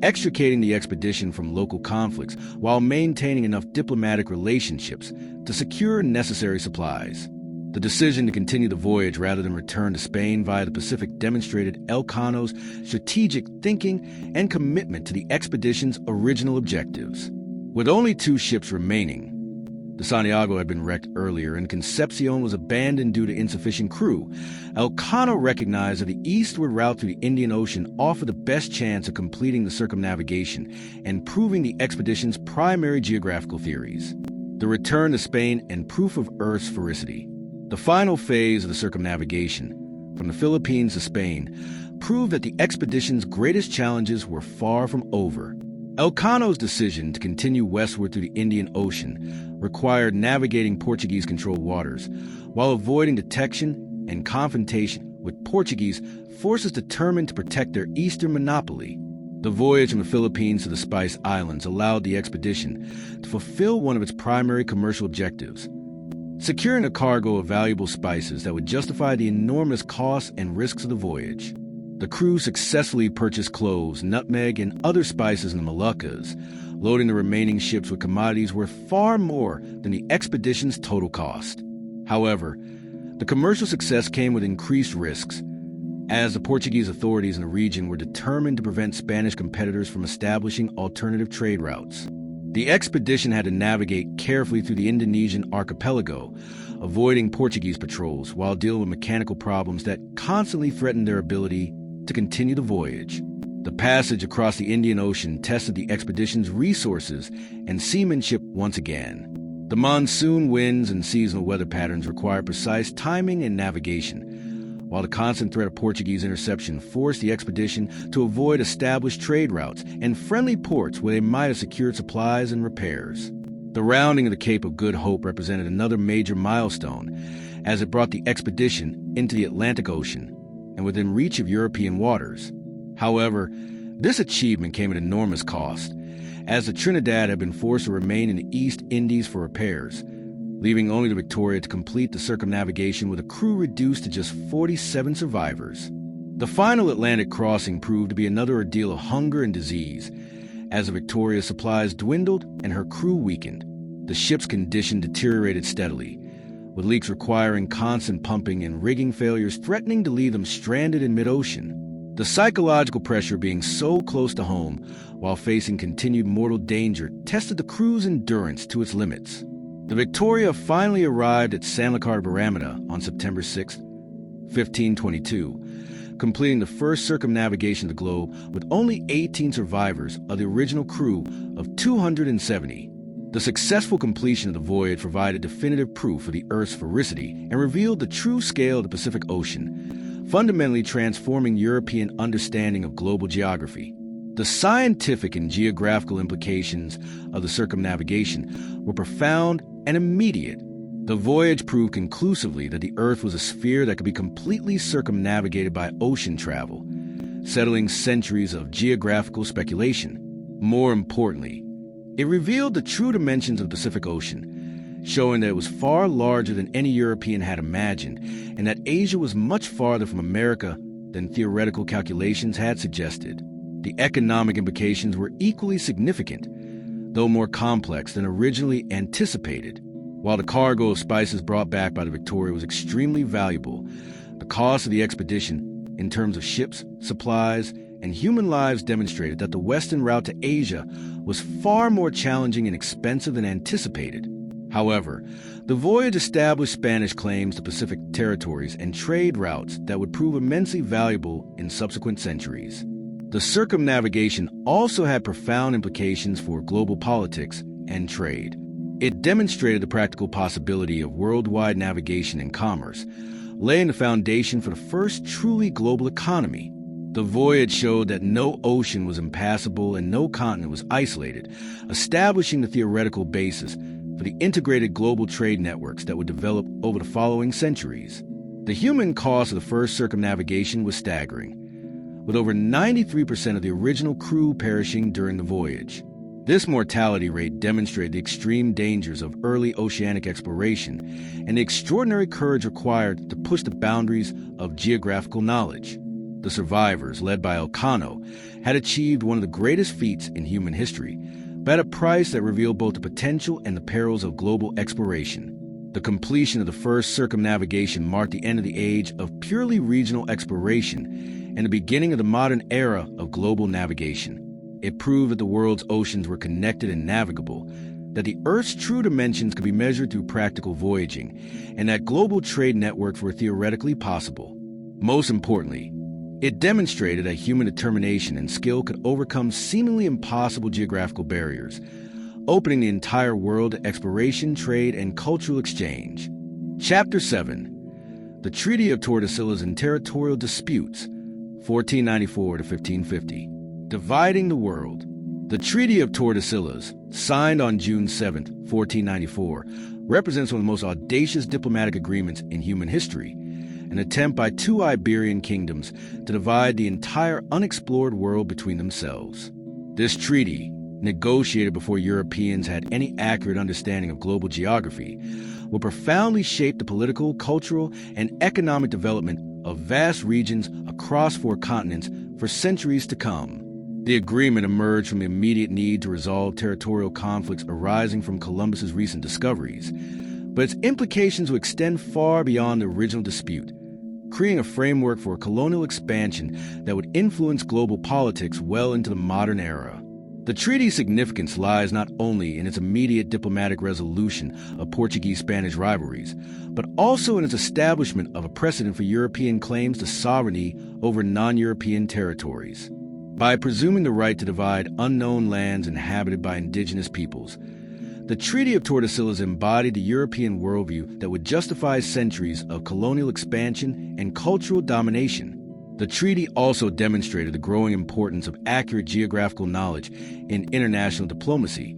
extricating the expedition from local conflicts while maintaining enough diplomatic relationships to secure necessary supplies. The decision to continue the voyage rather than return to Spain via the Pacific demonstrated Elcano's strategic thinking and commitment to the expedition's original objectives. With only 2 ships remaining, the Santiago had been wrecked earlier and Concepcion was abandoned due to insufficient crew, Elcano recognized that the eastward route through the Indian Ocean offered the best chance of completing the circumnavigation and proving the expedition's primary geographical theories: the return to Spain and proof of Earth's sphericity. The final phase of the circumnavigation, from the Philippines to Spain, proved that the expedition's greatest challenges were far from over. Elcano's decision to continue westward through the Indian Ocean required navigating Portuguese-controlled waters while avoiding detection and confrontation with Portuguese forces determined to protect their eastern monopoly. The voyage from the Philippines to the Spice Islands allowed the expedition to fulfill one of its primary commercial objectives: securing a cargo of valuable spices that would justify the enormous costs and risks of the voyage. The crew successfully purchased cloves, nutmeg, and other spices in the Moluccas, loading the remaining ships with commodities worth far more than the expedition's total cost. However, the commercial success came with increased risks, as the Portuguese authorities in the region were determined to prevent Spanish competitors from establishing alternative trade routes. The expedition had to navigate carefully through the Indonesian archipelago, avoiding Portuguese patrols while dealing with mechanical problems that constantly threatened their ability to continue the voyage. The passage across the Indian Ocean tested the expedition's resources and seamanship once again. The monsoon winds and seasonal weather patterns required precise timing and navigation, while the constant threat of Portuguese interception forced the expedition to avoid established trade routes and friendly ports where they might have secured supplies and repairs. The rounding of the Cape of Good Hope represented another major milestone, as it brought the expedition into the Atlantic Ocean and within reach of European waters. However, this achievement came at enormous cost, as the Trinidad had been forced to remain in the East Indies for repairs, leaving only the Victoria to complete the circumnavigation with a crew reduced to just 47 survivors. The final Atlantic crossing proved to be another ordeal of hunger and disease, as the Victoria's supplies dwindled and her crew weakened. The ship's condition deteriorated steadily, with leaks requiring constant pumping and rigging failures threatening to leave them stranded in mid-ocean. The psychological pressure being so close to home while facing continued mortal danger tested the crew's endurance to its limits. The Victoria finally arrived at Sanlakar-Barrameda on September 6, 1522, completing the first circumnavigation of the globe with only 18 survivors of the original crew of 270. The successful completion of the voyage provided definitive proof of the Earth's sphericity and revealed the true scale of the Pacific Ocean, fundamentally transforming European understanding of global geography. The scientific and geographical implications of the circumnavigation were profound and immediate. The voyage proved conclusively that the Earth was a sphere that could be completely circumnavigated by ocean travel, settling centuries of geographical speculation. More importantly, it revealed the true dimensions of the Pacific Ocean, showing that it was far larger than any European had imagined, and that Asia was much farther from America than theoretical calculations had suggested. The economic implications were equally significant, though more complex than originally anticipated. While the cargo of spices brought back by the Victoria was extremely valuable, the cost of the expedition, in terms of ships, supplies, and human lives, demonstrated that the western route to Asia was far more challenging and expensive than anticipated. However, the voyage established Spanish claims to Pacific territories and trade routes that would prove immensely valuable in subsequent centuries. The circumnavigation also had profound implications for global politics and trade. It demonstrated the practical possibility of worldwide navigation and commerce, laying the foundation for the first truly global economy. The voyage showed that no ocean was impassable and no continent was isolated, establishing the theoretical basis for the integrated global trade networks that would develop over the following centuries. The human cost of the first circumnavigation was staggering, with over 93% of the original crew perishing during the voyage. This mortality rate demonstrated the extreme dangers of early oceanic exploration and the extraordinary courage required to push the boundaries of geographical knowledge. The survivors, led by Elcano, had achieved one of the greatest feats in human history, but at a price that revealed both the potential and the perils of global exploration. The completion of the first circumnavigation marked the end of the age of purely regional exploration and the beginning of the modern era of global navigation. It proved that the world's oceans were connected and navigable, that the Earth's true dimensions could be measured through practical voyaging, and that global trade networks were theoretically possible. Most importantly, it demonstrated that human determination and skill could overcome seemingly impossible geographical barriers, opening the entire world to exploration, trade, and cultural exchange. Chapter 7. The Treaty of Tordesillas and Territorial Disputes, 1494 to 1550. Dividing the world. The Treaty of Tordesillas, signed on June 7, 1494, represents one of the most audacious diplomatic agreements in human history, an attempt by two Iberian kingdoms to divide the entire unexplored world between themselves. This treaty, negotiated before Europeans had any accurate understanding of global geography, will profoundly shape the political, cultural, and economic development of vast regions across 4 continents for centuries to come. The agreement emerged from the immediate need to resolve territorial conflicts arising from Columbus's recent discoveries, but its implications will extend far beyond the original dispute, creating a framework for a colonial expansion that would influence global politics well into the modern era. The treaty's significance lies not only in its immediate diplomatic resolution of Portuguese-Spanish rivalries, but also in its establishment of a precedent for European claims to sovereignty over non-European territories. By presuming the right to divide unknown lands inhabited by indigenous peoples, the Treaty of Tordesillas embodied the European worldview that would justify centuries of colonial expansion and cultural domination. The treaty also demonstrated the growing importance of accurate geographical knowledge in international diplomacy,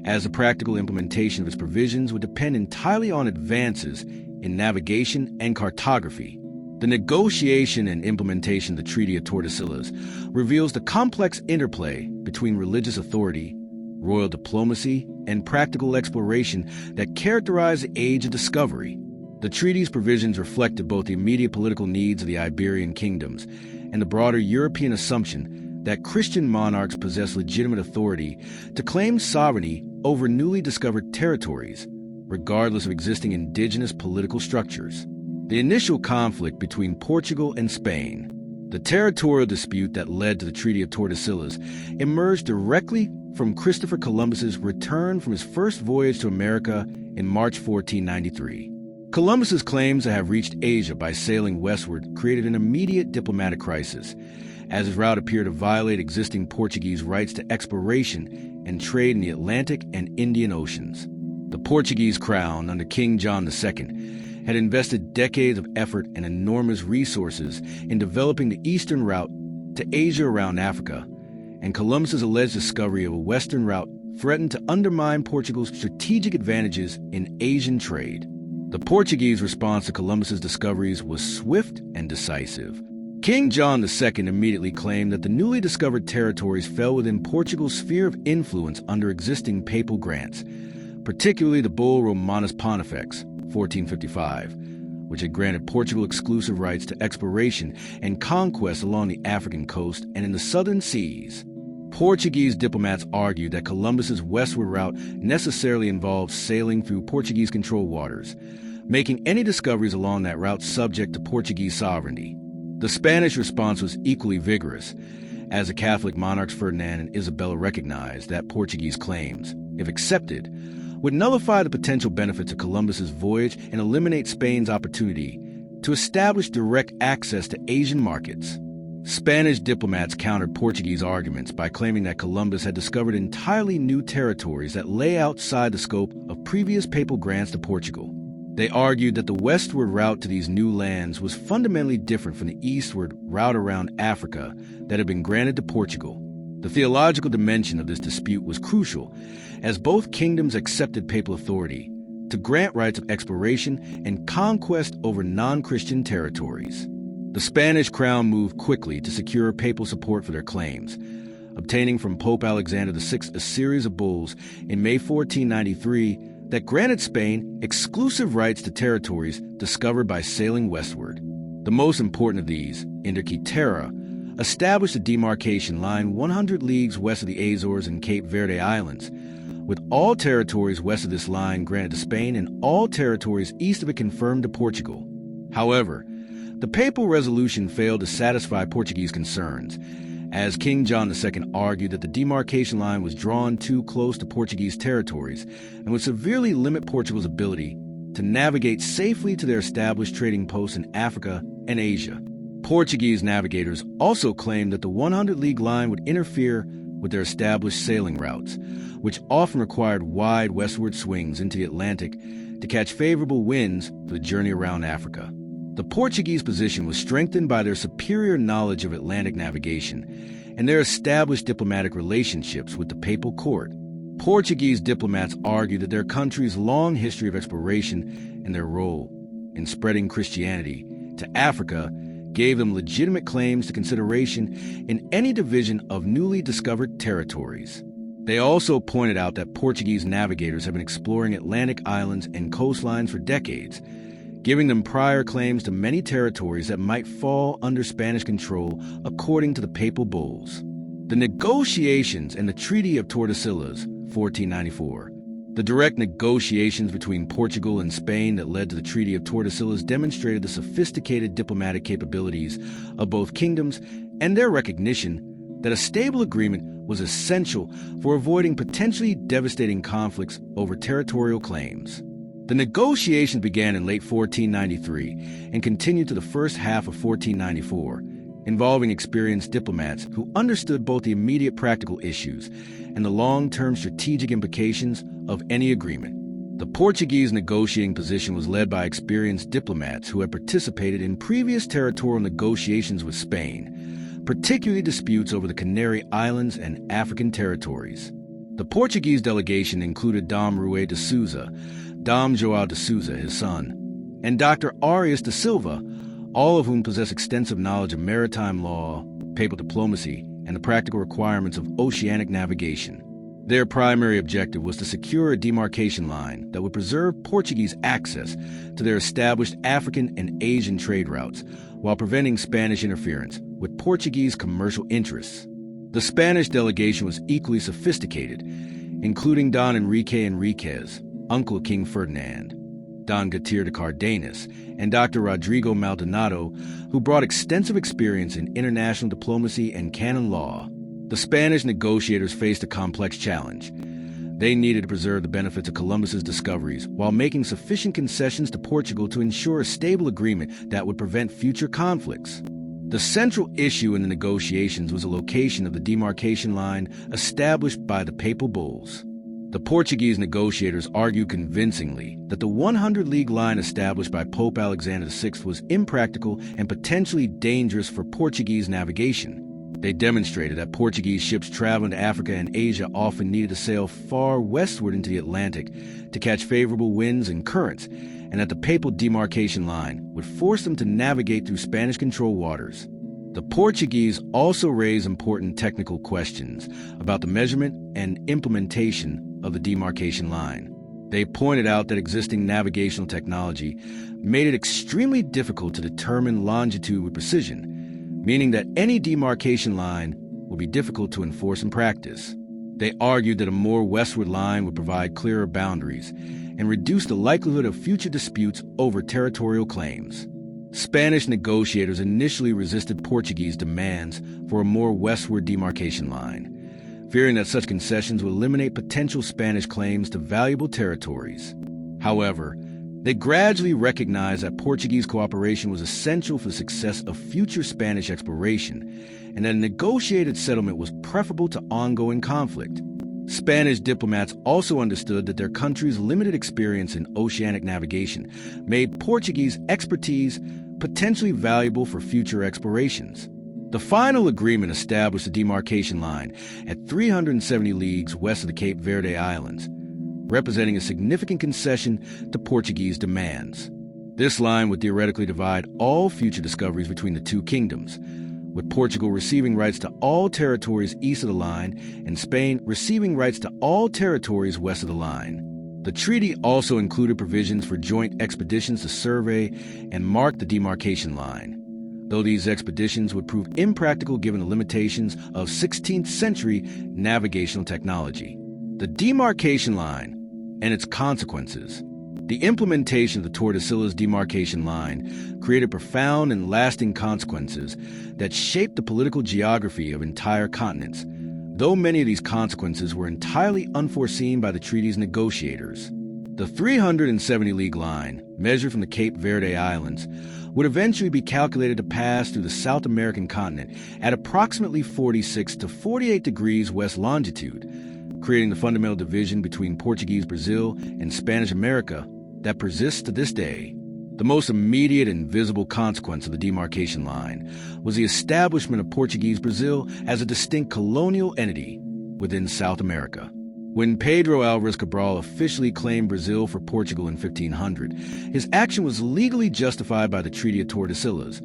as the practical implementation of its provisions would depend entirely on advances in navigation and cartography. The negotiation and implementation of the Treaty of Tordesillas reveals the complex interplay between religious authority, royal diplomacy, and practical exploration that characterized the Age of Discovery. The treaty's provisions reflected both the immediate political needs of the Iberian kingdoms and the broader European assumption that Christian monarchs possess legitimate authority to claim sovereignty over newly discovered territories. regardless of existing indigenous political structures. The initial conflict between Portugal and Spain, the territorial dispute that led to the Treaty of Tordesillas, emerged directly from Christopher Columbus's return from his first voyage to America in March 1493. Columbus's claims to have reached Asia by sailing westward created an immediate diplomatic crisis, as his route appeared to violate existing Portuguese rights to exploration and trade in the Atlantic and Indian Oceans. The Portuguese crown, under King John II, had invested decades of effort and enormous resources in developing the eastern route to Asia around Africa, and Columbus's alleged discovery of a western route threatened to undermine Portugal's strategic advantages in Asian trade. The Portuguese response to Columbus's discoveries was swift and decisive. King John II immediately claimed that the newly discovered territories fell within Portugal's sphere of influence under existing papal grants, particularly the Bull Romanus Pontifex, 1455, which had granted Portugal exclusive rights to exploration and conquest along the African coast and in the southern seas. Portuguese diplomats argued that Columbus's westward route necessarily involved sailing through Portuguese-controlled waters, making any discoveries along that route subject to Portuguese sovereignty. The Spanish response was equally vigorous, as the Catholic monarchs Ferdinand and Isabella recognized that Portuguese claims, if accepted, would nullify the potential benefits of Columbus's voyage and eliminate Spain's opportunity to establish direct access to Asian markets. Spanish diplomats countered Portuguese arguments by claiming that Columbus had discovered entirely new territories that lay outside the scope of previous papal grants to Portugal. They argued that the westward route to these new lands was fundamentally different from the eastward route around Africa that had been granted to Portugal. The theological dimension of this dispute was crucial, as both kingdoms accepted papal authority to grant rights of exploration and conquest over non-Christian territories. The Spanish crown moved quickly to secure papal support for their claims, obtaining from Pope Alexander VI a series of bulls in May 1493 that granted Spain exclusive rights to territories discovered by sailing westward. The most important of these, Inter Quitera, established a demarcation line 100 leagues west of the Azores and Cape Verde Islands, with all territories west of this line granted to Spain and all territories east of it confirmed to Portugal. However, the papal resolution failed to satisfy Portuguese concerns, as King John II argued that the demarcation line was drawn too close to Portuguese territories and would severely limit Portugal's ability to navigate safely to their established trading posts in Africa and Asia. Portuguese navigators also claimed that the 100-league line would interfere with their established sailing routes, which often required wide westward swings into the Atlantic to catch favorable winds for the journey around Africa. The Portuguese position was strengthened by their superior knowledge of Atlantic navigation and their established diplomatic relationships with the papal court. Portuguese diplomats argued that their country's long history of exploration and their role in spreading Christianity to Africa gave them legitimate claims to consideration in any division of newly discovered territories. They also pointed out that Portuguese navigators had been exploring Atlantic islands and coastlines for decades, giving them prior claims to many territories that might fall under Spanish control according to the papal bulls. The negotiations and the Treaty of Tordesillas, 1494. The direct negotiations between Portugal and Spain that led to the Treaty of Tordesillas demonstrated the sophisticated diplomatic capabilities of both kingdoms and their recognition that a stable agreement was essential for avoiding potentially devastating conflicts over territorial claims. The negotiations began in late 1493 and continued to the first half of 1494, involving experienced diplomats who understood both the immediate practical issues and the long-term strategic implications of any agreement. The Portuguese negotiating position was led by experienced diplomats who had participated in previous territorial negotiations with Spain, particularly disputes over the Canary Islands and African territories. The Portuguese delegation included Dom Rui de Souza, Dom João de Souza, his son, and Dr. Arias de Silva, all of whom possess extensive knowledge of maritime law, papal diplomacy, and the practical requirements of oceanic navigation. Their primary objective was to secure a demarcation line that would preserve Portuguese access to their established African and Asian trade routes while preventing Spanish interference with Portuguese commercial interests. The Spanish delegation was equally sophisticated, including Don Enrique Enriquez, uncle of King Ferdinand, Don Gatir de Cardenas, and Dr. Rodrigo Maldonado, who brought extensive experience in international diplomacy and canon law. The Spanish negotiators faced a complex challenge. They needed to preserve the benefits of Columbus's discoveries while making sufficient concessions to Portugal to ensure a stable agreement that would prevent future conflicts. The central issue in the negotiations was the location of the demarcation line established by the papal bulls. The Portuguese negotiators argued convincingly that the 100-league line established by Pope Alexander VI was impractical and potentially dangerous for Portuguese navigation. They demonstrated that Portuguese ships traveling to Africa and Asia often needed to sail far westward into the Atlantic to catch favorable winds and currents, and that the papal demarcation line would force them to navigate through Spanish-controlled waters. The Portuguese also raised important technical questions about the measurement and implementation of the demarcation line. They pointed out that existing navigational technology made it extremely difficult to determine longitude with precision, meaning that any demarcation line would be difficult to enforce in practice. They argued that a more westward line would provide clearer boundaries and reduce the likelihood of future disputes over territorial claims. Spanish negotiators initially resisted Portuguese demands for a more westward demarcation line, fearing that such concessions would eliminate potential Spanish claims to valuable territories. However, they gradually recognized that Portuguese cooperation was essential for the success of future Spanish exploration, and that a negotiated settlement was preferable to ongoing conflict. Spanish diplomats also understood that their country's limited experience in oceanic navigation made Portuguese expertise potentially valuable for future explorations. The final agreement established the demarcation line at 370 leagues west of the Cape Verde Islands, representing a significant concession to Portuguese demands. This line would theoretically divide all future discoveries between the two kingdoms, with Portugal receiving rights to all territories east of the line and Spain receiving rights to all territories west of the line. The treaty also included provisions for joint expeditions to survey and mark the demarcation line, though these expeditions would prove impractical given the limitations of 16th century navigational technology. The demarcation line and its consequences. The implementation of the Tordesillas demarcation line created profound and lasting consequences that shaped the political geography of entire continents, though many of these consequences were entirely unforeseen by the treaty's negotiators. The 370-league line, measured from the Cape Verde Islands, would eventually be calculated to pass through the South American continent at approximately 46 to 48 degrees west longitude, creating the fundamental division between Portuguese Brazil and Spanish America that persists to this day. The most immediate and visible consequence of the demarcation line was the establishment of Portuguese Brazil as a distinct colonial entity within South America. When Pedro Álvares Cabral officially claimed Brazil for Portugal in 1500, his action was legally justified by the Treaty of Tordesillas,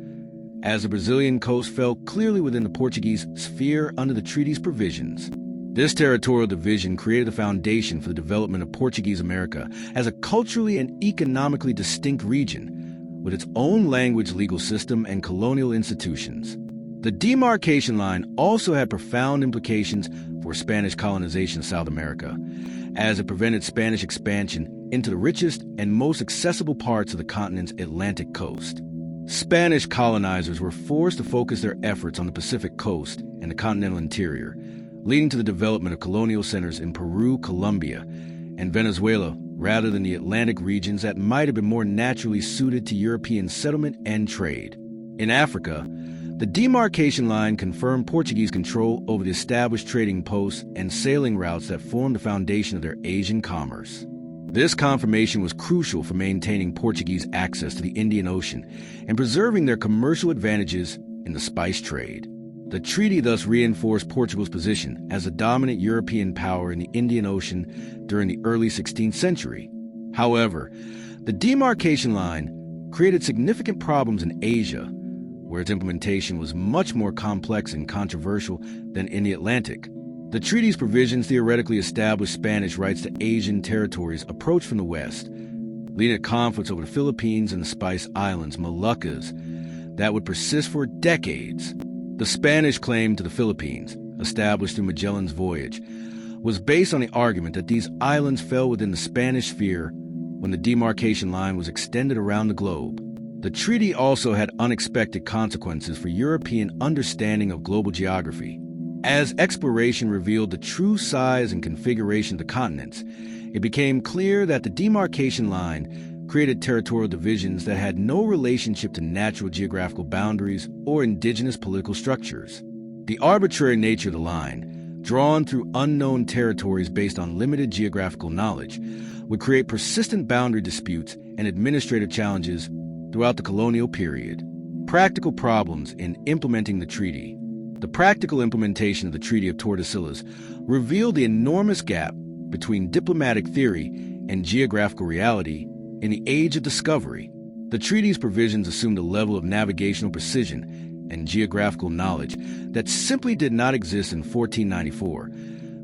as the Brazilian coast fell clearly within the Portuguese sphere under the treaty's provisions. This territorial division created the foundation for the development of Portuguese America as a culturally and economically distinct region, with its own language, legal system, and colonial institutions. The demarcation line also had profound implications for Spanish colonization of South America, as it prevented Spanish expansion into the richest and most accessible parts of the continent's Atlantic coast. Spanish colonizers were forced to focus their efforts on the Pacific coast and the continental interior, leading to the development of colonial centers in Peru, Colombia, and Venezuela, rather than the Atlantic regions that might have been more naturally suited to European settlement and trade. In Africa, the demarcation line confirmed Portuguese control over the established trading posts and sailing routes that formed the foundation of their Asian commerce. This confirmation was crucial for maintaining Portuguese access to the Indian Ocean and preserving their commercial advantages in the spice trade. The treaty thus reinforced Portugal's position as a dominant European power in the Indian Ocean during the early 16th century. However, the demarcation line created significant problems in Asia, where its implementation was much more complex and controversial than in the Atlantic. The treaty's provisions theoretically established Spanish rights to Asian territories approached from the west, leading to conflicts over the Philippines and the Spice Islands, Moluccas, that would persist for decades. The Spanish claim to the Philippines, established through Magellan's voyage, was based on the argument that these islands fell within the Spanish sphere when the demarcation line was extended around the globe. The treaty also had unexpected consequences for European understanding of global geography. As exploration revealed the true size and configuration of the continents, it became clear that the demarcation line created territorial divisions that had no relationship to natural geographical boundaries or indigenous political structures. The arbitrary nature of the line, drawn through unknown territories based on limited geographical knowledge, would create persistent boundary disputes and administrative challenges throughout the colonial period. Practical problems in implementing the treaty. The practical implementation of the Treaty of Tordesillas revealed the enormous gap between diplomatic theory and geographical reality in the age of discovery. The treaty's provisions assumed a level of navigational precision and geographical knowledge that simply did not exist in 1494,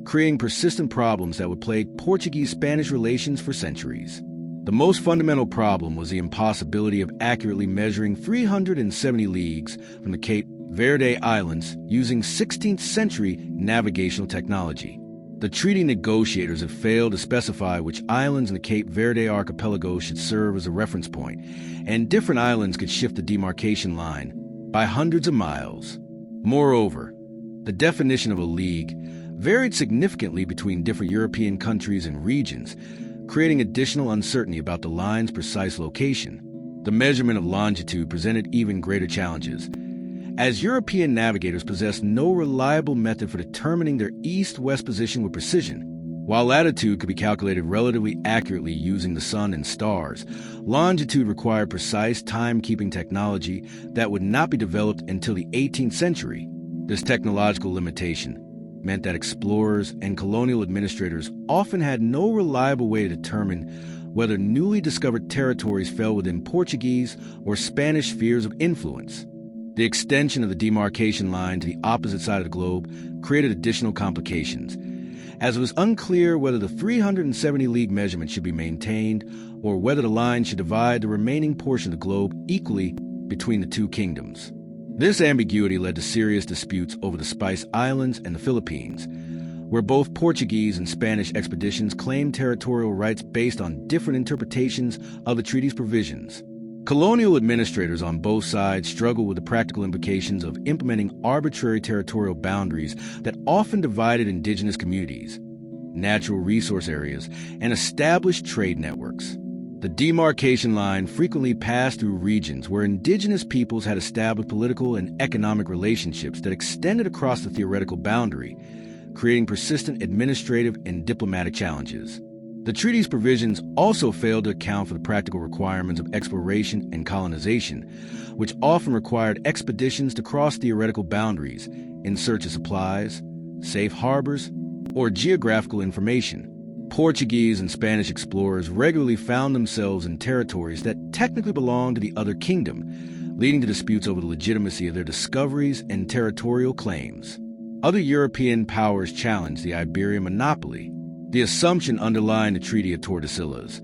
creating persistent problems that would plague Portuguese-Spanish relations for centuries. The most fundamental problem was the impossibility of accurately measuring 370 leagues from the Cape Verde Islands using 16th century navigational technology. The treaty negotiators had failed to specify which islands in the Cape Verde archipelago should serve as a reference point, and different islands could shift the demarcation line by hundreds of miles. Moreover, the definition of a league varied significantly between different European countries and regions, creating additional uncertainty about the line's precise location. The measurement of longitude presented even greater challenges, as European navigators possessed no reliable method for determining their east-west position with precision. While latitude could be calculated relatively accurately using the sun and stars, longitude required precise time-keeping technology that would not be developed until the 18th century. This technological limitation meant that explorers and colonial administrators often had no reliable way to determine whether newly discovered territories fell within Portuguese or Spanish spheres of influence. The extension of the demarcation line to the opposite side of the globe created additional complications, as it was unclear whether the 370 league measurement should be maintained or whether the line should divide the remaining portion of the globe equally between the two kingdoms. This ambiguity led to serious disputes over the Spice Islands and the Philippines, where both Portuguese and Spanish expeditions claimed territorial rights based on different interpretations of the treaty's provisions. Colonial administrators on both sides struggled with the practical implications of implementing arbitrary territorial boundaries that often divided indigenous communities, natural resource areas, and established trade networks. The demarcation line frequently passed through regions where indigenous peoples had established political and economic relationships that extended across the theoretical boundary, creating persistent administrative and diplomatic challenges. The treaty's provisions also failed to account for the practical requirements of exploration and colonization, which often required expeditions to cross theoretical boundaries in search of supplies, safe harbors, or geographical information. Portuguese and Spanish explorers regularly found themselves in territories that technically belonged to the other kingdom, leading to disputes over the legitimacy of their discoveries and territorial claims. Other European powers challenged the Iberian monopoly. The assumption underlying the Treaty of Tordesillas,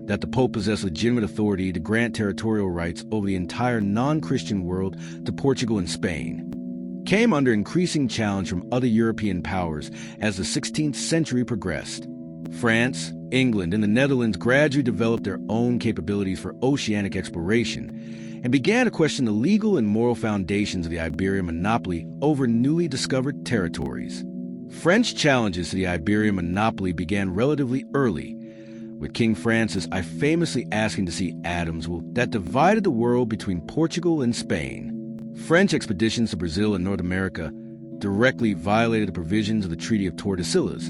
that the Pope possessed legitimate authority to grant territorial rights over the entire non-Christian world to Portugal and Spain, came under increasing challenge from other European powers as the 16th century progressed. France, England, and the Netherlands gradually developed their own capabilities for oceanic exploration and began to question the legal and moral foundations of the Iberian monopoly over newly discovered territories. French challenges to the Iberian monopoly began relatively early, with King Francis I famously asking to see atoms that divided the world between Portugal and Spain. French expeditions to Brazil and North America directly violated the provisions of the Treaty of Tordesillas,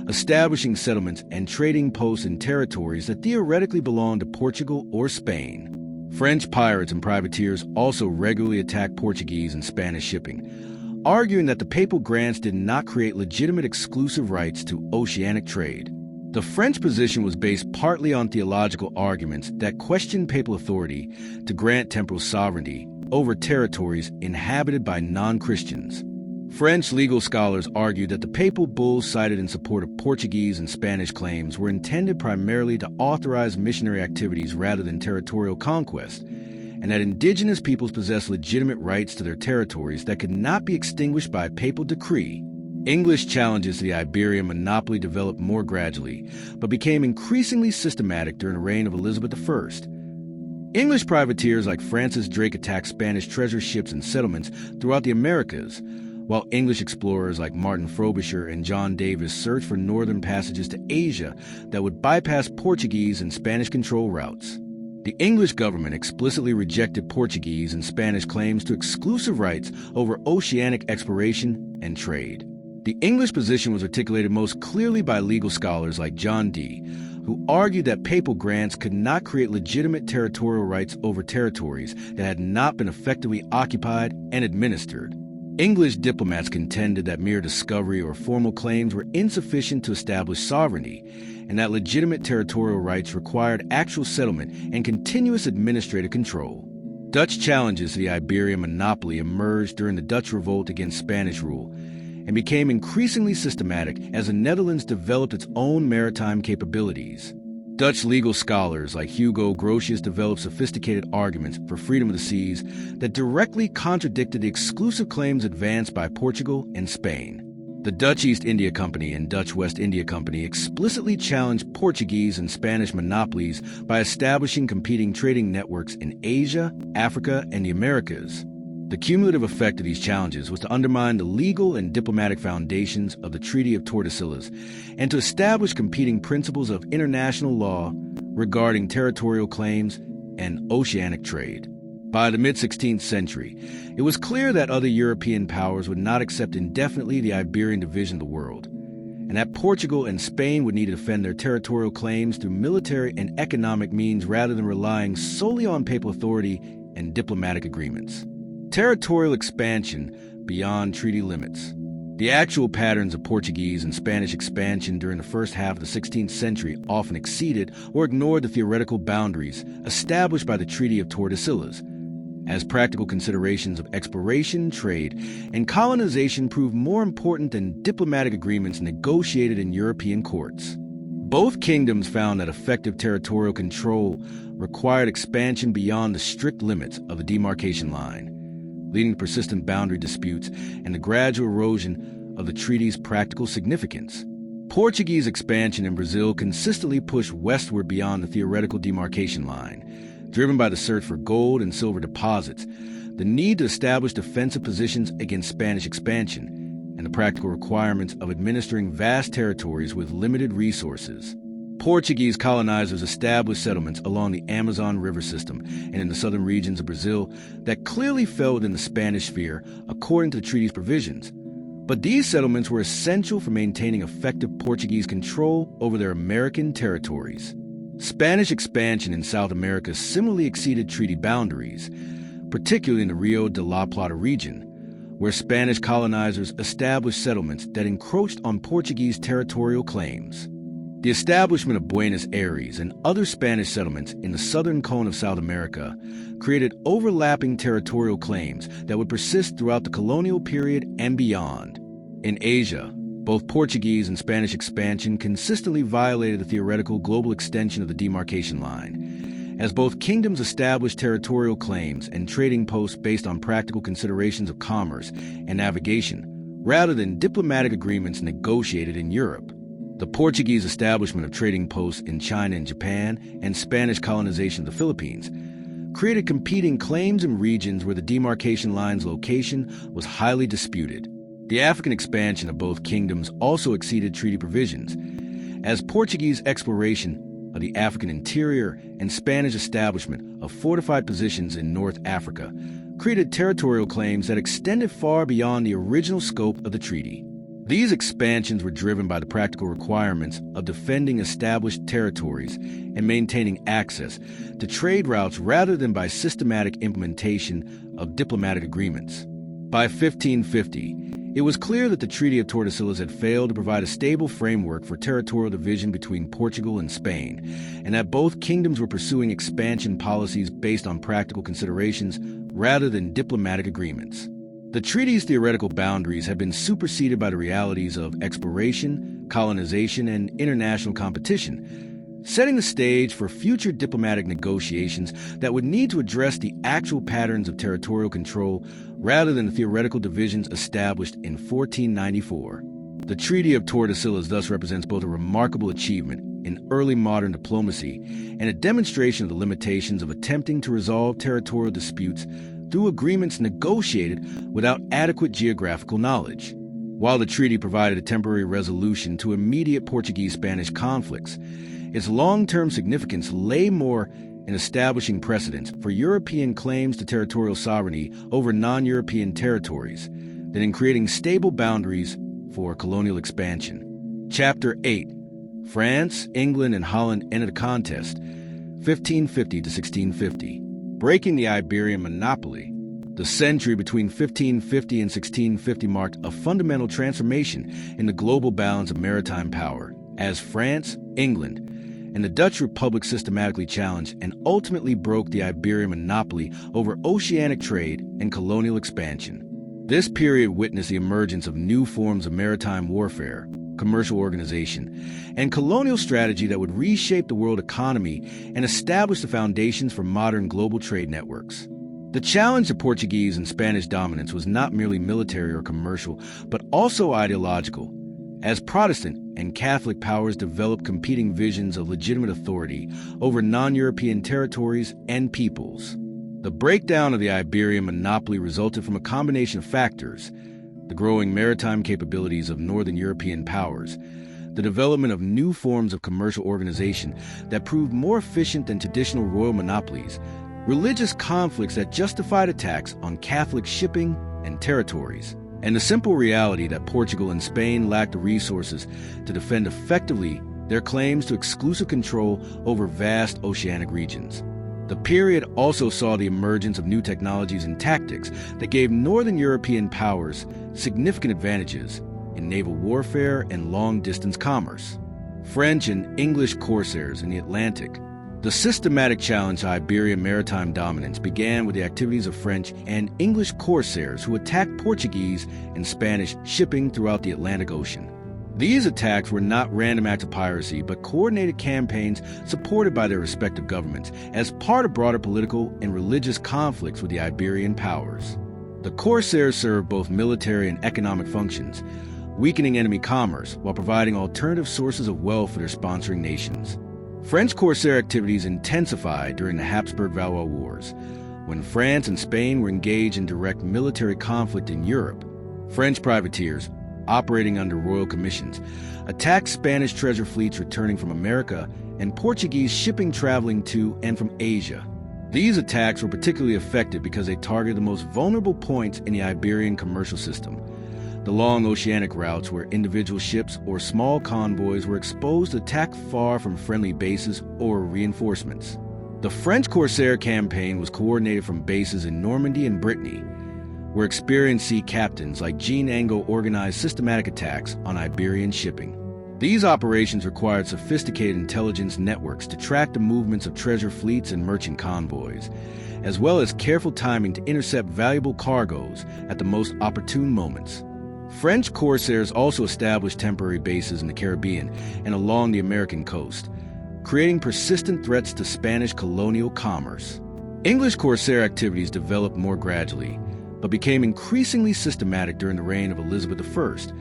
establishing settlements and trading posts in territories that theoretically belonged to Portugal or Spain. French pirates and privateers also regularly attacked Portuguese and Spanish shipping, arguing that the papal grants did not create legitimate exclusive rights to oceanic trade. The French position was based partly on theological arguments that questioned papal authority to grant temporal sovereignty over territories inhabited by non-Christians. French legal scholars argued that the papal bulls cited in support of Portuguese and Spanish claims were intended primarily to authorize missionary activities rather than territorial conquest, and that indigenous peoples possessed legitimate rights to their territories that could not be extinguished by a papal decree. English challenges to the Iberian monopoly developed more gradually, but became increasingly systematic during the reign of Elizabeth I. English privateers like Francis Drake attacked Spanish treasure ships and settlements throughout the Americas, while English explorers like Martin Frobisher and John Davis searched for northern passages to Asia that would bypass Portuguese and Spanish control routes. The English government explicitly rejected Portuguese and Spanish claims to exclusive rights over oceanic exploration and trade. The English position was articulated most clearly by legal scholars like John Dee, who argued that papal grants could not create legitimate territorial rights over territories that had not been effectively occupied and administered. English diplomats contended that mere discovery or formal claims were insufficient to establish sovereignty, and that legitimate territorial rights required actual settlement and continuous administrative control. Dutch challenges to the Iberian monopoly emerged during the Dutch revolt against Spanish rule, and became increasingly systematic as the Netherlands developed its own maritime capabilities. Dutch legal scholars like Hugo Grotius developed sophisticated arguments for freedom of the seas that directly contradicted the exclusive claims advanced by Portugal and Spain. The Dutch East India Company and Dutch West India Company explicitly challenged Portuguese and Spanish monopolies by establishing competing trading networks in Asia, Africa, and the Americas. The cumulative effect of these challenges was to undermine the legal and diplomatic foundations of the Treaty of Tordesillas and to establish competing principles of international law regarding territorial claims and oceanic trade. By the mid-16th century, it was clear that other European powers would not accept indefinitely the Iberian division of the world, and that Portugal and Spain would need to defend their territorial claims through military and economic means rather than relying solely on papal authority and diplomatic agreements. Territorial expansion beyond treaty limits. The actual patterns of Portuguese and Spanish expansion during the first half of the 16th century often exceeded or ignored the theoretical boundaries established by the Treaty of Tordesillas, as practical considerations of exploration, trade, and colonization proved more important than diplomatic agreements negotiated in European courts. Both kingdoms found that effective territorial control required expansion beyond the strict limits of the demarcation line, leading to persistent boundary disputes and the gradual erosion of the treaty's practical significance. Portuguese expansion in Brazil consistently pushed westward beyond the theoretical demarcation line, driven by the search for gold and silver deposits, the need to establish defensive positions against Spanish expansion, and the practical requirements of administering vast territories with limited resources. Portuguese colonizers established settlements along the Amazon River system and in the southern regions of Brazil that clearly fell within the Spanish sphere according to the treaty's provisions. But these settlements were essential for maintaining effective Portuguese control over their American territories. Spanish expansion in South America similarly exceeded treaty boundaries, particularly in the Rio de la Plata region, where Spanish colonizers established settlements that encroached on Portuguese territorial claims. The establishment of Buenos Aires and other Spanish settlements in the southern cone of South America created overlapping territorial claims that would persist throughout the colonial period and beyond. In Asia, both Portuguese and Spanish expansion consistently violated the theoretical global extension of the demarcation line, as both kingdoms established territorial claims and trading posts based on practical considerations of commerce and navigation, rather than diplomatic agreements negotiated in Europe. The Portuguese establishment of trading posts in China and Japan and Spanish colonization of the Philippines created competing claims in regions where the demarcation line's location was highly disputed. The African expansion of both kingdoms also exceeded treaty provisions, as Portuguese exploration of the African interior and Spanish establishment of fortified positions in North Africa created territorial claims that extended far beyond the original scope of the treaty. These expansions were driven by the practical requirements of defending established territories and maintaining access to trade routes rather than by systematic implementation of diplomatic agreements. By 1550, it was clear that the Treaty of Tordesillas had failed to provide a stable framework for territorial division between Portugal and Spain, and that both kingdoms were pursuing expansion policies based on practical considerations rather than diplomatic agreements. The treaty's theoretical boundaries had been superseded by the realities of exploration, colonization, and international competition, setting the stage for future diplomatic negotiations that would need to address the actual patterns of territorial control rather than the theoretical divisions established in 1494. The Treaty of Tordesillas thus represents both a remarkable achievement in early modern diplomacy and a demonstration of the limitations of attempting to resolve territorial disputes through agreements negotiated without adequate geographical knowledge. While the treaty provided a temporary resolution to immediate Portuguese-Spanish conflicts, its long-term significance lay more in establishing precedents for European claims to territorial sovereignty over non-European territories than in creating stable boundaries for colonial expansion. Chapter 8. France, England, and Holland entered a contest, 1550 to 1650. Breaking the Iberian monopoly, the century between 1550 and 1650 marked a fundamental transformation in the global balance of maritime power, as France, England, and the Dutch Republic systematically challenged and ultimately broke the Iberian monopoly over oceanic trade and colonial expansion. This period witnessed the emergence of new forms of maritime warfare, commercial organization, and colonial strategy that would reshape the world economy and establish the foundations for modern global trade networks. The challenge to Portuguese and Spanish dominance was not merely military or commercial, but also ideological, as Protestant and Catholic powers developed competing visions of legitimate authority over non-European territories and peoples. The breakdown of the Iberian monopoly resulted from a combination of factors: the growing maritime capabilities of Northern European powers, the development of new forms of commercial organization that proved more efficient than traditional royal monopolies, religious conflicts that justified attacks on Catholic shipping and territories, and the simple reality that Portugal and Spain lacked the resources to defend effectively their claims to exclusive control over vast oceanic regions. The period also saw the emergence of new technologies and tactics that gave Northern European powers significant advantages in naval warfare and long-distance commerce. French and English corsairs in the Atlantic. The systematic challenge to Iberian maritime dominance began with the activities of French and English corsairs who attacked Portuguese and Spanish shipping throughout the Atlantic Ocean. These attacks were not random acts of piracy, but coordinated campaigns supported by their respective governments as part of broader political and religious conflicts with the Iberian powers. The corsairs served both military and economic functions, weakening enemy commerce while providing alternative sources of wealth for their sponsoring nations. French corsair activities intensified during the Habsburg-Valois Wars, when France and Spain were engaged in direct military conflict in Europe. French privateers, operating under royal commissions, attacked Spanish treasure fleets returning from America and Portuguese shipping traveling to and from Asia. These attacks were particularly effective because they targeted the most vulnerable points in the Iberian commercial system, the long oceanic routes where individual ships or small convoys were exposed to attack far from friendly bases or reinforcements. The French corsair campaign was coordinated from bases in Normandy and Brittany, where experienced sea captains like Jean Angot organized systematic attacks on Iberian shipping. These operations required sophisticated intelligence networks to track the movements of treasure fleets and merchant convoys, as well as careful timing to intercept valuable cargoes at the most opportune moments. French corsairs also established temporary bases in the Caribbean and along the American coast, creating persistent threats to Spanish colonial commerce. English corsair activities developed more gradually, but became increasingly systematic during the reign of Elizabeth I,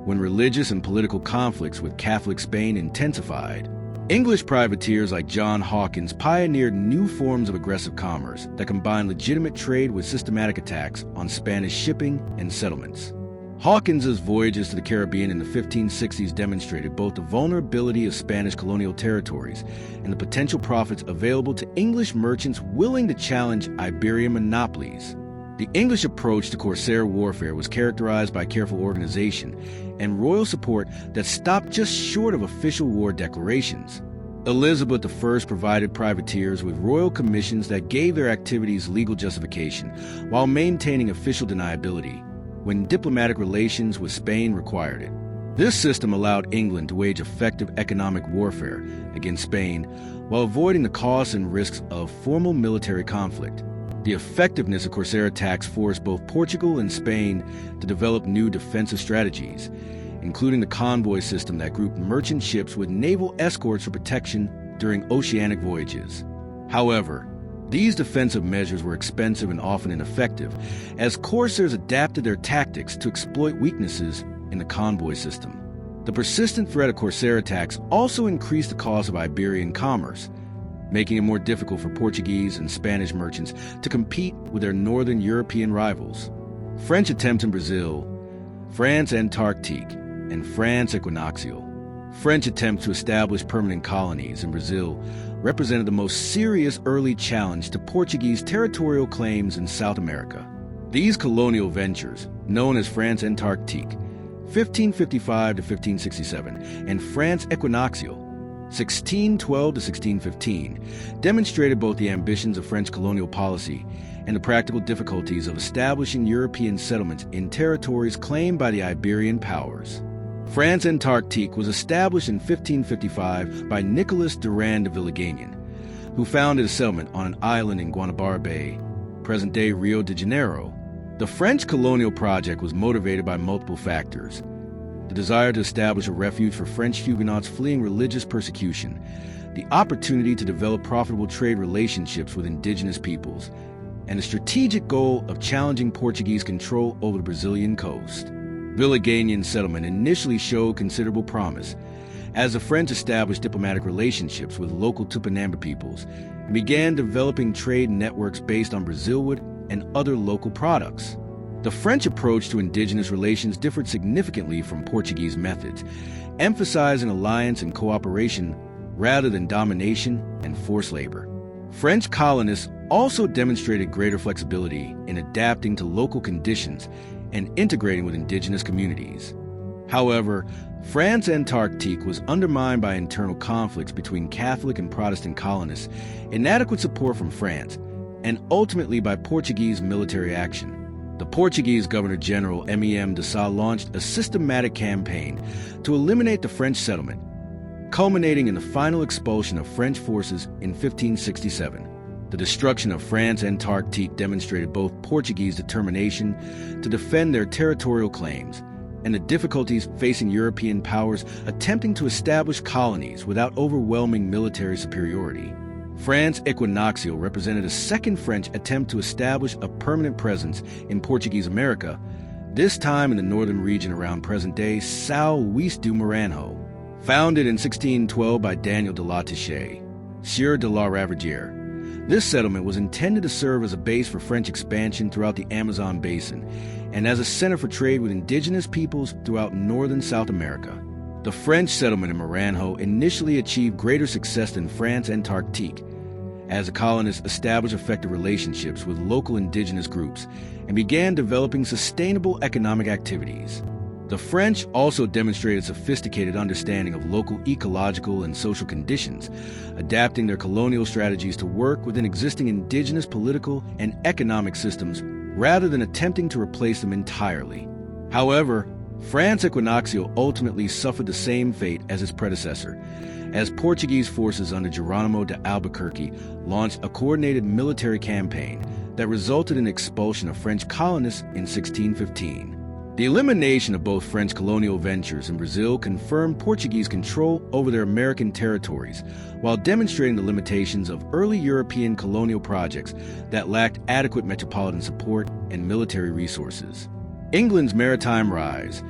when religious and political conflicts with Catholic Spain intensified. English privateers like John Hawkins pioneered new forms of aggressive commerce that combined legitimate trade with systematic attacks on Spanish shipping and settlements. Hawkins's voyages to the Caribbean in the 1560s demonstrated both the vulnerability of Spanish colonial territories and the potential profits available to English merchants willing to challenge Iberian monopolies. The English approach to corsair warfare was characterized by careful organization and royal support that stopped just short of official war declarations. Elizabeth I provided privateers with royal commissions that gave their activities legal justification while maintaining official deniability when diplomatic relations with Spain required it. This system allowed England to wage effective economic warfare against Spain while avoiding the costs and risks of formal military conflict. The effectiveness of corsair attacks forced both Portugal and Spain to develop new defensive strategies, including the convoy system that grouped merchant ships with naval escorts for protection during oceanic voyages. However, these defensive measures were expensive and often ineffective, as corsairs adapted their tactics to exploit weaknesses in the convoy system. The persistent threat of corsair attacks also increased the cost of Iberian commerce, making it more difficult for Portuguese and Spanish merchants to compete with their northern European rivals. French attempts in Brazil, France Antarctique, and France Equinoctial. French attempts to establish permanent colonies in Brazil represented the most serious early challenge to Portuguese territorial claims in South America. These colonial ventures, known as France Antarctique, 1555 to 1567, and France Equinoctial, 1612 to 1615, demonstrated both the ambitions of French colonial policy and the practical difficulties of establishing European settlements in territories claimed by the Iberian powers. France Antarctique was established in 1555 by Nicolas Durand de Villegagnon, who founded a settlement on an island in Guanabara Bay, present-day Rio de Janeiro. The French colonial project was motivated by multiple factors: the desire to establish a refuge for French Huguenots fleeing religious persecution, the opportunity to develop profitable trade relationships with indigenous peoples, and the strategic goal of challenging Portuguese control over the Brazilian coast. Villegagnon's settlement initially showed considerable promise, as the French established diplomatic relationships with local Tupinamba peoples and began developing trade networks based on Brazilwood and other local products. The French approach to indigenous relations differed significantly from Portuguese methods, emphasizing alliance and cooperation rather than domination and forced labor. French colonists also demonstrated greater flexibility in adapting to local conditions and integrating with indigenous communities. However, France Antarctique was undermined by internal conflicts between Catholic and Protestant colonists, inadequate support from France, and ultimately by Portuguese military action. The Portuguese Governor-General M.E.M. de Sá launched a systematic campaign to eliminate the French settlement, culminating in the final expulsion of French forces in 1567. The destruction of France Antarctique demonstrated both Portuguese determination to defend their territorial claims and the difficulties facing European powers attempting to establish colonies without overwhelming military superiority. France Equinoctial represented a second French attempt to establish a permanent presence in Portuguese America, this time in the northern region around present-day São Luís do Maranhão. Founded in 1612 by Daniel de la Touche, Sieur de la Ravagère, this settlement was intended to serve as a base for French expansion throughout the Amazon basin and as a center for trade with indigenous peoples throughout northern South America. The French settlement in Maranhão initially achieved greater success than France Antarctique, as the colonists established effective relationships with local indigenous groups and began developing sustainable economic activities. The French also demonstrated sophisticated understanding of local ecological and social conditions, adapting their colonial strategies to work within existing indigenous political and economic systems rather than attempting to replace them entirely. However, France Equinoctial ultimately suffered the same fate as its predecessor, as Portuguese forces under Geronimo de Albuquerque launched a coordinated military campaign that resulted in the expulsion of French colonists in 1615. The elimination of both French colonial ventures in Brazil confirmed Portuguese control over their American territories, while demonstrating the limitations of early European colonial projects that lacked adequate metropolitan support and military resources. England's maritime rise,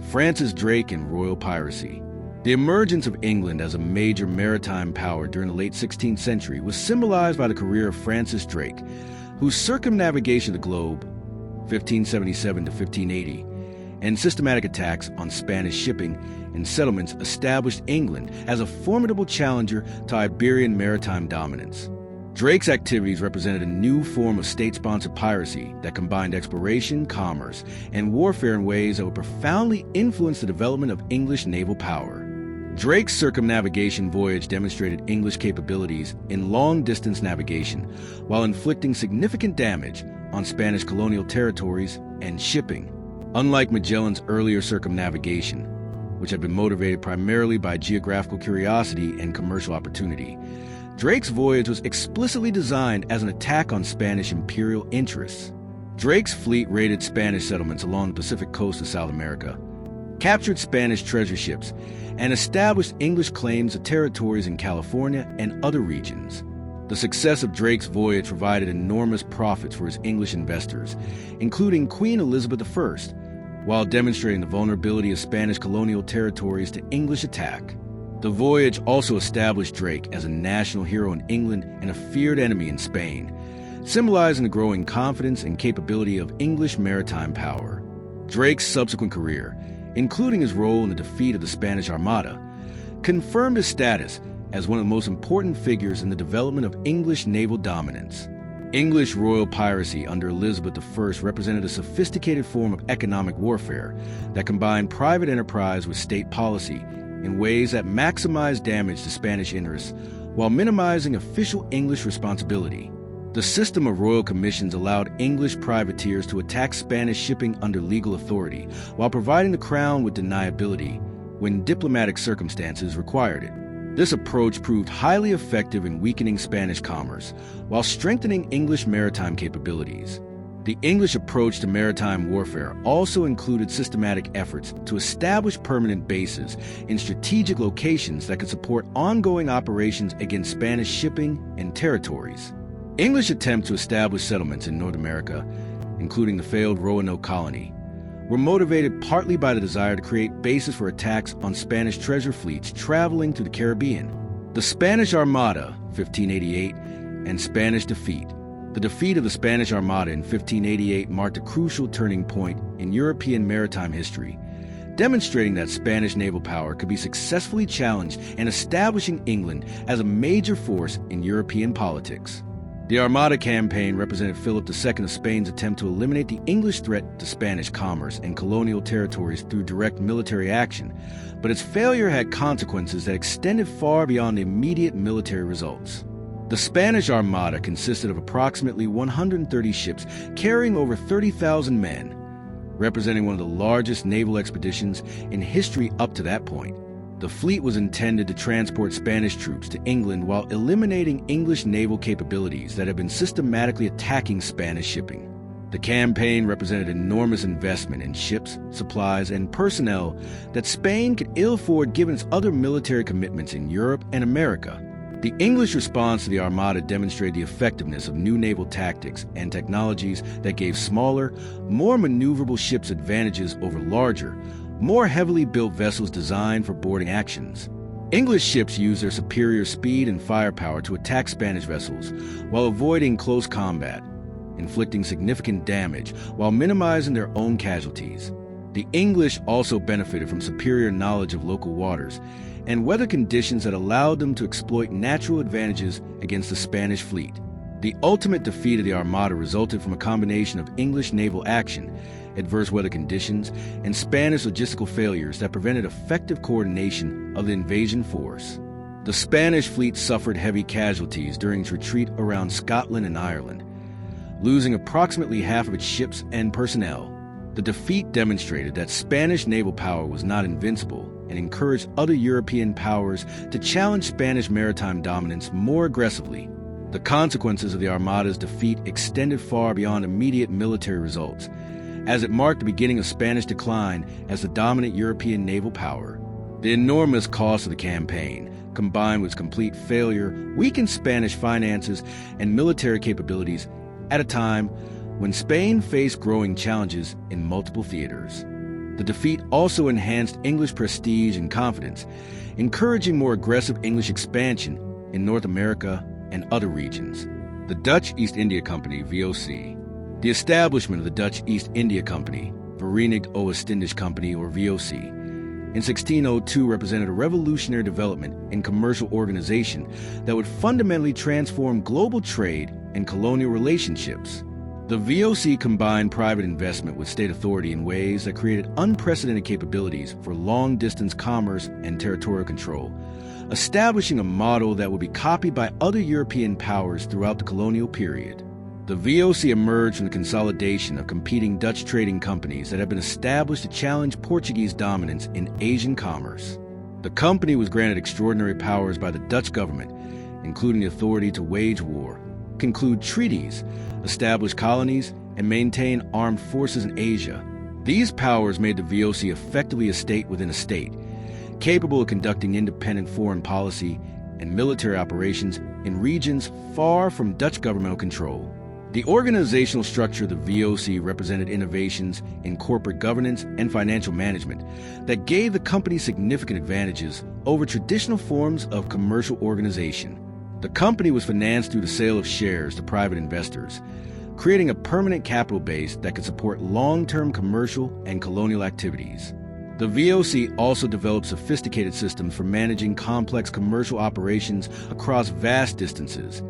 Francis Drake and royal piracy. The emergence of England as a major maritime power during the late 16th century was symbolized by the career of Francis Drake, whose circumnavigation of the globe, 1577 to 1580, and systematic attacks on Spanish shipping and settlements established England as a formidable challenger to Iberian maritime dominance. Drake's activities represented a new form of state-sponsored piracy that combined exploration, commerce, and warfare in ways that would profoundly influence the development of English naval power. Drake's circumnavigation voyage demonstrated English capabilities in long-distance navigation while inflicting significant damage on Spanish colonial territories and shipping. Unlike Magellan's earlier circumnavigation, which had been motivated primarily by geographical curiosity and commercial opportunity, Drake's voyage was explicitly designed as an attack on Spanish imperial interests. Drake's fleet raided Spanish settlements along the Pacific coast of South America, captured Spanish treasure ships, and established English claims to territories in California and other regions. The success of Drake's voyage provided enormous profits for his English investors, including Queen Elizabeth I, while demonstrating the vulnerability of Spanish colonial territories to English attack. The voyage also established Drake as a national hero in England and a feared enemy in Spain, symbolizing the growing confidence and capability of English maritime power. Drake's subsequent career, including his role in the defeat of the Spanish Armada, confirmed his status as one of the most important figures in the development of English naval dominance. English royal piracy under Elizabeth I represented a sophisticated form of economic warfare that combined private enterprise with state policy in ways that maximized damage to Spanish interests while minimizing official English responsibility. The system of royal commissions allowed English privateers to attack Spanish shipping under legal authority while providing the crown with deniability when diplomatic circumstances required it. This approach proved highly effective in weakening Spanish commerce while strengthening English maritime capabilities. The English approach to maritime warfare also included systematic efforts to establish permanent bases in strategic locations that could support ongoing operations against Spanish shipping and territories. English attempts to establish settlements in North America, including the failed Roanoke colony, were motivated partly by the desire to create bases for attacks on Spanish treasure fleets traveling through the Caribbean. The Spanish Armada, 1588, and Spanish defeat. The defeat of the Spanish Armada in 1588 marked a crucial turning point in European maritime history, demonstrating that Spanish naval power could be successfully challenged and establishing England as a major force in European politics. The Armada campaign represented Philip II of Spain's attempt to eliminate the English threat to Spanish commerce and colonial territories through direct military action, but its failure had consequences that extended far beyond the immediate military results. The Spanish Armada consisted of approximately 130 ships carrying over 30,000 men, representing one of the largest naval expeditions in history up to that point. The fleet was intended to transport Spanish troops to England while eliminating English naval capabilities that had been systematically attacking Spanish shipping. The campaign represented enormous investment in ships, supplies, and personnel that Spain could ill afford given its other military commitments in Europe and America. The English response to the Armada demonstrated the effectiveness of new naval tactics and technologies that gave smaller, more maneuverable ships advantages over larger, more heavily built vessels designed for boarding actions. English ships used their superior speed and firepower to attack Spanish vessels while avoiding close combat, inflicting significant damage while minimizing their own casualties. The English also benefited from superior knowledge of local waters and weather conditions that allowed them to exploit natural advantages against the Spanish fleet. The ultimate defeat of the Armada resulted from a combination of English naval action, adverse weather conditions, and Spanish logistical failures that prevented effective coordination of the invasion force. The Spanish fleet suffered heavy casualties during its retreat around Scotland and Ireland, losing approximately half of its ships and personnel. The defeat demonstrated that Spanish naval power was not invincible and encouraged other European powers to challenge Spanish maritime dominance more aggressively. The consequences of the Armada's defeat extended far beyond immediate military results, as it marked the beginning of Spanish decline as the dominant European naval power. The enormous cost of the campaign, combined with its complete failure, weakened Spanish finances and military capabilities at a time when Spain faced growing challenges in multiple theaters. The defeat also enhanced English prestige and confidence, encouraging more aggressive English expansion in North America and other regions. The Dutch East India Company, VOC. The establishment of the Dutch East India Company, Verenigd Oostindische Company, or VOC, in 1602 represented a revolutionary development in commercial organization that would fundamentally transform global trade and colonial relationships. The VOC combined private investment with state authority in ways that created unprecedented capabilities for long-distance commerce and territorial control, establishing a model that would be copied by other European powers throughout the colonial period. The VOC emerged from the consolidation of competing Dutch trading companies that had been established to challenge Portuguese dominance in Asian commerce. The company was granted extraordinary powers by the Dutch government, including the authority to wage war, conclude treaties, establish colonies, and maintain armed forces in Asia. These powers made the VOC effectively a state within a state, capable of conducting independent foreign policy and military operations in regions far from Dutch governmental control. The organizational structure of the VOC represented innovations in corporate governance and financial management that gave the company significant advantages over traditional forms of commercial organization. The company was financed through the sale of shares to private investors, creating a permanent capital base that could support long-term commercial and colonial activities. The VOC also developed sophisticated systems for managing complex commercial operations across vast distances,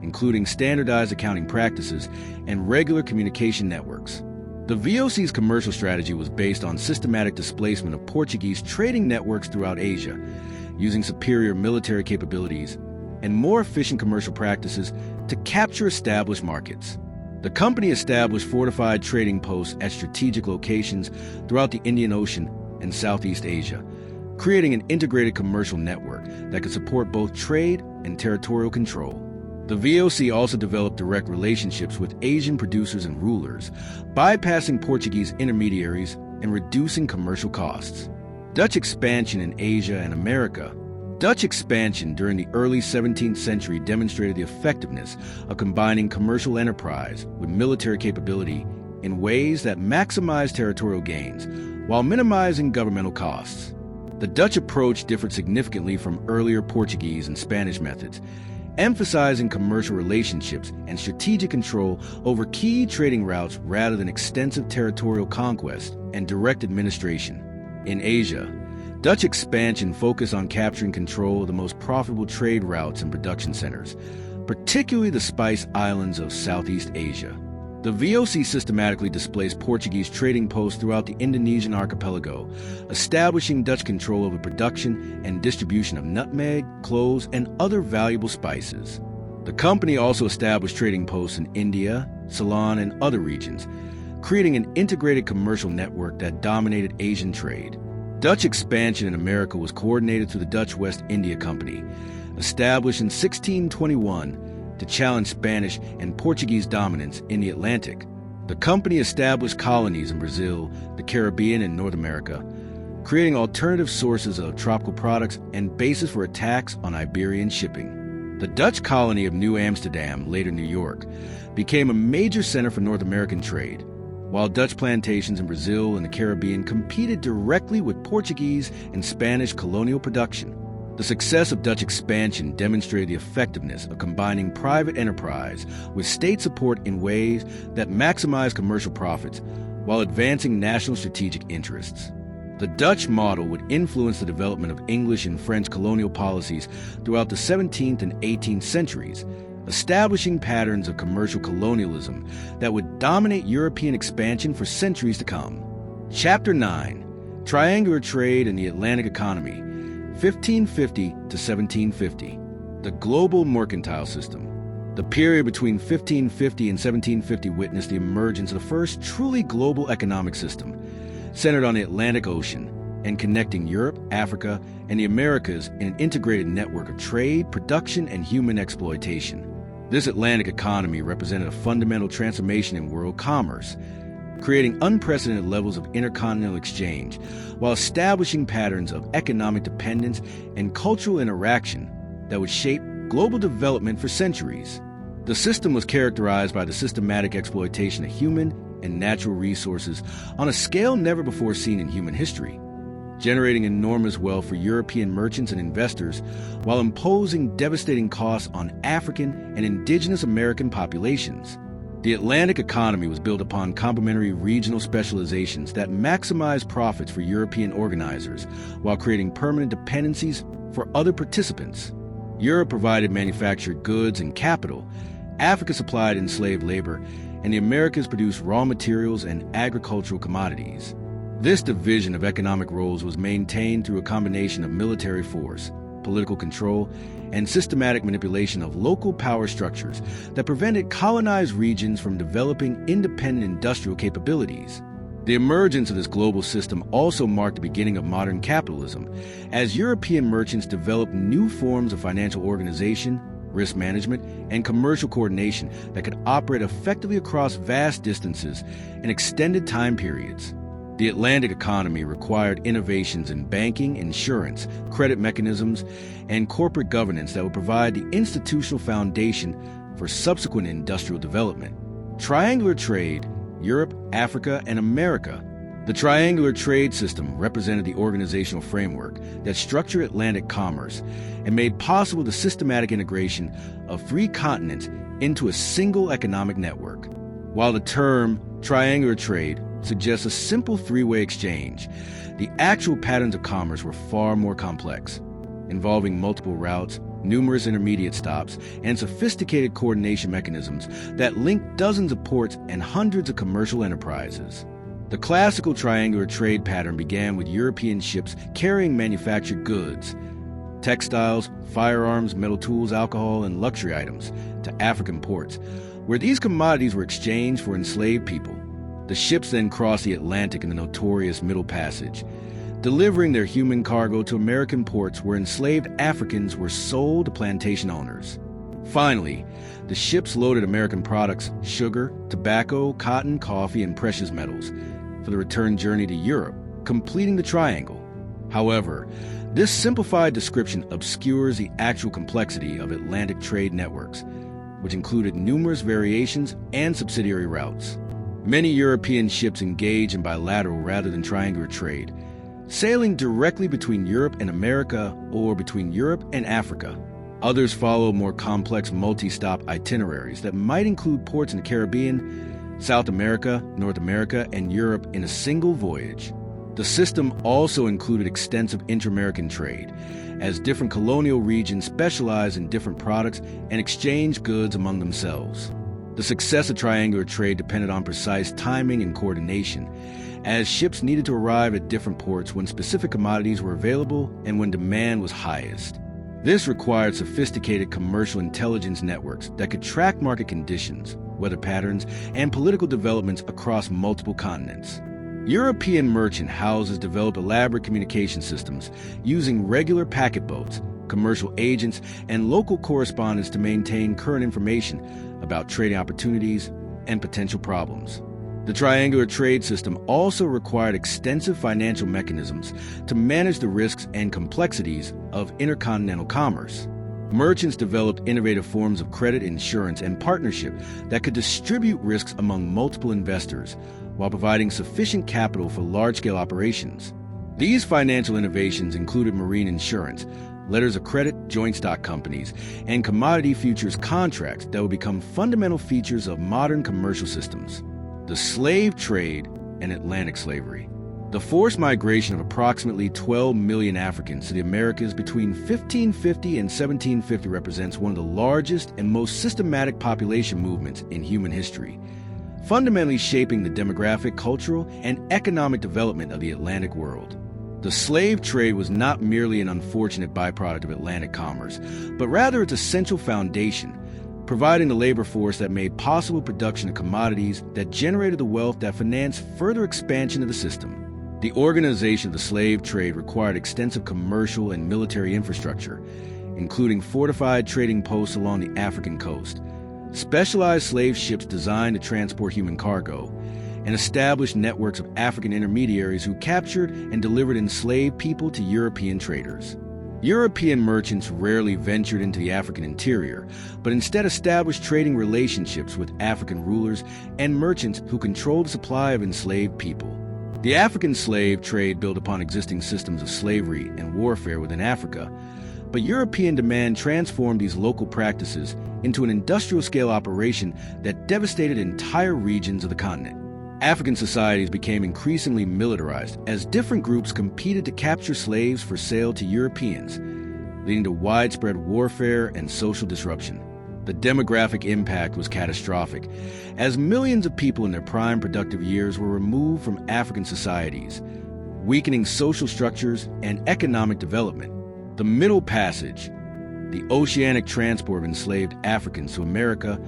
including standardized accounting practices and regular communication networks. The VOC's commercial strategy was based on systematic displacement of Portuguese trading networks throughout Asia, using superior military capabilities and more efficient commercial practices to capture established markets. The company established fortified trading posts at strategic locations throughout the Indian Ocean and Southeast Asia, creating an integrated commercial network that could support both trade and territorial control. The VOC also developed direct relationships with Asian producers and rulers, bypassing Portuguese intermediaries and reducing commercial costs. Dutch expansion in Asia and America. Dutch expansion during the early 17th century demonstrated the effectiveness of combining commercial enterprise with military capability in ways that maximized territorial gains while minimizing governmental costs. The Dutch approach differed significantly from earlier Portuguese and Spanish methods, emphasizing commercial relationships and strategic control over key trading routes rather than extensive territorial conquest and direct administration. In Asia, Dutch expansion focused on capturing control of the most profitable trade routes and production centers, particularly the Spice Islands of Southeast Asia. The VOC systematically displaced Portuguese trading posts throughout the Indonesian archipelago, establishing Dutch control over production and distribution of nutmeg, cloves, and other valuable spices. The company also established trading posts in India, Ceylon, and other regions, creating an integrated commercial network that dominated Asian trade. Dutch expansion in America was coordinated through the Dutch West India Company, established in 1621 to challenge Spanish and Portuguese dominance in the Atlantic. The company established colonies in Brazil, the Caribbean, and North America, creating alternative sources of tropical products and bases for attacks on Iberian shipping. The Dutch colony of New Amsterdam, later New York, became a major center for North American trade, while Dutch plantations in Brazil and the Caribbean competed directly with Portuguese and Spanish colonial production. The success of Dutch expansion demonstrated the effectiveness of combining private enterprise with state support in ways that maximize commercial profits while advancing national strategic interests. The Dutch model would influence the development of English and French colonial policies throughout the 17th and 18th centuries, establishing patterns of commercial colonialism that would dominate European expansion for centuries to come. Chapter 9. Triangular Trade and the Atlantic Economy, 1550 to 1750. The Global Mercantile System. The period between 1550 and 1750 witnessed the emergence of the first truly global economic system, centered on the Atlantic Ocean and connecting Europe, Africa, and the Americas in an integrated network of trade, production, and human exploitation. This Atlantic economy represented a fundamental transformation in world commerce, creating unprecedented levels of intercontinental exchange while establishing patterns of economic dependence and cultural interaction that would shape global development for centuries. The system was characterized by the systematic exploitation of human and natural resources on a scale never before seen in human history, generating enormous wealth for European merchants and investors while imposing devastating costs on African and indigenous American populations. The Atlantic economy was built upon complementary regional specializations that maximized profits for European organizers while creating permanent dependencies for other participants. Europe provided manufactured goods and capital, Africa supplied enslaved labor, and the Americas produced raw materials and agricultural commodities. This division of economic roles was maintained through a combination of military force, political control, and systematic manipulation of local power structures that prevented colonized regions from developing independent industrial capabilities. The emergence of this global system also marked the beginning of modern capitalism, as European merchants developed new forms of financial organization, risk management, and commercial coordination that could operate effectively across vast distances and extended time periods. The Atlantic economy required innovations in banking, insurance, credit mechanisms, and corporate governance that would provide the institutional foundation for subsequent industrial development. Triangular trade, Europe, Africa, and America. The triangular trade system represented the organizational framework that structured Atlantic commerce and made possible the systematic integration of 3 continents into a single economic network. While the term triangular trade suggests a simple 3-way exchange, the actual patterns of commerce were far more complex, involving multiple routes, numerous intermediate stops, and sophisticated coordination mechanisms that linked dozens of ports and hundreds of commercial enterprises. The classical triangular trade pattern began with European ships carrying manufactured goods, textiles, firearms, metal tools, alcohol, and luxury items, to African ports, where these commodities were exchanged for enslaved people. The ships then crossed the Atlantic in the notorious Middle Passage, delivering their human cargo to American ports where enslaved Africans were sold to plantation owners. Finally, the ships loaded American products, sugar, tobacco, cotton, coffee, and precious metals, for the return journey to Europe, completing the triangle. However, this simplified description obscures the actual complexity of Atlantic trade networks, which included numerous variations and subsidiary routes. Many European ships engage in bilateral rather than triangular trade, sailing directly between Europe and America or between Europe and Africa. Others follow more complex multi-stop itineraries that might include ports in the Caribbean, South America, North America, and Europe in a single voyage. The system also included extensive inter-American trade, as different colonial regions specialized in different products and exchanged goods among themselves. The success of triangular trade depended on precise timing and coordination, as ships needed to arrive at different ports when specific commodities were available and when demand was highest. This required sophisticated commercial intelligence networks that could track market conditions, weather patterns, and political developments across multiple continents. European merchant houses developed elaborate communication systems using regular packet boats, commercial agents, and local correspondents to maintain current information about trading opportunities and potential problems. The triangular trade system also required extensive financial mechanisms to manage the risks and complexities of intercontinental commerce. Merchants developed innovative forms of credit, insurance, and partnership that could distribute risks among multiple investors while providing sufficient capital for large-scale operations. These financial innovations included marine insurance, letters of credit, joint stock companies, and commodity futures contracts that would become fundamental features of modern commercial systems. The slave trade and Atlantic slavery. The forced migration of approximately 12 million Africans to the Americas between 1550 and 1750 represents one of the largest and most systematic population movements in human history, fundamentally shaping the demographic, cultural, and economic development of the Atlantic world. The slave trade was not merely an unfortunate byproduct of Atlantic commerce, but rather its essential foundation, providing the labor force that made possible production of commodities that generated the wealth that financed further expansion of the system. The organization of the slave trade required extensive commercial and military infrastructure, including fortified trading posts along the African coast, specialized slave ships designed to transport human cargo, and established networks of African intermediaries who captured and delivered enslaved people to European traders. European merchants rarely ventured into the African interior, but instead established trading relationships with African rulers and merchants who controlled the supply of enslaved people. The African slave trade built upon existing systems of slavery and warfare within Africa, but European demand transformed these local practices into an industrial-scale operation that devastated entire regions of the continent. African societies became increasingly militarized as different groups competed to capture slaves for sale to Europeans, leading to widespread warfare and social disruption. The demographic impact was catastrophic, as millions of people in their prime productive years were removed from African societies, weakening social structures and economic development. The Middle Passage, the oceanic transport of enslaved Africans to America,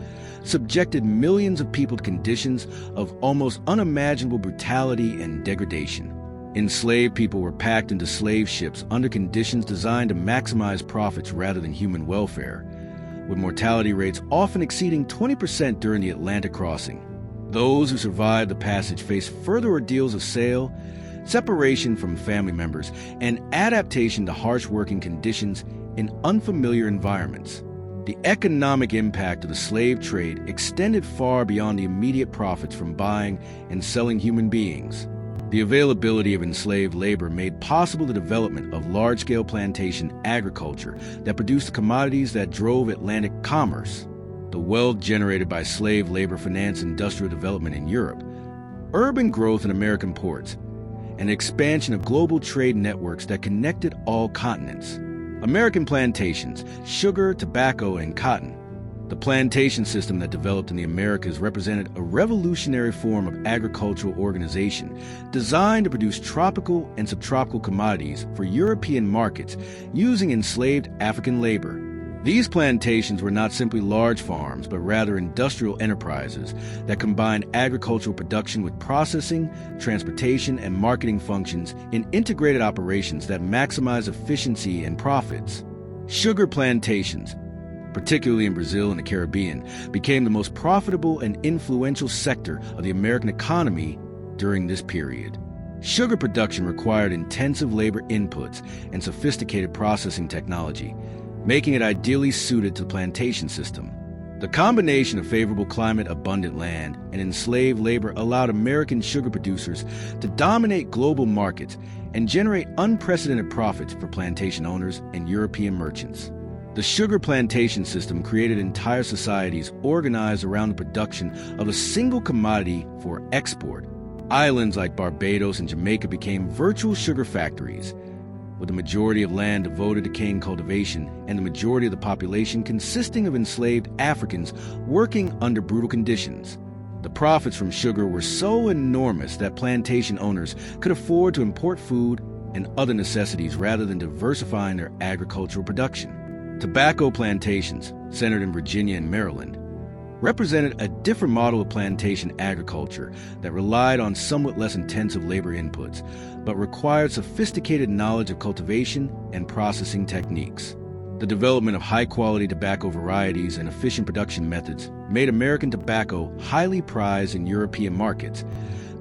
subjected millions of people to conditions of almost unimaginable brutality and degradation. Enslaved people were packed into slave ships under conditions designed to maximize profits rather than human welfare, with mortality rates often exceeding 20% during the Atlantic crossing. Those who survived the passage faced further ordeals of sale, separation from family members, and adaptation to harsh working conditions in unfamiliar environments. The economic impact of the slave trade extended far beyond the immediate profits from buying and selling human beings. The availability of enslaved labor made possible the development of large-scale plantation agriculture that produced the commodities that drove Atlantic commerce, the wealth generated by slave labor financed industrial development in Europe, urban growth in American ports, and expansion of global trade networks that connected all continents. American plantations, sugar, tobacco, and cotton. The plantation system that developed in the Americas represented a revolutionary form of agricultural organization designed to produce tropical and subtropical commodities for European markets using enslaved African labor. These plantations were not simply large farms, but rather industrial enterprises that combined agricultural production with processing, transportation, and marketing functions in integrated operations that maximize efficiency and profits. Sugar plantations, particularly in Brazil and the Caribbean, became the most profitable and influential sector of the American economy during this period. Sugar production required intensive labor inputs and sophisticated processing technology, making it ideally suited to the plantation system. The combination of favorable climate, abundant land, and enslaved labor allowed American sugar producers to dominate global markets and generate unprecedented profits for plantation owners and European merchants. The sugar plantation system created entire societies organized around the production of a single commodity for export. Islands like Barbados and Jamaica became virtual sugar factories, with the majority of land devoted to cane cultivation and the majority of the population consisting of enslaved Africans working under brutal conditions. The profits from sugar were so enormous that plantation owners could afford to import food and other necessities rather than diversifying their agricultural production. Tobacco plantations, centered in Virginia and Maryland, represented a different model of plantation agriculture that relied on somewhat less intensive labor inputs, but required sophisticated knowledge of cultivation and processing techniques. The development of high-quality tobacco varieties and efficient production methods made American tobacco highly prized in European markets,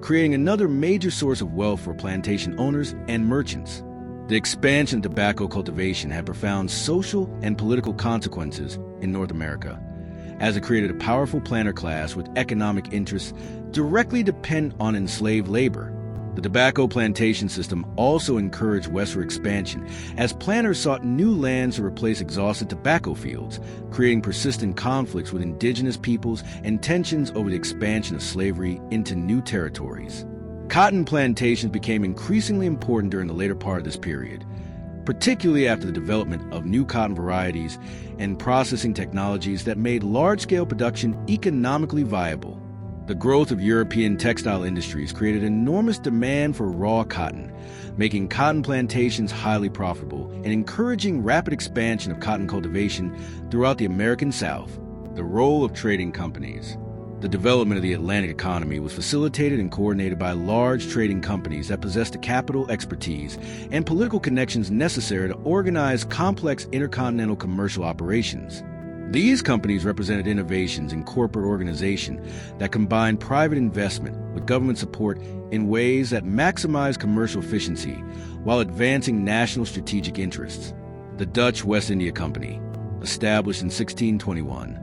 creating another major source of wealth for plantation owners and merchants. The expansion of tobacco cultivation had profound social and political consequences in North America, as it created a powerful planter class with economic interests directly dependent on enslaved labor. The tobacco plantation system also encouraged westward expansion, as planters sought new lands to replace exhausted tobacco fields, creating persistent conflicts with indigenous peoples and tensions over the expansion of slavery into new territories. Cotton plantations became increasingly important during the later part of this period, particularly after the development of new cotton varieties and processing technologies that made large-scale production economically viable. The growth of European textile industries created enormous demand for raw cotton, making cotton plantations highly profitable and encouraging rapid expansion of cotton cultivation throughout the American South. The role of trading companies. The development of the Atlantic economy was facilitated and coordinated by large trading companies that possessed the capital, expertise, and political connections necessary to organize complex intercontinental commercial operations. These companies represented innovations in corporate organization that combined private investment with government support in ways that maximized commercial efficiency while advancing national strategic interests. The Dutch West India Company, established in 1621,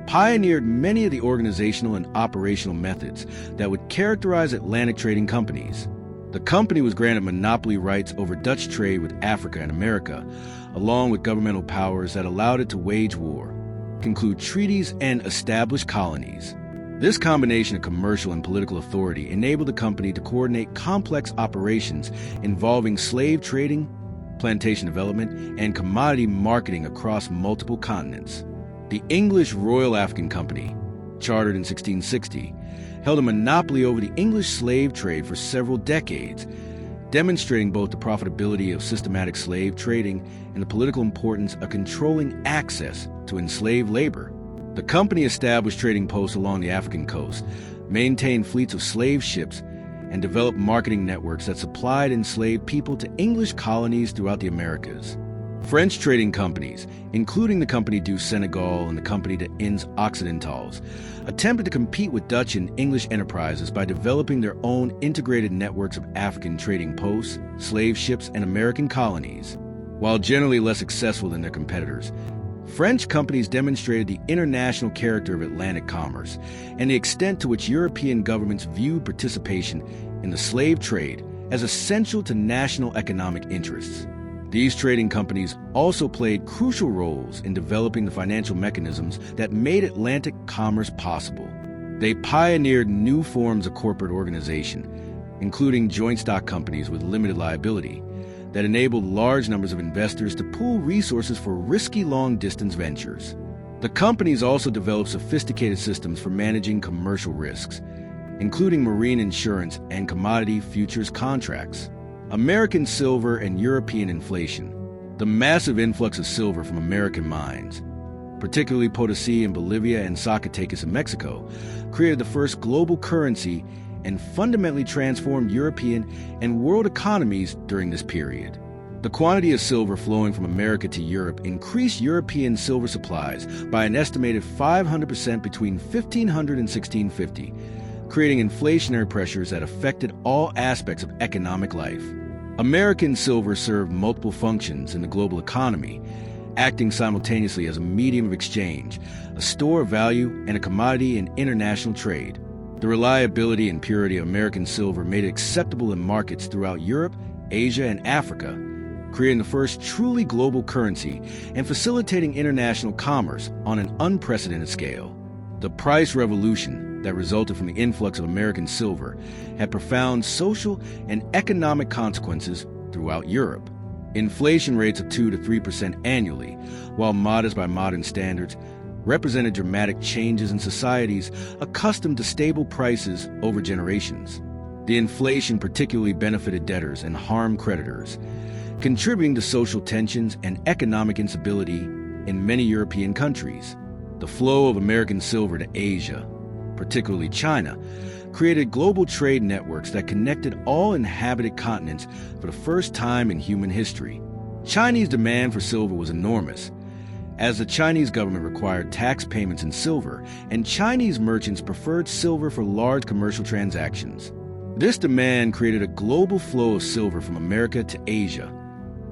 pioneered many of the organizational and operational methods that would characterize Atlantic trading companies. The company was granted monopoly rights over Dutch trade with Africa and America, along with governmental powers that allowed it to wage war, conclude treaties, and establish colonies. This combination of commercial and political authority enabled the company to coordinate complex operations involving slave trading, plantation development, and commodity marketing across multiple continents. The English Royal African Company, chartered in 1660, held a monopoly over the English slave trade for several decades, demonstrating both the profitability of systematic slave trading and the political importance of controlling access to enslaved labor. The company established trading posts along the African coast, maintained fleets of slave ships, and developed marketing networks that supplied enslaved people to English colonies throughout the Americas. French trading companies, including the Compagnie du Sénégal and the Compagnie des Indes Occidentales, attempted to compete with Dutch and English enterprises by developing their own integrated networks of African trading posts, slave ships, and American colonies. While generally less successful than their competitors, French companies demonstrated the international character of Atlantic commerce and the extent to which European governments viewed participation in the slave trade as essential to national economic interests. These trading companies also played crucial roles in developing the financial mechanisms that made Atlantic commerce possible. They pioneered new forms of corporate organization, including joint stock companies with limited liability, that enabled large numbers of investors to pool resources for risky long-distance ventures. The companies also developed sophisticated systems for managing commercial risks, including marine insurance and commodity futures contracts. American silver and European inflation. The massive influx of silver from American mines, particularly Potosí in Bolivia and Zacatecas in Mexico, created the first global currency and fundamentally transformed European and world economies during this period. The quantity of silver flowing from America to Europe increased European silver supplies by an estimated 500% between 1500 and 1650, creating inflationary pressures that affected all aspects of economic life. American silver served multiple functions in the global economy, acting simultaneously as a medium of exchange, a store of value, and a commodity in international trade. The reliability and purity of American silver made it acceptable in markets throughout Europe, Asia, and Africa, creating the first truly global currency and facilitating international commerce on an unprecedented scale. The price revolution that resulted from the influx of American silver had profound social and economic consequences throughout Europe. Inflation rates of 2 to 3% annually, while modest by modern standards, represented dramatic changes in societies accustomed to stable prices over generations. The inflation particularly benefited debtors and harmed creditors, contributing to social tensions and economic instability in many European countries. The flow of American silver to Asia, particularly China, created global trade networks that connected all inhabited continents for the first time in human history. Chinese demand for silver was enormous, as the Chinese government required tax payments in silver, and Chinese merchants preferred silver for large commercial transactions. This demand created a global flow of silver from America to Asia,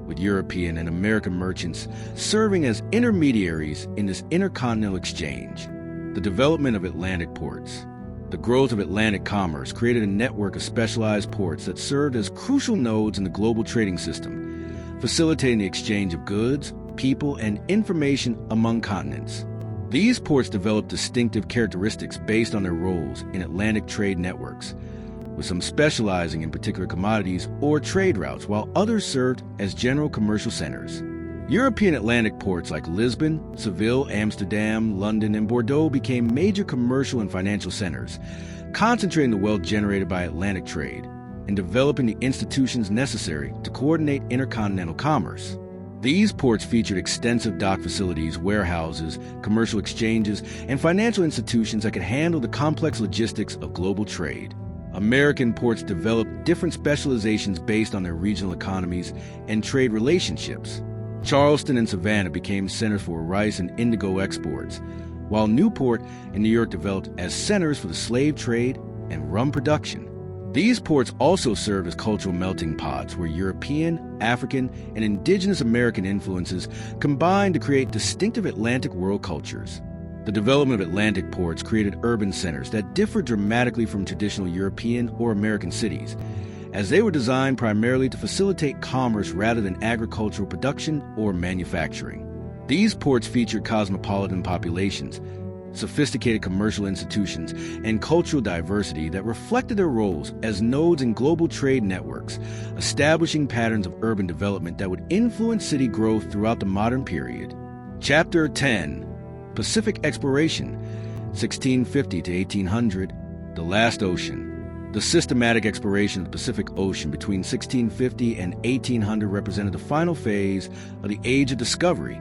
with European and American merchants serving as intermediaries in this intercontinental exchange. The development of Atlantic ports. The growth of Atlantic commerce created a network of specialized ports that served as crucial nodes in the global trading system, facilitating the exchange of goods, people, and information among continents. These ports developed distinctive characteristics based on their roles in Atlantic trade networks, with some specializing in particular commodities or trade routes, while others served as general commercial centers. European Atlantic ports like Lisbon, Seville, Amsterdam, London, and Bordeaux became major commercial and financial centers, concentrating the wealth generated by Atlantic trade and developing the institutions necessary to coordinate intercontinental commerce. These ports featured extensive dock facilities, warehouses, commercial exchanges, and financial institutions that could handle the complex logistics of global trade. American ports developed different specializations based on their regional economies and trade relationships. Charleston and Savannah became centers for rice and indigo exports, while Newport and New York developed as centers for the slave trade and rum production. These ports also served as cultural melting pots where European, African, and indigenous American influences combined to create distinctive Atlantic world cultures. The development of Atlantic ports created urban centers that differed dramatically from traditional European or American cities, as they were designed primarily to facilitate commerce rather than agricultural production or manufacturing. These ports featured cosmopolitan populations, sophisticated commercial institutions, and cultural diversity that reflected their roles as nodes in global trade networks, establishing patterns of urban development that would influence city growth throughout the modern period. Chapter 10: Pacific Exploration, 1650 to 1800, The Last Ocean. The systematic exploration of the Pacific Ocean between 1650 and 1800 represented the final phase of the Age of Discovery,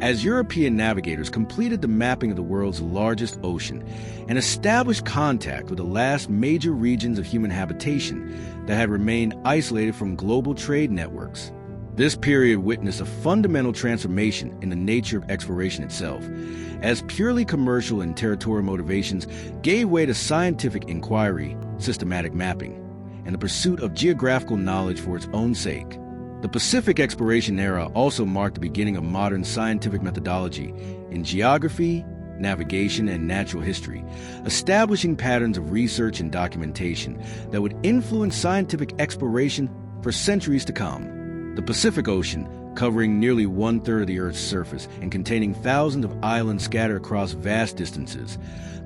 as European navigators completed the mapping of the world's largest ocean and established contact with the last major regions of human habitation that had remained isolated from global trade networks. This period witnessed a fundamental transformation in the nature of exploration itself, as purely commercial and territorial motivations gave way to scientific inquiry, systematic mapping, and the pursuit of geographical knowledge for its own sake. The Pacific exploration era also marked the beginning of modern scientific methodology in geography, navigation, and natural history, establishing patterns of research and documentation that would influence scientific exploration for centuries to come. The Pacific Ocean, covering nearly one-third of the Earth's surface and containing thousands of islands scattered across vast distances,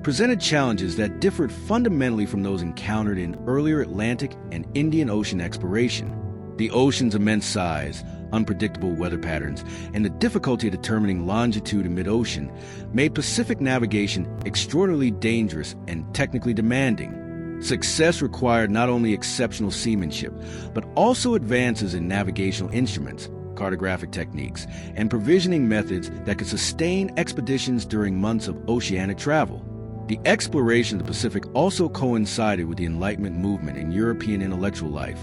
presented challenges that differed fundamentally from those encountered in earlier Atlantic and Indian Ocean exploration. The ocean's immense size, unpredictable weather patterns, and the difficulty of determining longitude in mid-ocean made Pacific navigation extraordinarily dangerous and technically demanding. Success required not only exceptional seamanship, but also advances in navigational instruments, cartographic techniques, and provisioning methods that could sustain expeditions during months of oceanic travel. The exploration of the Pacific also coincided with the Enlightenment movement in European intellectual life,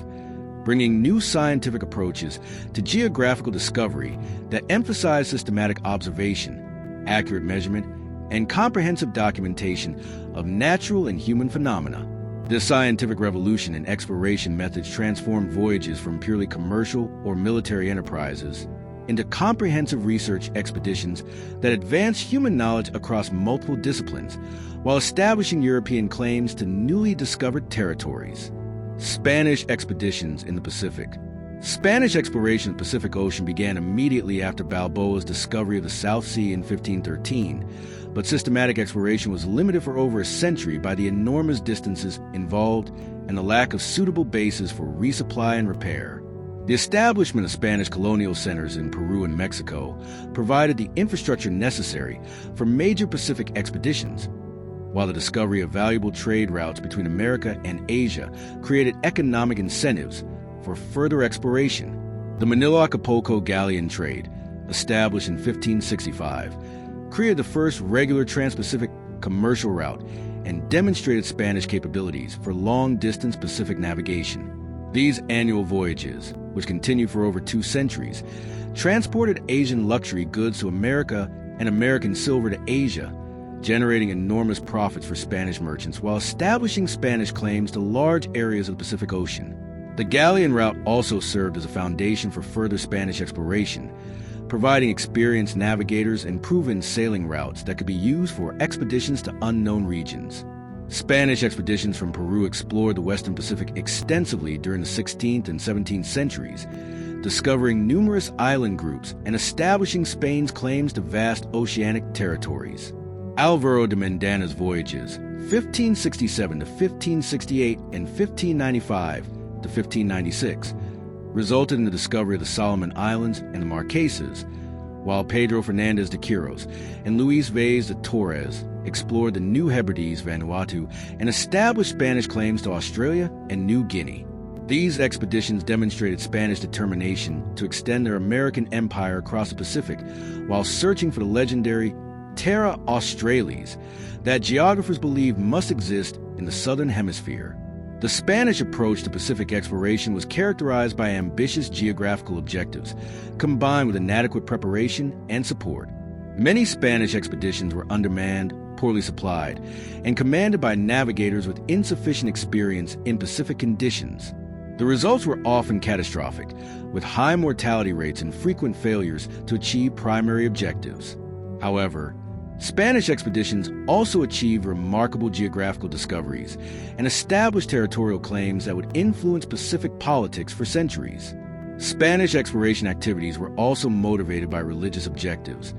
bringing new scientific approaches to geographical discovery that emphasize systematic observation, accurate measurement, and comprehensive documentation of natural and human phenomena. This scientific revolution in exploration methods transformed voyages from purely commercial or military enterprises into comprehensive research expeditions that advanced human knowledge across multiple disciplines while establishing European claims to newly discovered territories. Spanish expeditions in the Pacific. Spanish exploration of the Pacific Ocean began immediately after Balboa's discovery of the South Sea in 1513, but systematic exploration was limited for over a century by the enormous distances involved and the lack of suitable bases for resupply and repair. The establishment of Spanish colonial centers in Peru and Mexico provided the infrastructure necessary for major Pacific expeditions, while the discovery of valuable trade routes between America and Asia created economic incentives for further exploration. The Manila-Acapulco galleon trade, established in 1565, created the first regular trans-Pacific commercial route and demonstrated Spanish capabilities for long-distance Pacific navigation. These annual voyages, which continued for over 2 centuries, transported Asian luxury goods to America and American silver to Asia, generating enormous profits for Spanish merchants while establishing Spanish claims to large areas of the Pacific Ocean. The galleon route also served as a foundation for further Spanish exploration, providing experienced navigators and proven sailing routes that could be used for expeditions to unknown regions. Spanish expeditions from Peru explored the Western Pacific extensively during the 16th and 17th centuries, discovering numerous island groups and establishing Spain's claims to vast oceanic territories. Alvaro de Mendana's voyages, 1567 to 1568 and 1595 to 1596, resulted in the discovery of the Solomon Islands and the Marquesas, while Pedro Fernandez de Quiros and Luis Vaz de Torres explored the New Hebrides, Vanuatu, and established Spanish claims to Australia and New Guinea. These expeditions demonstrated Spanish determination to extend their American empire across the Pacific while searching for the legendary Terra Australis that geographers believe must exist in the southern hemisphere. The Spanish approach to Pacific exploration was characterized by ambitious geographical objectives, combined with inadequate preparation and support. Many Spanish expeditions were undermanned, poorly supplied, and commanded by navigators with insufficient experience in Pacific conditions. The results were often catastrophic, with high mortality rates and frequent failures to achieve primary objectives. However, Spanish expeditions also achieved remarkable geographical discoveries and established territorial claims that would influence Pacific politics for centuries. Spanish exploration activities were also motivated by religious objectives,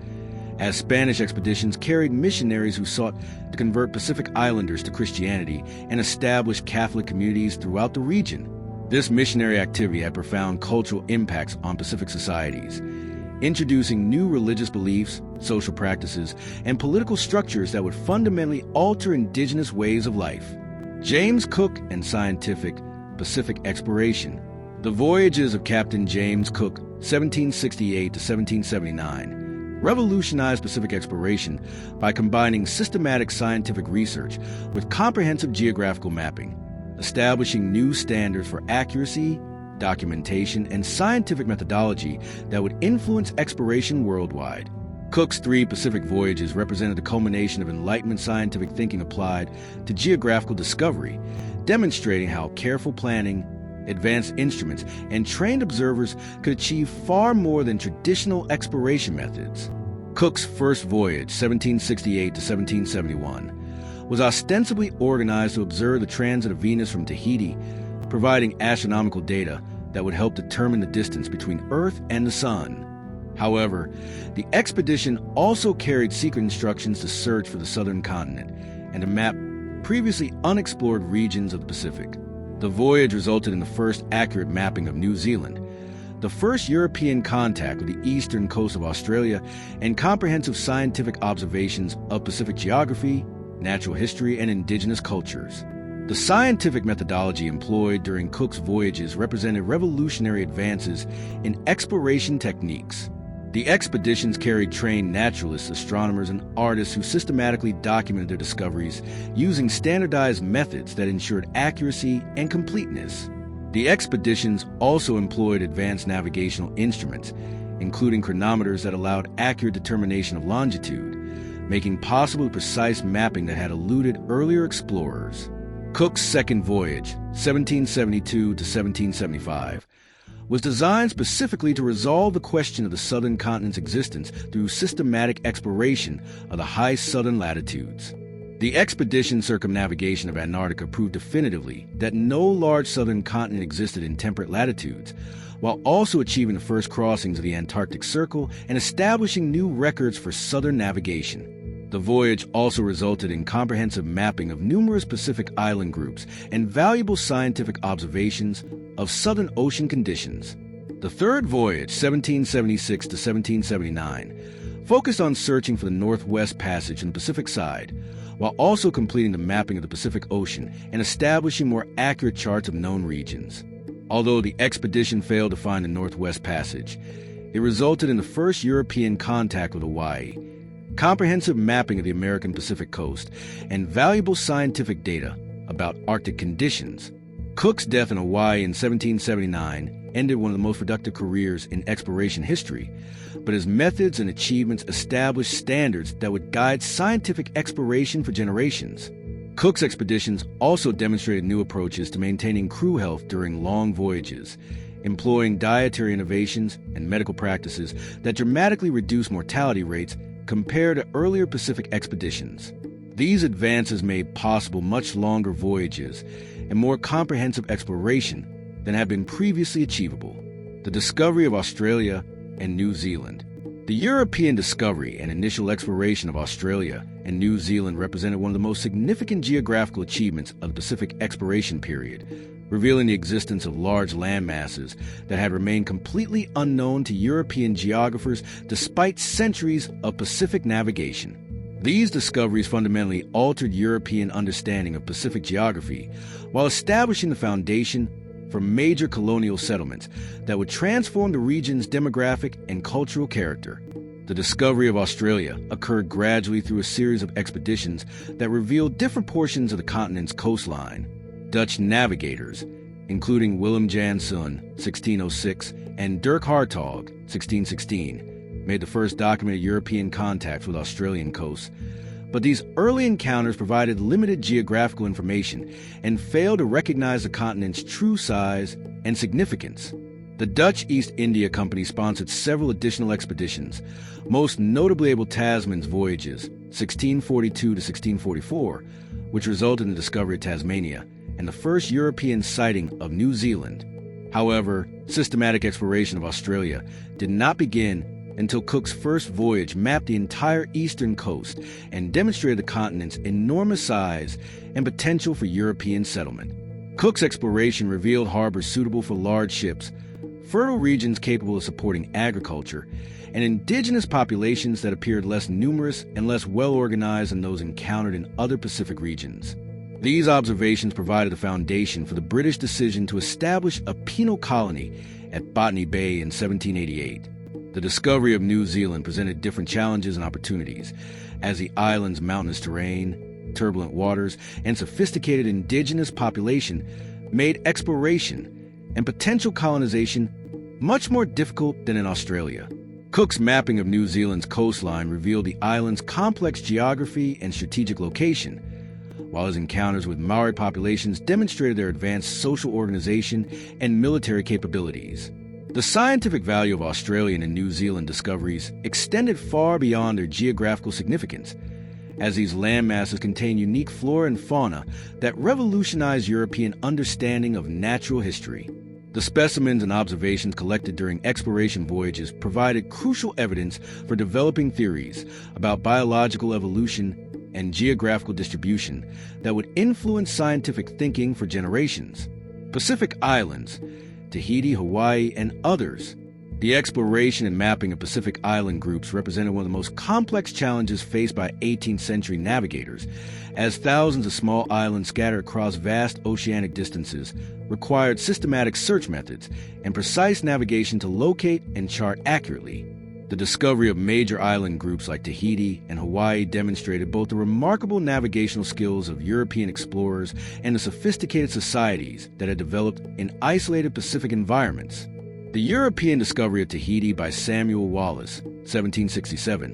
as Spanish expeditions carried missionaries who sought to convert Pacific Islanders to Christianity and establish Catholic communities throughout the region. This missionary activity had profound cultural impacts on Pacific societies, introducing new religious beliefs, social practices, and political structures that would fundamentally alter indigenous ways of life. James Cook and scientific Pacific exploration. The voyages of Captain James Cook, 1768 to 1779, revolutionized Pacific exploration by combining systematic scientific research with comprehensive geographical mapping, establishing new standards for accuracy, documentation, and scientific methodology that would influence exploration worldwide. Cook's 3 Pacific voyages represented the culmination of Enlightenment scientific thinking applied to geographical discovery, demonstrating how careful planning, advanced instruments, and trained observers could achieve far more than traditional exploration methods. Cook's first voyage, 1768 to 1771, was ostensibly organized to observe the transit of Venus from Tahiti, providing astronomical data that would help determine the distance between Earth and the Sun. However, the expedition also carried secret instructions to search for the southern continent and to map previously unexplored regions of the Pacific. The voyage resulted in the first accurate mapping of New Zealand, the first European contact with the eastern coast of Australia, and comprehensive scientific observations of Pacific geography, natural history, and indigenous cultures. The scientific methodology employed during Cook's voyages represented revolutionary advances in exploration techniques. The expeditions carried trained naturalists, astronomers, and artists who systematically documented their discoveries using standardized methods that ensured accuracy and completeness. The expeditions also employed advanced navigational instruments, including chronometers that allowed accurate determination of longitude, making possible precise mapping that had eluded earlier explorers. Cook's second voyage, 1772 to 1775, was designed specifically to resolve the question of the southern continent's existence through systematic exploration of the high southern latitudes. The expedition's circumnavigation of Antarctica proved definitively that no large southern continent existed in temperate latitudes, while also achieving the first crossings of the Antarctic Circle and establishing new records for southern navigation. The voyage also resulted in comprehensive mapping of numerous Pacific island groups and valuable scientific observations of Southern Ocean conditions. The third voyage, 1776 to 1779, focused on searching for the Northwest Passage in the Pacific side, while also completing the mapping of the Pacific Ocean and establishing more accurate charts of known regions. Although the expedition failed to find the Northwest Passage, it resulted in the first European contact with Hawaii, comprehensive mapping of the American Pacific coast, and valuable scientific data about Arctic conditions. Cook's death in Hawaii in 1779 ended one of the most productive careers in exploration history, but his methods and achievements established standards that would guide scientific exploration for generations. Cook's expeditions also demonstrated new approaches to maintaining crew health during long voyages, employing dietary innovations and medical practices that dramatically reduced mortality rates compared to earlier Pacific expeditions. These advances made possible much longer voyages and more comprehensive exploration than had been previously achievable. The discovery of Australia and New Zealand. The European discovery and initial exploration of Australia and New Zealand represented one of the most significant geographical achievements of the Pacific exploration period, revealing the existence of large land masses that had remained completely unknown to European geographers despite centuries of Pacific navigation. These discoveries fundamentally altered European understanding of Pacific geography while establishing the foundation for major colonial settlements that would transform the region's demographic and cultural character. The discovery of Australia occurred gradually through a series of expeditions that revealed different portions of the continent's coastline. Dutch navigators, including Willem Janszoon, 1606, and Dirk Hartog, 1616, made the first documented European contacts with Australian coasts. But these early encounters provided limited geographical information and failed to recognize the continent's true size and significance. The Dutch East India Company sponsored several additional expeditions, most notably Abel Tasman's voyages, 1642 to 1644, which resulted in the discovery of Tasmania and the first European sighting of New Zealand. However, systematic exploration of Australia did not begin until Cook's first voyage mapped the entire eastern coast and demonstrated the continent's enormous size and potential for European settlement. Cook's exploration revealed harbors suitable for large ships, fertile regions capable of supporting agriculture, and indigenous populations that appeared less numerous and less well-organized than those encountered in other Pacific regions. These observations provided the foundation for the British decision to establish a penal colony at Botany Bay in 1788. The discovery of New Zealand presented different challenges and opportunities, as the island's mountainous terrain, turbulent waters, and sophisticated indigenous population made exploration and potential colonization much more difficult than in Australia. Cook's mapping of New Zealand's coastline revealed the island's complex geography and strategic location, while his encounters with Maori populations demonstrated their advanced social organization and military capabilities. The scientific value of Australian and New Zealand discoveries extended far beyond their geographical significance, as these landmasses contain unique flora and fauna that revolutionized European understanding of natural history. The specimens and observations collected during exploration voyages provided crucial evidence for developing theories about biological evolution and geographical distribution that would influence scientific thinking for generations. Pacific Islands, Tahiti, Hawaii, and others. The exploration and mapping of Pacific Island groups represented one of the most complex challenges faced by 18th century navigators, as thousands of small islands scattered across vast oceanic distances required systematic search methods and precise navigation to locate and chart accurately. The discovery of major island groups like Tahiti and Hawaii demonstrated both the remarkable navigational skills of European explorers and the sophisticated societies that had developed in isolated Pacific environments. The European discovery of Tahiti by Samuel Wallis, 1767,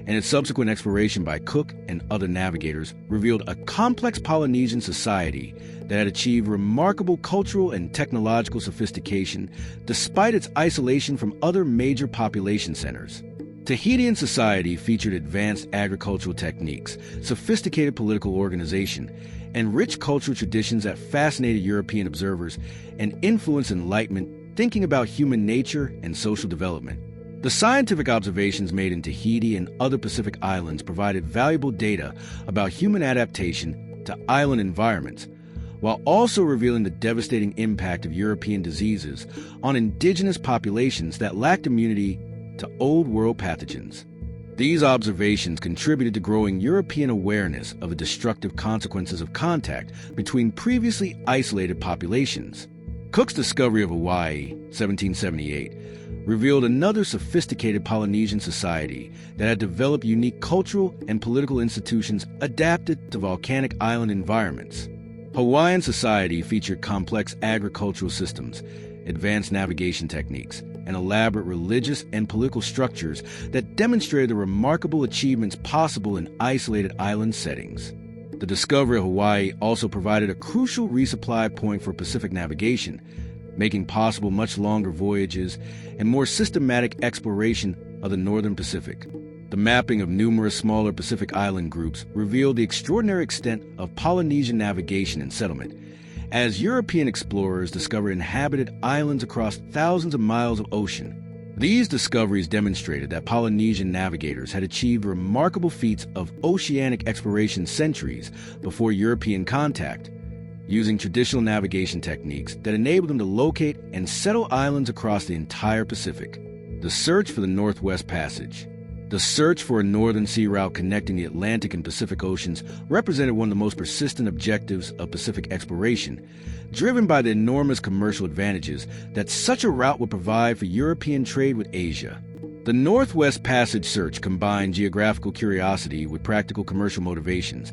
and its subsequent exploration by Cook and other navigators revealed a complex Polynesian society that had achieved remarkable cultural and technological sophistication despite its isolation from other major population centers. Tahitian society featured advanced agricultural techniques, sophisticated political organization, and rich cultural traditions that fascinated European observers and influenced Enlightenment thinking about human nature and social development. The scientific observations made in Tahiti and other Pacific islands provided valuable data about human adaptation to island environments, while also revealing the devastating impact of European diseases on indigenous populations that lacked immunity to Old World pathogens. These observations contributed to growing European awareness of the destructive consequences of contact between previously isolated populations. Cook's discovery of Hawaii, 1778, revealed another sophisticated Polynesian society that had developed unique cultural and political institutions adapted to volcanic island environments. Hawaiian society featured complex agricultural systems, advanced navigation techniques, and elaborate religious and political structures that demonstrated the remarkable achievements possible in isolated island settings. The discovery of Hawaii also provided a crucial resupply point for Pacific navigation, making possible much longer voyages and more systematic exploration of the northern Pacific. The mapping of numerous smaller Pacific island groups revealed the extraordinary extent of Polynesian navigation and settlement, as European explorers discovered inhabited islands across thousands of miles of ocean. These discoveries demonstrated that Polynesian navigators had achieved remarkable feats of oceanic exploration centuries before European contact, using traditional navigation techniques that enabled them to locate and settle islands across the entire Pacific. The search for the Northwest Passage. The search for a northern sea route connecting the Atlantic and Pacific Oceans represented one of the most persistent objectives of Pacific exploration, driven by the enormous commercial advantages that such a route would provide for European trade with Asia. The Northwest Passage search combined geographical curiosity with practical commercial motivations,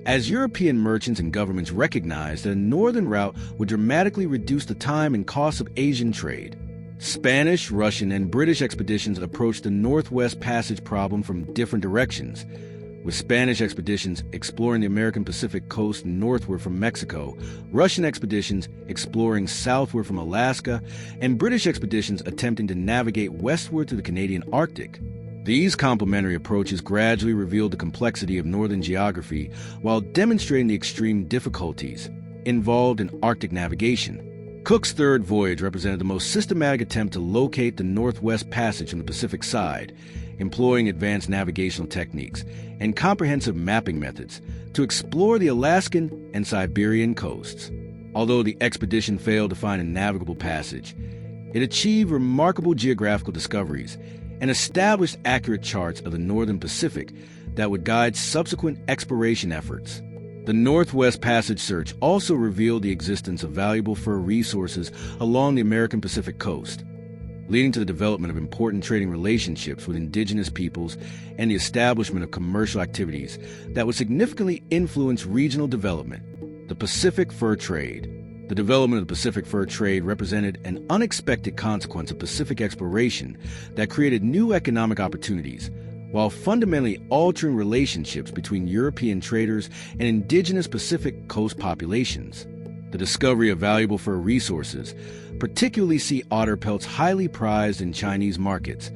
as European merchants and governments recognized that a northern route would dramatically reduce the time and cost of Asian trade. Spanish, Russian, and British expeditions approached the Northwest Passage problem from different directions, with Spanish expeditions exploring the American Pacific coast northward from Mexico, Russian expeditions exploring southward from Alaska, and British expeditions attempting to navigate westward to the Canadian Arctic. These complementary approaches gradually revealed the complexity of northern geography while demonstrating the extreme difficulties involved in Arctic navigation. Cook's third voyage represented the most systematic attempt to locate the Northwest Passage from the Pacific side, employing advanced navigational techniques and comprehensive mapping methods to explore the Alaskan and Siberian coasts. Although the expedition failed to find a navigable passage, it achieved remarkable geographical discoveries and established accurate charts of the northern Pacific that would guide subsequent exploration efforts. The Northwest Passage search also revealed the existence of valuable fur resources along the American Pacific coast, leading to the development of important trading relationships with indigenous peoples and the establishment of commercial activities that would significantly influence regional development. The Pacific Fur Trade. The development of the Pacific fur trade represented an unexpected consequence of Pacific exploration that created new economic opportunities, while fundamentally altering relationships between European traders and indigenous Pacific coast populations. The discovery of valuable fur resources, particularly sea otter pelts highly prized in Chinese markets,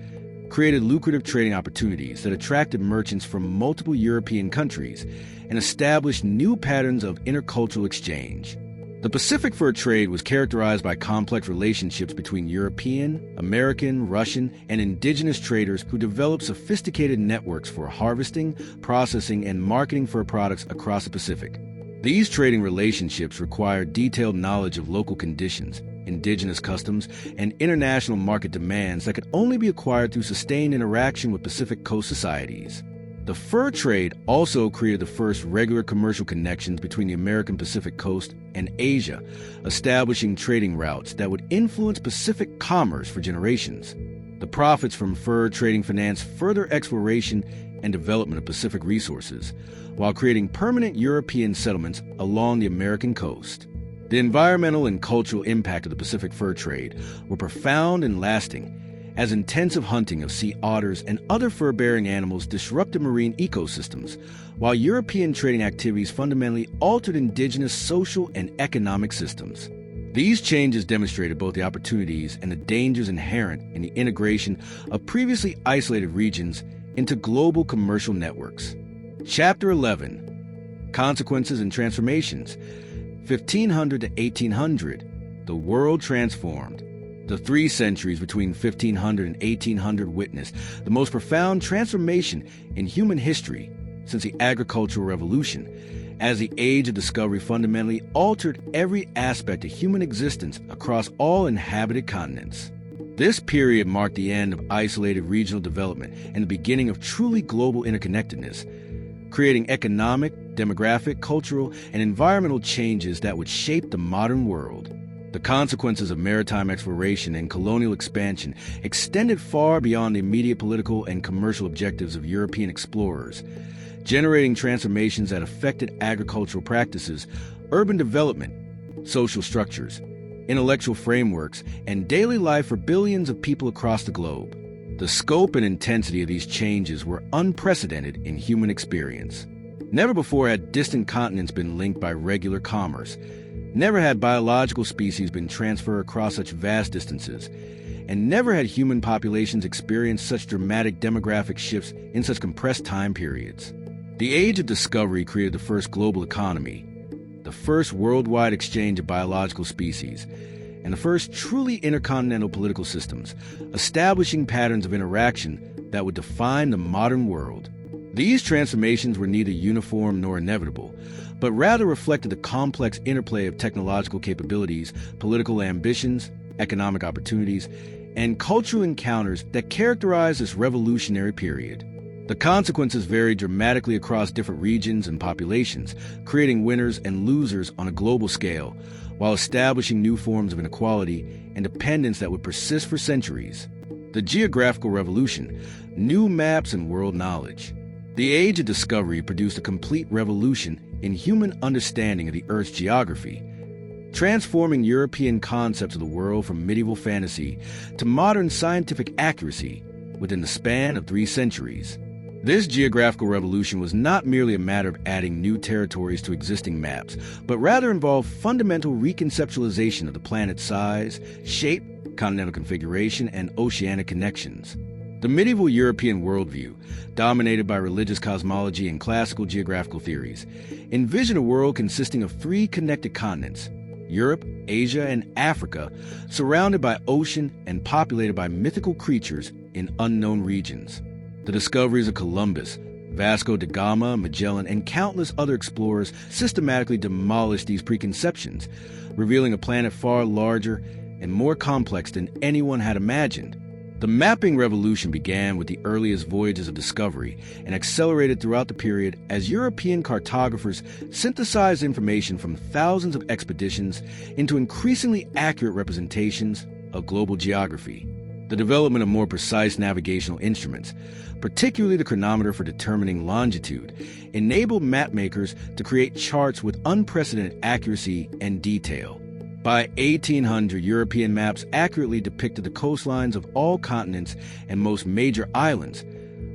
created lucrative trading opportunities that attracted merchants from multiple European countries and established new patterns of intercultural exchange. The Pacific fur trade was characterized by complex relationships between European, American, Russian, and indigenous traders who developed sophisticated networks for harvesting, processing, and marketing fur products across the Pacific. These trading relationships required detailed knowledge of local conditions, indigenous customs, and international market demands that could only be acquired through sustained interaction with Pacific coast societies. The fur trade also created the first regular commercial connections between the American Pacific coast and Asia, establishing trading routes that would influence Pacific commerce for generations. The profits from fur trading financed further exploration and development of Pacific resources, while creating permanent European settlements along the American coast. The environmental and cultural impact of the Pacific fur trade were profound and lasting, as intensive hunting of sea otters and other fur-bearing animals disrupted marine ecosystems, while European trading activities fundamentally altered indigenous social and economic systems. These changes demonstrated both the opportunities and the dangers inherent in the integration of previously isolated regions into global commercial networks. Chapter 11: Consequences and Transformations. 1500 to 1800. The world transformed. The 3 centuries between 1500 and 1800 witnessed the most profound transformation in human history since the agricultural revolution, as the age of discovery fundamentally altered every aspect of human existence across all inhabited continents. This period marked the end of isolated regional development and the beginning of truly global interconnectedness, creating economic, demographic, cultural, and environmental changes that would shape the modern world. The consequences of maritime exploration and colonial expansion extended far beyond the immediate political and commercial objectives of European explorers, generating transformations that affected agricultural practices, urban development, social structures, intellectual frameworks, and daily life for billions of people across the globe. The scope and intensity of these changes were unprecedented in human experience. Never before had distant continents been linked by regular commerce. Never had biological species been transferred across such vast distances, and never had human populations experienced such dramatic demographic shifts in such compressed time periods. The age of discovery created the first global economy, the first worldwide exchange of biological species, and the first truly intercontinental political systems, establishing patterns of interaction that would define the modern world. These transformations were neither uniform nor inevitable, but rather reflected the complex interplay of technological capabilities, political ambitions, economic opportunities, and cultural encounters that characterized this revolutionary period. The consequences varied dramatically across different regions and populations, creating winners and losers on a global scale, while establishing new forms of inequality and dependence that would persist for centuries. The geographical revolution, new maps and world knowledge. The age of discovery produced a complete revolution in human understanding of the Earth's geography, transforming European concepts of the world from medieval fantasy to modern scientific accuracy within the span of 3 centuries. This geographical revolution was not merely a matter of adding new territories to existing maps, but rather involved fundamental reconceptualization of the planet's size, shape, continental configuration, and oceanic connections. The medieval European worldview, dominated by religious cosmology and classical geographical theories, envisioned a world consisting of 3 connected continents, Europe, Asia, and Africa, surrounded by ocean and populated by mythical creatures in unknown regions. The discoveries of Columbus, Vasco da Gama, Magellan, and countless other explorers systematically demolished these preconceptions, revealing a planet far larger and more complex than anyone had imagined. The mapping revolution began with the earliest voyages of discovery and accelerated throughout the period as European cartographers synthesized information from thousands of expeditions into increasingly accurate representations of global geography. The development of more precise navigational instruments, particularly the chronometer for determining longitude, enabled mapmakers to create charts with unprecedented accuracy and detail. By 1800, European maps accurately depicted the coastlines of all continents and most major islands,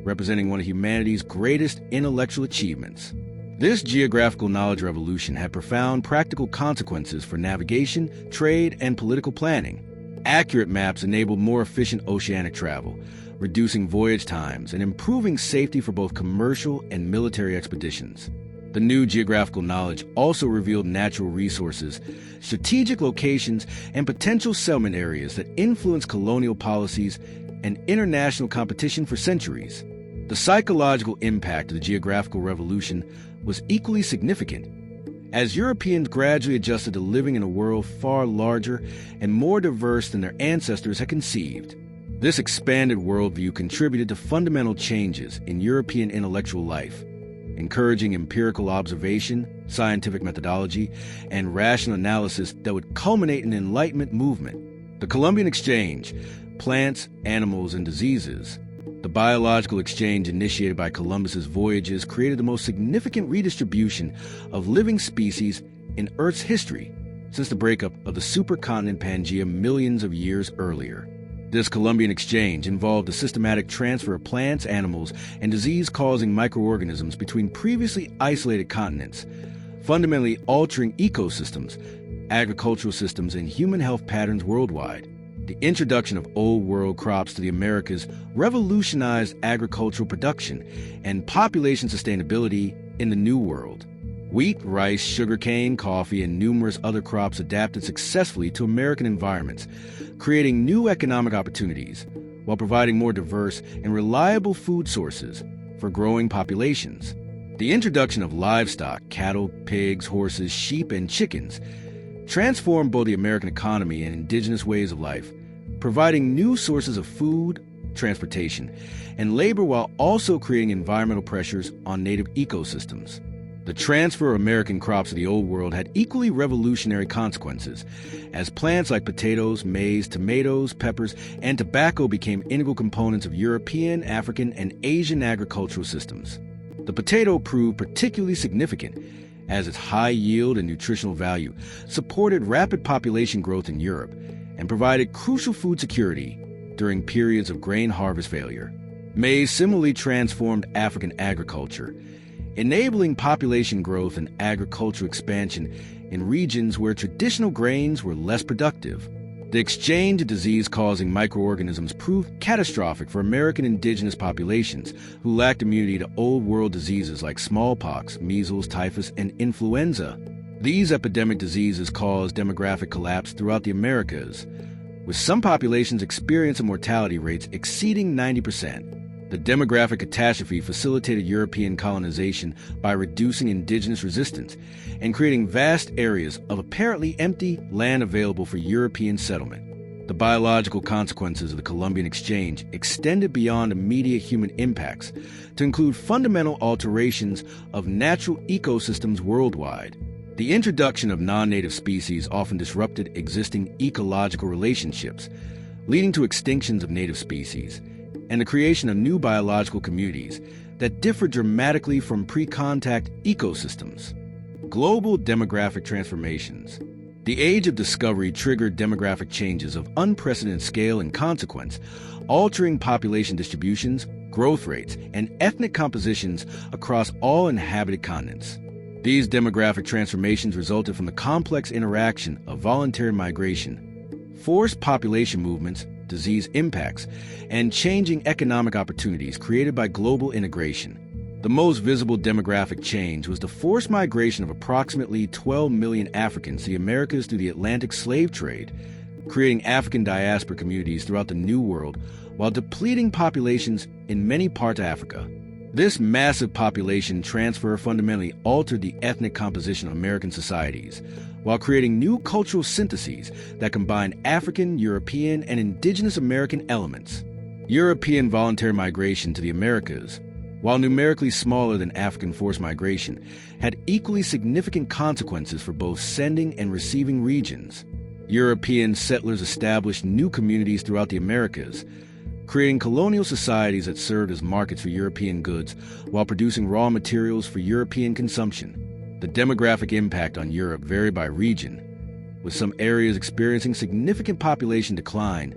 representing one of humanity's greatest intellectual achievements. This geographical knowledge revolution had profound practical consequences for navigation, trade, and political planning. Accurate maps enabled more efficient oceanic travel, reducing voyage times and improving safety for both commercial and military expeditions. The new geographical knowledge also revealed natural resources, strategic locations, and potential settlement areas that influenced colonial policies and international competition for centuries. The psychological impact of the geographical revolution was equally significant, as Europeans gradually adjusted to living in a world far larger and more diverse than their ancestors had conceived. This expanded worldview contributed to fundamental changes in European intellectual life, encouraging empirical observation, scientific methodology, and rational analysis that would culminate in the Enlightenment movement. The Columbian Exchange, plants, animals, and diseases. The biological exchange initiated by Columbus's voyages created the most significant redistribution of living species in Earth's history since the breakup of the supercontinent Pangaea millions of years earlier. This Columbian exchange involved the systematic transfer of plants, animals, and disease-causing microorganisms between previously isolated continents, fundamentally altering ecosystems, agricultural systems, and human health patterns worldwide. The introduction of Old World crops to the Americas revolutionized agricultural production and population sustainability in the New World. Wheat, rice, sugarcane, coffee, and numerous other crops adapted successfully to American environments, creating new economic opportunities while providing more diverse and reliable food sources for growing populations. The introduction of livestock, cattle, pigs, horses, sheep, and chickens transformed both the American economy and indigenous ways of life, providing new sources of food, transportation, and labor while also creating environmental pressures on native ecosystems. The transfer of American crops to the Old World had equally revolutionary consequences, as plants like potatoes, maize, tomatoes, peppers, and tobacco became integral components of European, African, and Asian agricultural systems. The potato proved particularly significant, as its high yield and nutritional value supported rapid population growth in Europe and provided crucial food security during periods of grain harvest failure. Maize similarly transformed African agriculture, enabling population growth and agricultural expansion in regions where traditional grains were less productive. The exchange of disease-causing microorganisms proved catastrophic for American indigenous populations who lacked immunity to Old World diseases like smallpox, measles, typhus, and influenza. These epidemic diseases caused demographic collapse throughout the Americas, with some populations experiencing mortality rates exceeding 90%. The demographic catastrophe facilitated European colonization by reducing indigenous resistance and creating vast areas of apparently empty land available for European settlement. The biological consequences of the Columbian Exchange extended beyond immediate human impacts to include fundamental alterations of natural ecosystems worldwide. The introduction of non-native species often disrupted existing ecological relationships, leading to extinctions of native species and the creation of new biological communities that differ dramatically from pre-contact ecosystems. Global demographic transformations. The age of discovery triggered demographic changes of unprecedented scale and consequence, altering population distributions, growth rates, and ethnic compositions across all inhabited continents. These demographic transformations resulted from the complex interaction of voluntary migration, forced population movements, disease impacts, and changing economic opportunities created by global integration. The most visible demographic change was the forced migration of approximately 12 million Africans to the Americas through the Atlantic slave trade, creating African diaspora communities throughout the New World while depleting populations in many parts of Africa. This massive population transfer fundamentally altered the ethnic composition of American societies, while creating new cultural syntheses that combine African, European, and indigenous American elements. European voluntary migration to the Americas, while numerically smaller than African forced migration, had equally significant consequences for both sending and receiving regions. European settlers established new communities throughout the Americas, creating colonial societies that served as markets for European goods while producing raw materials for European consumption. The demographic impact on Europe varied by region, with some areas experiencing significant population decline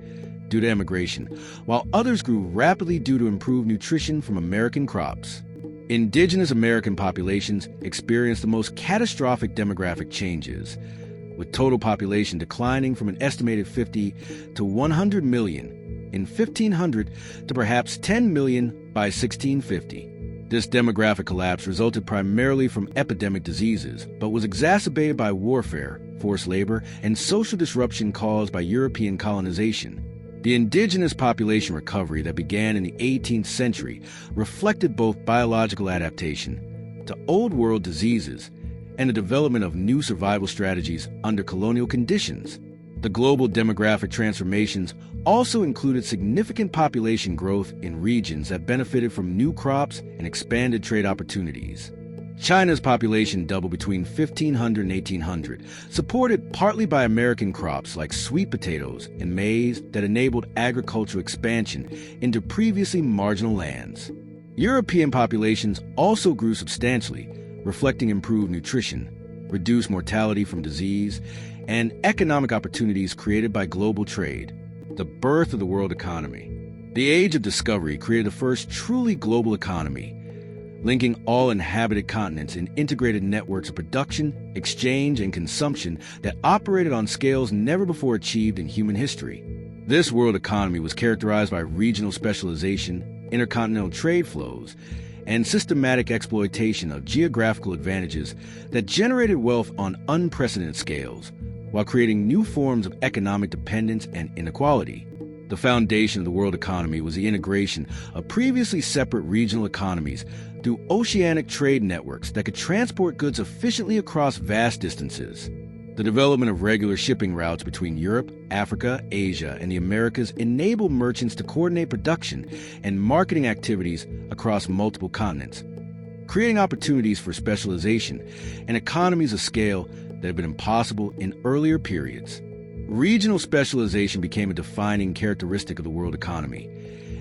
due to emigration, while others grew rapidly due to improved nutrition from American crops. Indigenous American populations experienced the most catastrophic demographic changes, with total population declining from an estimated 50 to 100 million in 1500 to perhaps 10 million by 1650. This demographic collapse resulted primarily from epidemic diseases, but was exacerbated by warfare, forced labor, and social disruption caused by European colonization. The indigenous population recovery that began in the 18th century reflected both biological adaptation to Old World diseases and the development of new survival strategies under colonial conditions. The global demographic transformations also included significant population growth in regions that benefited from new crops and expanded trade opportunities. China's population doubled between 1500 and 1800, supported partly by American crops like sweet potatoes and maize that enabled agricultural expansion into previously marginal lands. European populations also grew substantially, reflecting improved nutrition, reduced mortality from disease, and economic opportunities created by global trade. The birth of the world economy. The Age of Discovery created the first truly global economy, linking all inhabited continents in integrated networks of production, exchange, and consumption that operated on scales never before achieved in human history. This world economy was characterized by regional specialization, intercontinental trade flows, and systematic exploitation of geographical advantages that generated wealth on unprecedented scales, while creating new forms of economic dependence and inequality. The foundation of the world economy was the integration of previously separate regional economies through oceanic trade networks that could transport goods efficiently across vast distances. The development of regular shipping routes between Europe, Africa, Asia, and the Americas enabled merchants to coordinate production and marketing activities across multiple continents, creating opportunities for specialization and economies of scale that had been impossible in earlier periods. Regional specialization became a defining characteristic of the world economy,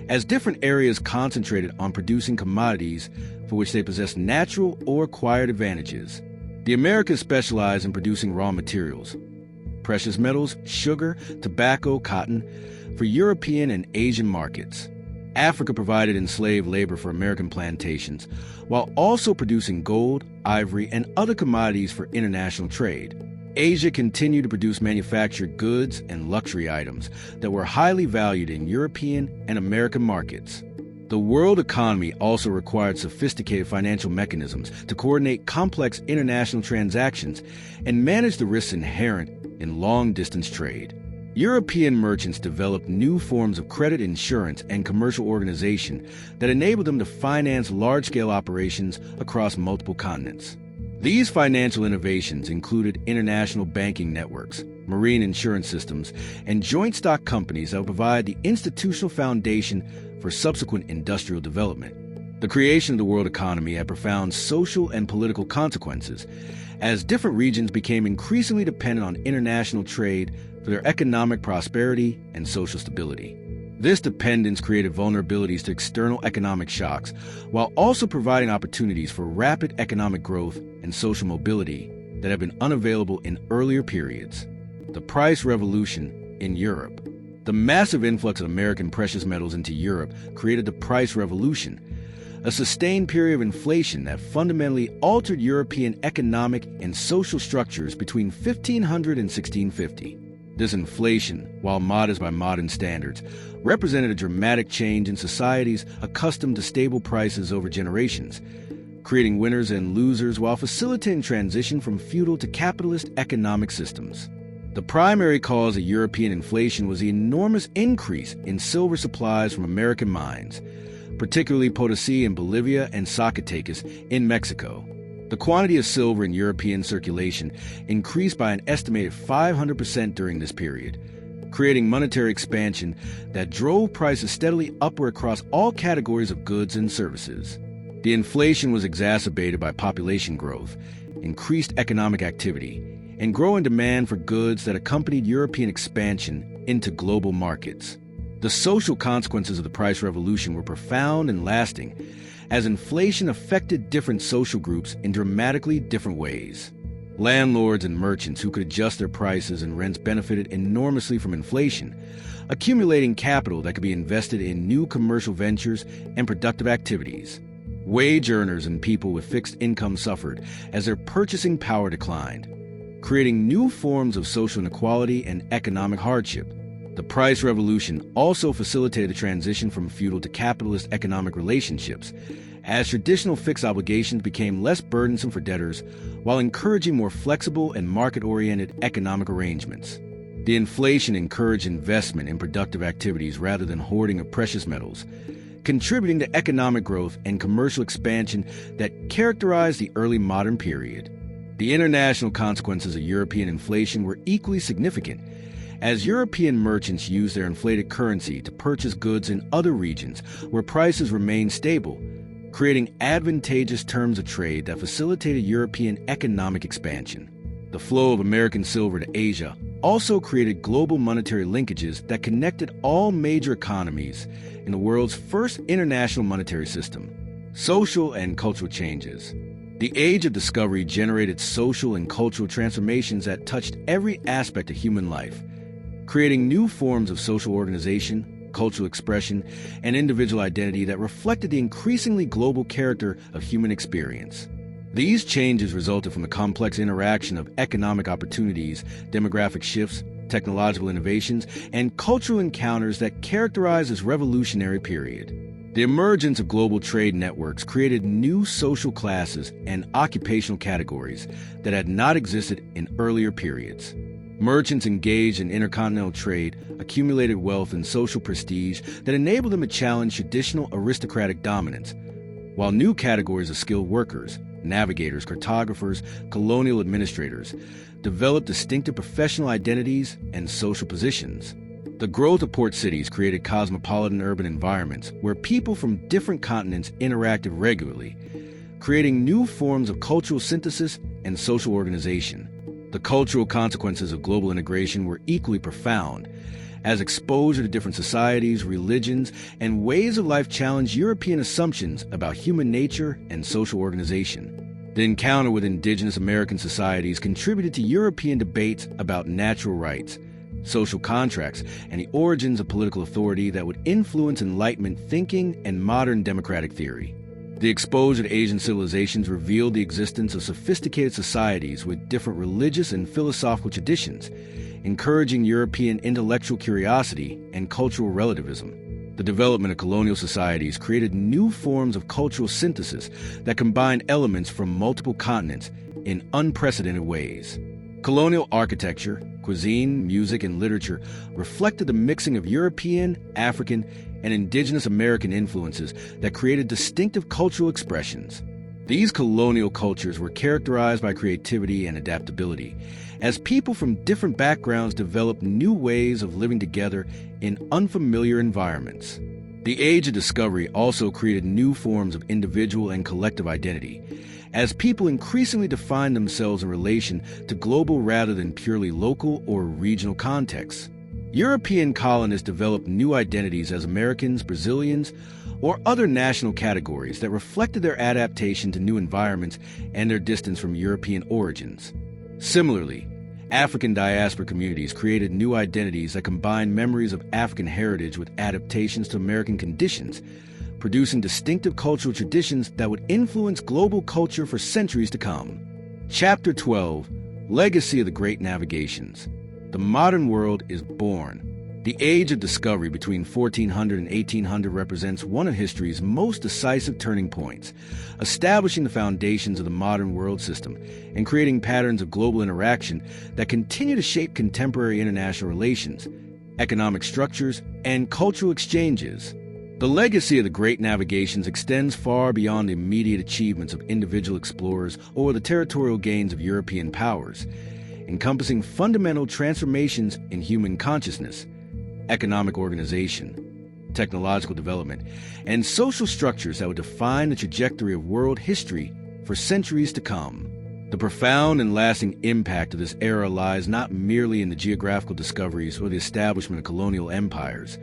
as different areas concentrated on producing commodities for which they possessed natural or acquired advantages. The Americas specialized in producing raw materials, precious metals, sugar, tobacco, cotton, for European and Asian markets. Africa provided enslaved labor for American plantations, while also producing gold, ivory, and other commodities for international trade. Asia continued to produce manufactured goods and luxury items that were highly valued in European and American markets. The world economy also required sophisticated financial mechanisms to coordinate complex international transactions and manage the risks inherent in long-distance trade. European merchants developed new forms of credit insurance and commercial organization that enabled them to finance large-scale operations across multiple continents. These financial innovations included international banking networks, marine insurance systems, and joint stock companies that would provide the institutional foundation for subsequent industrial development. The creation of the world economy had profound social and political consequences, as different regions became increasingly dependent on international trade for their economic prosperity and social stability. This dependence created vulnerabilities to external economic shocks, while also providing opportunities for rapid economic growth and social mobility that have been unavailable in earlier periods. The price revolution in Europe. The massive influx of American precious metals into Europe created the price revolution, a sustained period of inflation that fundamentally altered European economic and social structures between 1500 and 1650. This inflation, while modest by modern standards, represented a dramatic change in societies accustomed to stable prices over generations, creating winners and losers while facilitating transition from feudal to capitalist economic systems. The primary cause of European inflation was the enormous increase in silver supplies from American mines, particularly Potosí in Bolivia and Zacatecas in Mexico. The quantity of silver in European circulation increased by an estimated 500% during this period, creating monetary expansion that drove prices steadily upward across all categories of goods and services. The inflation was exacerbated by population growth, increased economic activity, and growing demand for goods that accompanied European expansion into global markets. The social consequences of the price revolution were profound and lasting, as inflation affected different social groups in dramatically different ways. Landlords and merchants who could adjust their prices and rents benefited enormously from inflation, accumulating capital that could be invested in new commercial ventures and productive activities. Wage earners and people with fixed income suffered as their purchasing power declined, creating new forms of social inequality and economic hardship. The price revolution also facilitated the transition from feudal to capitalist economic relationships, as traditional fixed obligations became less burdensome for debtors while encouraging more flexible and market-oriented economic arrangements. The inflation encouraged investment in productive activities rather than hoarding of precious metals, contributing to economic growth and commercial expansion that characterized the early modern period. The international consequences of European inflation were equally significant, as European merchants used their inflated currency to purchase goods in other regions where prices remained stable, creating advantageous terms of trade that facilitated European economic expansion. The flow of American silver to Asia also created global monetary linkages that connected all major economies in the world's first international monetary system. Social and cultural changes. The Age of Discovery generated social and cultural transformations that touched every aspect of human life, creating new forms of social organization, cultural expression, and individual identity that reflected the increasingly global character of human experience. These changes resulted from the complex interaction of economic opportunities, demographic shifts, technological innovations, and cultural encounters that characterize this revolutionary period. The emergence of global trade networks created new social classes and occupational categories that had not existed in earlier periods. Merchants engaged in intercontinental trade accumulated wealth and social prestige that enabled them to challenge traditional aristocratic dominance, while new categories of skilled workers, navigators, cartographers, colonial administrators, developed distinctive professional identities and social positions. The growth of port cities created cosmopolitan urban environments where people from different continents interacted regularly, creating new forms of cultural synthesis and social organization. The cultural consequences of global integration were equally profound, as exposure to different societies, religions, and ways of life challenged European assumptions about human nature and social organization. The encounter with indigenous American societies contributed to European debates about natural rights, social contracts, and the origins of political authority that would influence Enlightenment thinking and modern democratic theory. The exposure to Asian civilizations revealed the existence of sophisticated societies with different religious and philosophical traditions, encouraging European intellectual curiosity and cultural relativism. The development of colonial societies created new forms of cultural synthesis that combined elements from multiple continents in unprecedented ways. Colonial architecture, cuisine, music, and literature reflected the mixing of European, African, and indigenous American influences that created distinctive cultural expressions. These colonial cultures were characterized by creativity and adaptability, as people from different backgrounds developed new ways of living together in unfamiliar environments. The Age of Discovery also created new forms of individual and collective identity, as people increasingly defined themselves in relation to global rather than purely local or regional contexts. European colonists developed new identities as Americans, Brazilians, or other national categories that reflected their adaptation to new environments and their distance from European origins. Similarly, African diaspora communities created new identities that combined memories of African heritage with adaptations to American conditions, producing distinctive cultural traditions that would influence global culture for centuries to come. Chapter 12, Legacy of the Great Navigations. The modern world is born. The Age of Discovery between 1400 and 1800 represents one of history's most decisive turning points, establishing the foundations of the modern world system and creating patterns of global interaction that continue to shape contemporary international relations, economic structures, and cultural exchanges. The legacy of the Great Navigations extends far beyond the immediate achievements of individual explorers or the territorial gains of European powers, encompassing fundamental transformations in human consciousness, economic organization, technological development, and social structures that would define the trajectory of world history for centuries to come. The profound and lasting impact of this era lies not merely in the geographical discoveries or the establishment of colonial empires,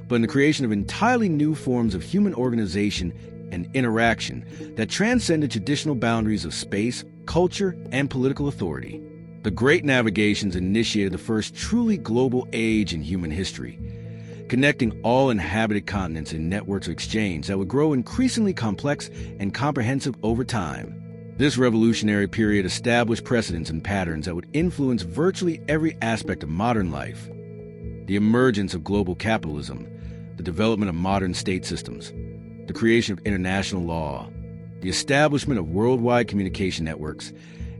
but in the creation of entirely new forms of human organization and interaction that transcended traditional boundaries of space culture, and political authority. The Great Navigations initiated the first truly global age in human history, connecting all inhabited continents in networks of exchange that would grow increasingly complex and comprehensive over time. This revolutionary period established precedents and patterns that would influence virtually every aspect of modern life. The emergence of global capitalism, the development of modern state systems, the creation of international law, the establishment of worldwide communication networks,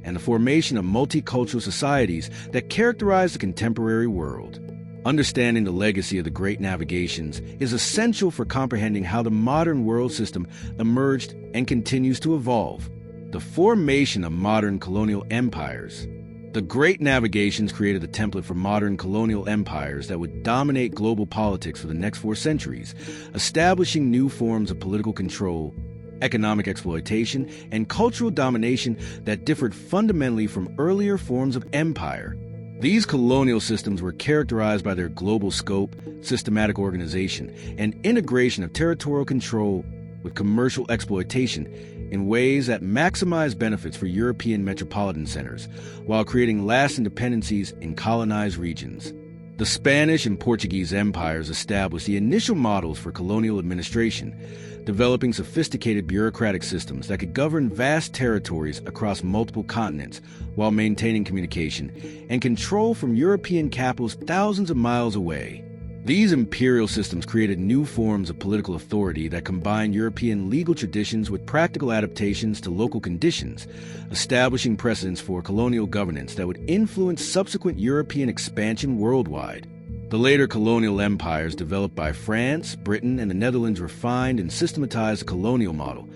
and the formation of multicultural societies that characterize the contemporary world. Understanding the legacy of the Great Navigations is essential for comprehending how the modern world system emerged and continues to evolve. The formation of modern colonial empires. The Great Navigations created the template for modern colonial empires that would dominate global politics for the next 4 centuries, establishing new forms of political control, economic exploitation, and cultural domination that differed fundamentally from earlier forms of empire. These colonial systems were characterized by their global scope, systematic organization, and integration of territorial control with commercial exploitation in ways that maximize benefits for European metropolitan centers, while creating lasting dependencies in colonized regions. The Spanish and Portuguese empires established the initial models for colonial administration, developing sophisticated bureaucratic systems that could govern vast territories across multiple continents while maintaining communication and control from European capitals thousands of miles away. These imperial systems created new forms of political authority that combined European legal traditions with practical adaptations to local conditions, establishing precedents for colonial governance that would influence subsequent European expansion worldwide. The later colonial empires developed by France, Britain, and the Netherlands refined and systematized the colonial model,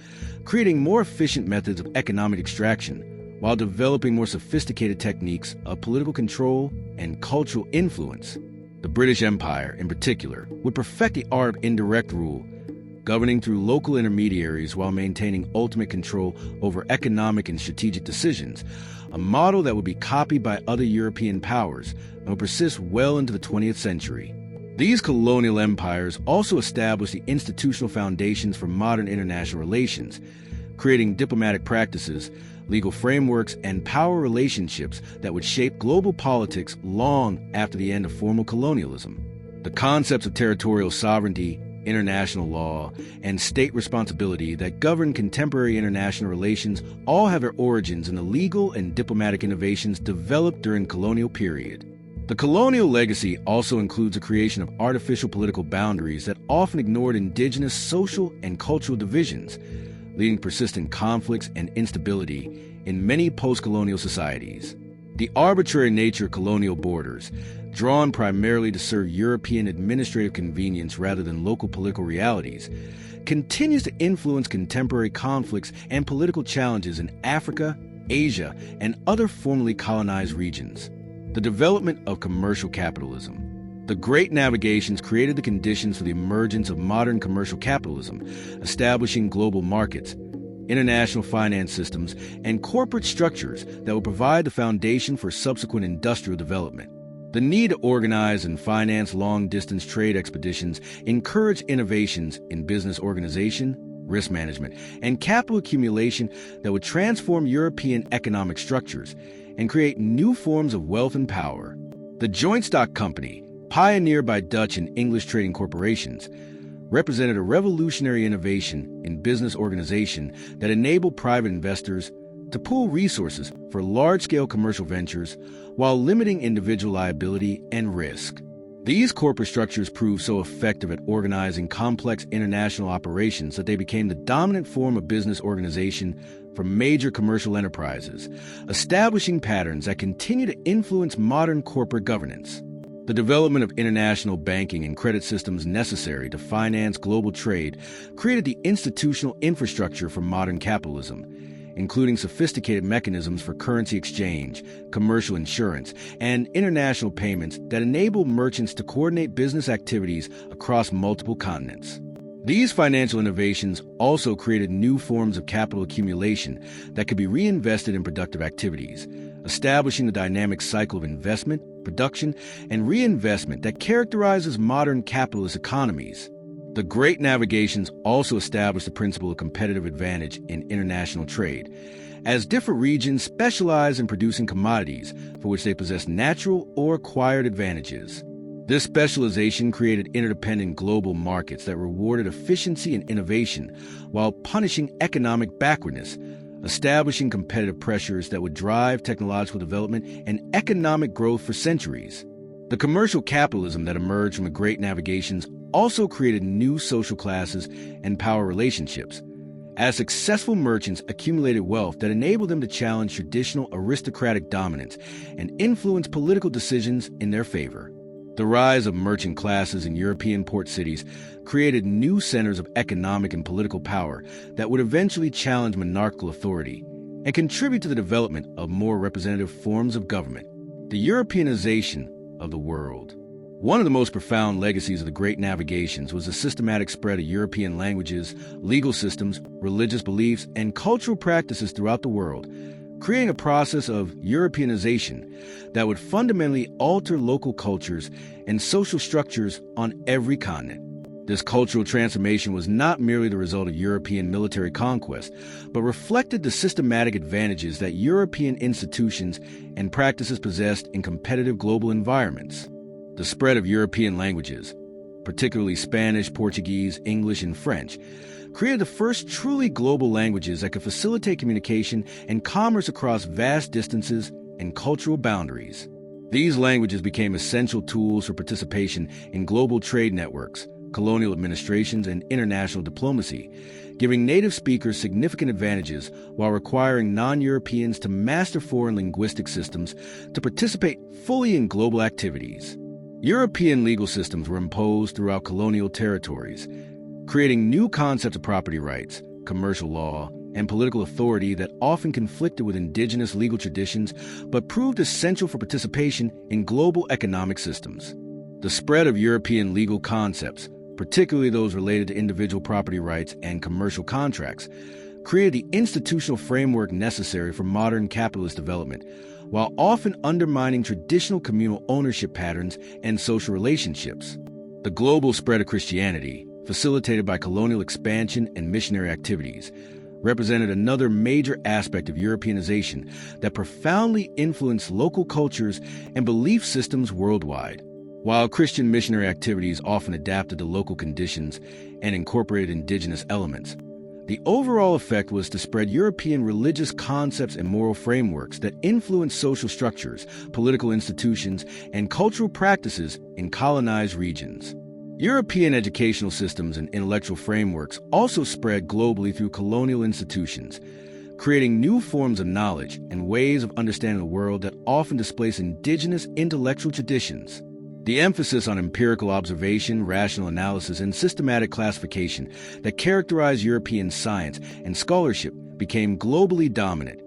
creating more efficient methods of economic extraction, while developing more sophisticated techniques of political control and cultural influence. The British Empire, in particular, would perfect the art of indirect rule, governing through local intermediaries while maintaining ultimate control over economic and strategic decisions, a model that would be copied by other European powers and would persist well into the 20th century. These colonial empires also established the institutional foundations for modern international relations, creating diplomatic practices, legal frameworks, and power relationships that would shape global politics long after the end of formal colonialism. The concepts of territorial sovereignty, international law, and state responsibility that govern contemporary international relations all have their origins in the legal and diplomatic innovations developed during the colonial period. The colonial legacy also includes the creation of artificial political boundaries that often ignored indigenous social and cultural divisions, leading to persistent conflicts and instability in many post-colonial societies. The arbitrary nature of colonial borders, drawn primarily to serve European administrative convenience rather than local political realities, continues to influence contemporary conflicts and political challenges in Africa, Asia, and other formerly colonized regions. The development of commercial capitalism. The Great Navigations created the conditions for the emergence of modern commercial capitalism, establishing global markets, international finance systems, and corporate structures that will provide the foundation for subsequent industrial development. The need to organize and finance long-distance trade expeditions encouraged innovations in business organization, risk management, and capital accumulation that would transform European economic structures and create new forms of wealth and power. The joint stock company, pioneered by Dutch and English trading corporations, represented a revolutionary innovation in business organization that enabled private investors to pool resources for large-scale commercial ventures while limiting individual liability and risk. These corporate structures proved so effective at organizing complex international operations that they became the dominant form of business organization for major commercial enterprises, establishing patterns that continue to influence modern corporate governance. The development of international banking and credit systems necessary to finance global trade created the institutional infrastructure for modern capitalism, including sophisticated mechanisms for currency exchange, commercial insurance, and international payments that enable merchants to coordinate business activities across multiple continents. These financial innovations also created new forms of capital accumulation that could be reinvested in productive activities, establishing the dynamic cycle of investment, production, and reinvestment that characterizes modern capitalist economies. The Great Navigations also established the principle of competitive advantage in international trade, as different regions specialize in producing commodities for which they possess natural or acquired advantages. This specialization created interdependent global markets that rewarded efficiency and innovation while punishing economic backwardness, establishing competitive pressures that would drive technological development and economic growth for centuries. The commercial capitalism that emerged from the Great Navigations also created new social classes and power relationships, as successful merchants accumulated wealth that enabled them to challenge traditional aristocratic dominance and influence political decisions in their favor. The rise of merchant classes in European port cities created new centers of economic and political power that would eventually challenge monarchical authority and contribute to the development of more representative forms of government. The Europeanization of the world. One of the most profound legacies of the Great Navigations was the systematic spread of European languages, legal systems, religious beliefs, and cultural practices throughout the world, creating a process of Europeanization that would fundamentally alter local cultures and social structures on every continent. This cultural transformation was not merely the result of European military conquest, but reflected the systematic advantages that European institutions and practices possessed in competitive global environments. The spread of European languages, particularly Spanish, Portuguese, English, and French, created the first truly global languages that could facilitate communication and commerce across vast distances and cultural boundaries. These languages became essential tools for participation in global trade networks, colonial administrations, and international diplomacy, giving native speakers significant advantages while requiring non-Europeans to master foreign linguistic systems to participate fully in global activities. European legal systems were imposed throughout colonial territories, creating new concepts of property rights, commercial law, and political authority that often conflicted with indigenous legal traditions but proved essential for participation in global economic systems. The spread of European legal concepts, particularly those related to individual property rights and commercial contracts, created the institutional framework necessary for modern capitalist development, while often undermining traditional communal ownership patterns and social relationships. The global spread of Christianity, facilitated by colonial expansion and missionary activities, represented another major aspect of Europeanization that profoundly influenced local cultures and belief systems worldwide. While Christian missionary activities often adapted to local conditions and incorporated indigenous elements, the overall effect was to spread European religious concepts and moral frameworks that influenced social structures, political institutions, and cultural practices in colonized regions. European educational systems and intellectual frameworks also spread globally through colonial institutions, creating new forms of knowledge and ways of understanding the world that often displace indigenous intellectual traditions. The emphasis on empirical observation, rational analysis, and systematic classification that characterized European science and scholarship became globally dominant,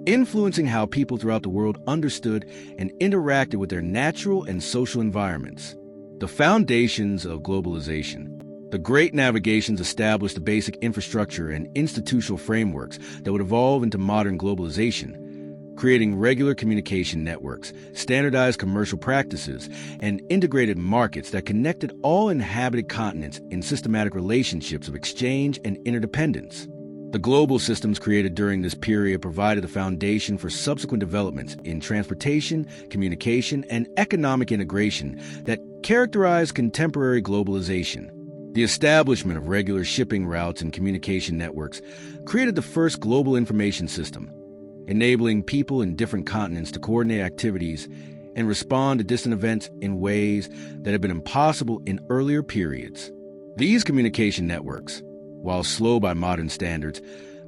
influencing how people throughout the world understood and interacted with their natural and social environments. The foundations of globalization. The Great Navigations established the basic infrastructure and institutional frameworks that would evolve into modern globalization, creating regular communication networks, standardized commercial practices, and integrated markets that connected all inhabited continents in systematic relationships of exchange and interdependence. The global systems created during this period provided the foundation for subsequent developments in transportation, communication, and economic integration that characterized contemporary globalization. The establishment of regular shipping routes and communication networks created the first global information system, enabling people in different continents to coordinate activities and respond to distant events in ways that had been impossible in earlier periods. These communication networks, while slow by modern standards,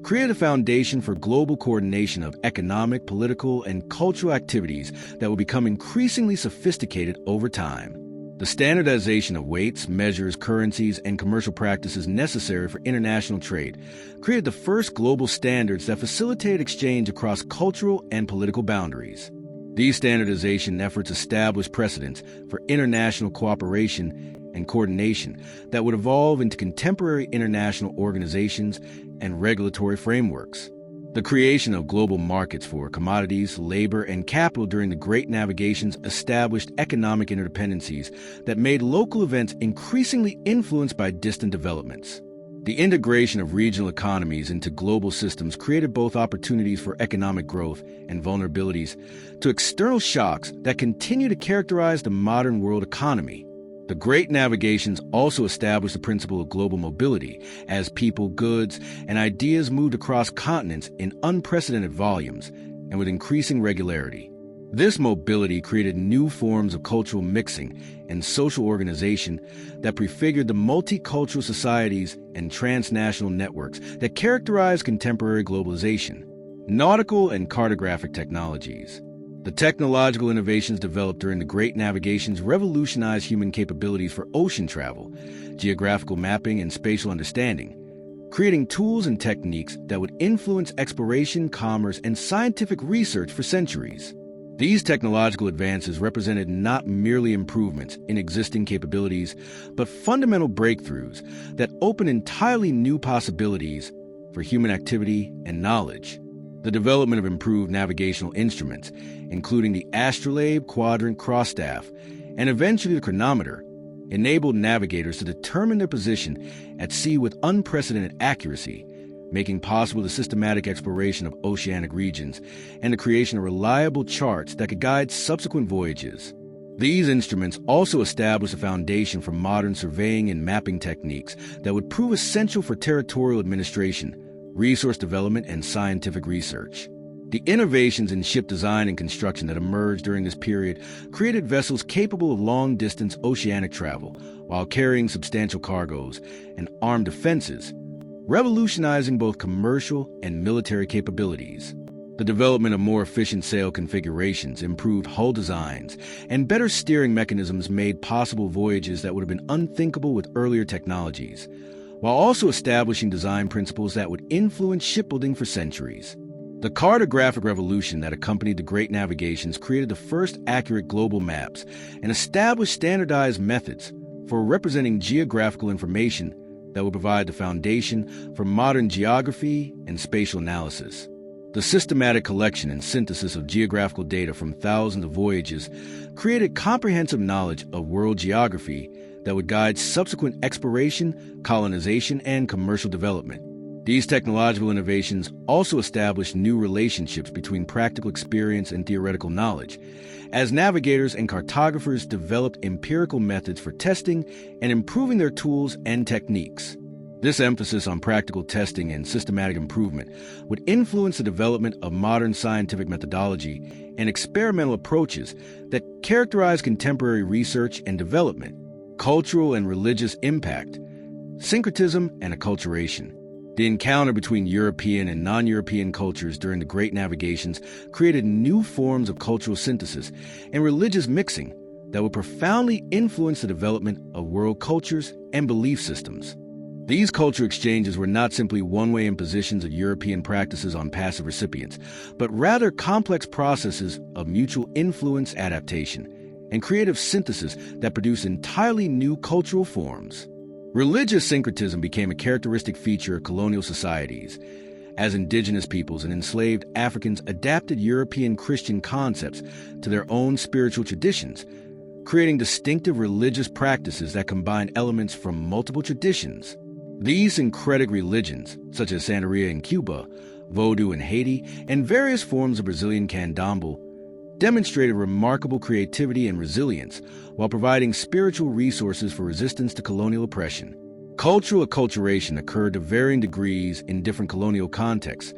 created a foundation for global coordination of economic, political, and cultural activities that will become increasingly sophisticated over time. The standardization of weights, measures, currencies, and commercial practices necessary for international trade created the first global standards that facilitated exchange across cultural and political boundaries. These standardization efforts established precedents for international cooperation and coordination that would evolve into contemporary international organizations and regulatory frameworks. The creation of global markets for commodities, labor, and capital during the Great Navigations established economic interdependencies that made local events increasingly influenced by distant developments. The integration of regional economies into global systems created both opportunities for economic growth and vulnerabilities to external shocks that continue to characterize the modern world economy. The Great Navigations also established the principle of global mobility as people, goods, and ideas moved across continents in unprecedented volumes and with increasing regularity. This mobility created new forms of cultural mixing and social organization that prefigured the multicultural societies and transnational networks that characterize contemporary globalization. Nautical and cartographic technologies. The technological innovations developed during the Great Navigations revolutionized human capabilities for ocean travel, geographical mapping, and spatial understanding, creating tools and techniques that would influence exploration, commerce, and scientific research for centuries. These technological advances represented not merely improvements in existing capabilities, but fundamental breakthroughs that opened entirely new possibilities for human activity and knowledge. The development of improved navigational instruments, including the astrolabe, quadrant, crossstaff, and eventually the chronometer, enabled navigators to determine their position at sea with unprecedented accuracy, making possible the systematic exploration of oceanic regions and the creation of reliable charts that could guide subsequent voyages. These instruments also established a foundation for modern surveying and mapping techniques that would prove essential for territorial administration, resource development, and scientific research. The innovations in ship design and construction that emerged during this period created vessels capable of long-distance oceanic travel while carrying substantial cargoes and armed defenses, revolutionizing both commercial and military capabilities. The development of more efficient sail configurations, improved hull designs, and better steering mechanisms made possible voyages that would have been unthinkable with earlier technologies, while also establishing design principles that would influence shipbuilding for centuries. The cartographic revolution that accompanied the Great Navigations created the first accurate global maps and established standardized methods for representing geographical information that would provide the foundation for modern geography and spatial analysis. The systematic collection and synthesis of geographical data from thousands of voyages created comprehensive knowledge of world geography that would guide subsequent exploration, colonization, and commercial development. These technological innovations also established new relationships between practical experience and theoretical knowledge, as navigators and cartographers developed empirical methods for testing and improving their tools and techniques. This emphasis on practical testing and systematic improvement would influence the development of modern scientific methodology and experimental approaches that characterize contemporary research and development. Cultural and religious impact, syncretism, and acculturation. The encounter between European and non-European cultures during the Great Navigations created new forms of cultural synthesis and religious mixing that would profoundly influence the development of world cultures and belief systems. These culture exchanges were not simply one-way impositions of European practices on passive recipients, but rather complex processes of mutual influence, adaptation, and creative synthesis that produced entirely new cultural forms. Religious syncretism became a characteristic feature of colonial societies, as indigenous peoples and enslaved Africans adapted European Christian concepts to their own spiritual traditions, creating distinctive religious practices that combined elements from multiple traditions. These syncretic religions, such as Santeria in Cuba, Vodou in Haiti, and various forms of Brazilian candomblé, demonstrated remarkable creativity and resilience while providing spiritual resources for resistance to colonial oppression. Cultural acculturation occurred to varying degrees in different colonial contexts,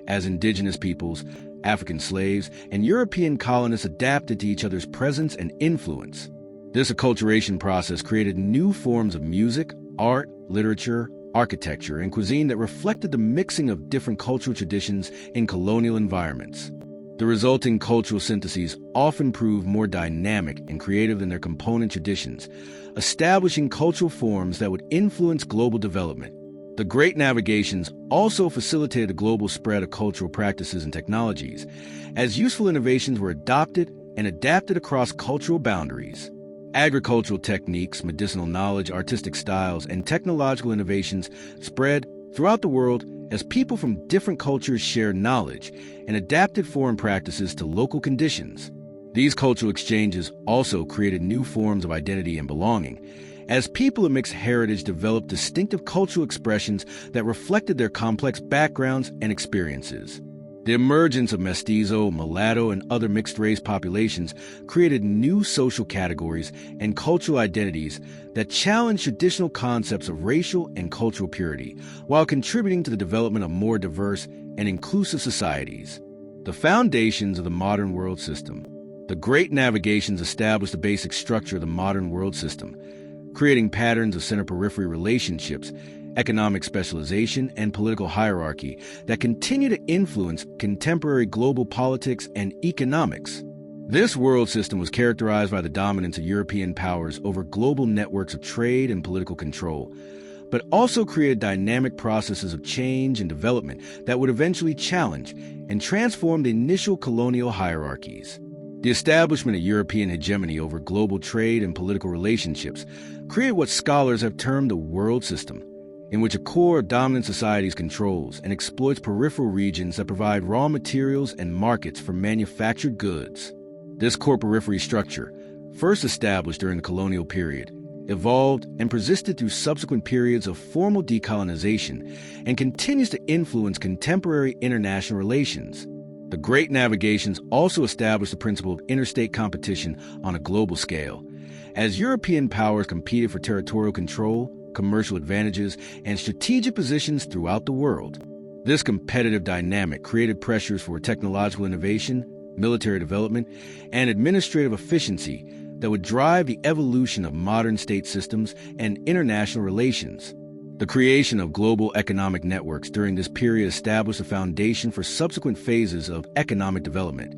as indigenous peoples, African slaves, and European colonists adapted to each other's presence and influence. This acculturation process created new forms of music, art, literature, architecture, and cuisine that reflected the mixing of different cultural traditions in colonial environments. The resulting cultural syntheses often proved more dynamic and creative than their component traditions, establishing cultural forms that would influence global development. The Great Navigations also facilitated the global spread of cultural practices and technologies, as useful innovations were adopted and adapted across cultural boundaries. Agricultural techniques, medicinal knowledge, artistic styles, and technological innovations spread throughout the world, as people from different cultures shared knowledge and adapted foreign practices to local conditions. These cultural exchanges also created new forms of identity and belonging, as people of mixed heritage developed distinctive cultural expressions that reflected their complex backgrounds and experiences. The emergence of mestizo, mulatto, and other mixed-race populations created new social categories and cultural identities that challenged traditional concepts of racial and cultural purity, while contributing to the development of more diverse and inclusive societies. The foundations of the modern world system. The Great Navigations established the basic structure of the modern world system, creating patterns of center-periphery relationships, economic specialization, and political hierarchy that continue to influence contemporary global politics and economics. This world system was characterized by the dominance of European powers over global networks of trade and political control, but also created dynamic processes of change and development that would eventually challenge and transform the initial colonial hierarchies. The establishment of European hegemony over global trade and political relationships created what scholars have termed the world system, in which a core of dominant societies controls and exploits peripheral regions that provide raw materials and markets for manufactured goods. This core periphery structure, first established during the colonial period, evolved and persisted through subsequent periods of formal decolonization and continues to influence contemporary international relations. The Great Navigations also established the principle of interstate competition on a global scale, as European powers competed for territorial control, commercial advantages, and strategic positions throughout the world. This competitive dynamic created pressures for technological innovation, military development, and administrative efficiency that would drive the evolution of modern state systems and international relations. The creation of global economic networks during this period established a foundation for subsequent phases of economic development,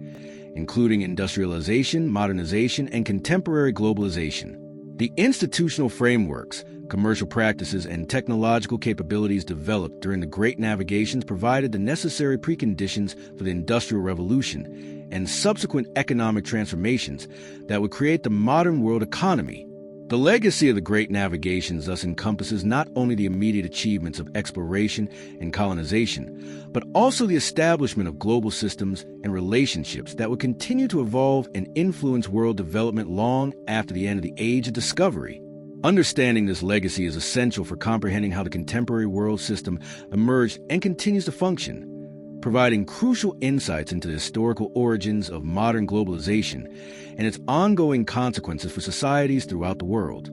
including industrialization, modernization, and contemporary globalization. The institutional frameworks, commercial practices, and technological capabilities developed during the Great Navigations provided the necessary preconditions for the Industrial Revolution and subsequent economic transformations that would create the modern world economy. The legacy of the Great Navigations thus encompasses not only the immediate achievements of exploration and colonization, but also the establishment of global systems and relationships that would continue to evolve and influence world development long after the end of the Age of Discovery. Understanding this legacy is essential for comprehending how the contemporary world system emerged and continues to function, providing crucial insights into the historical origins of modern globalization and its ongoing consequences for societies throughout the world.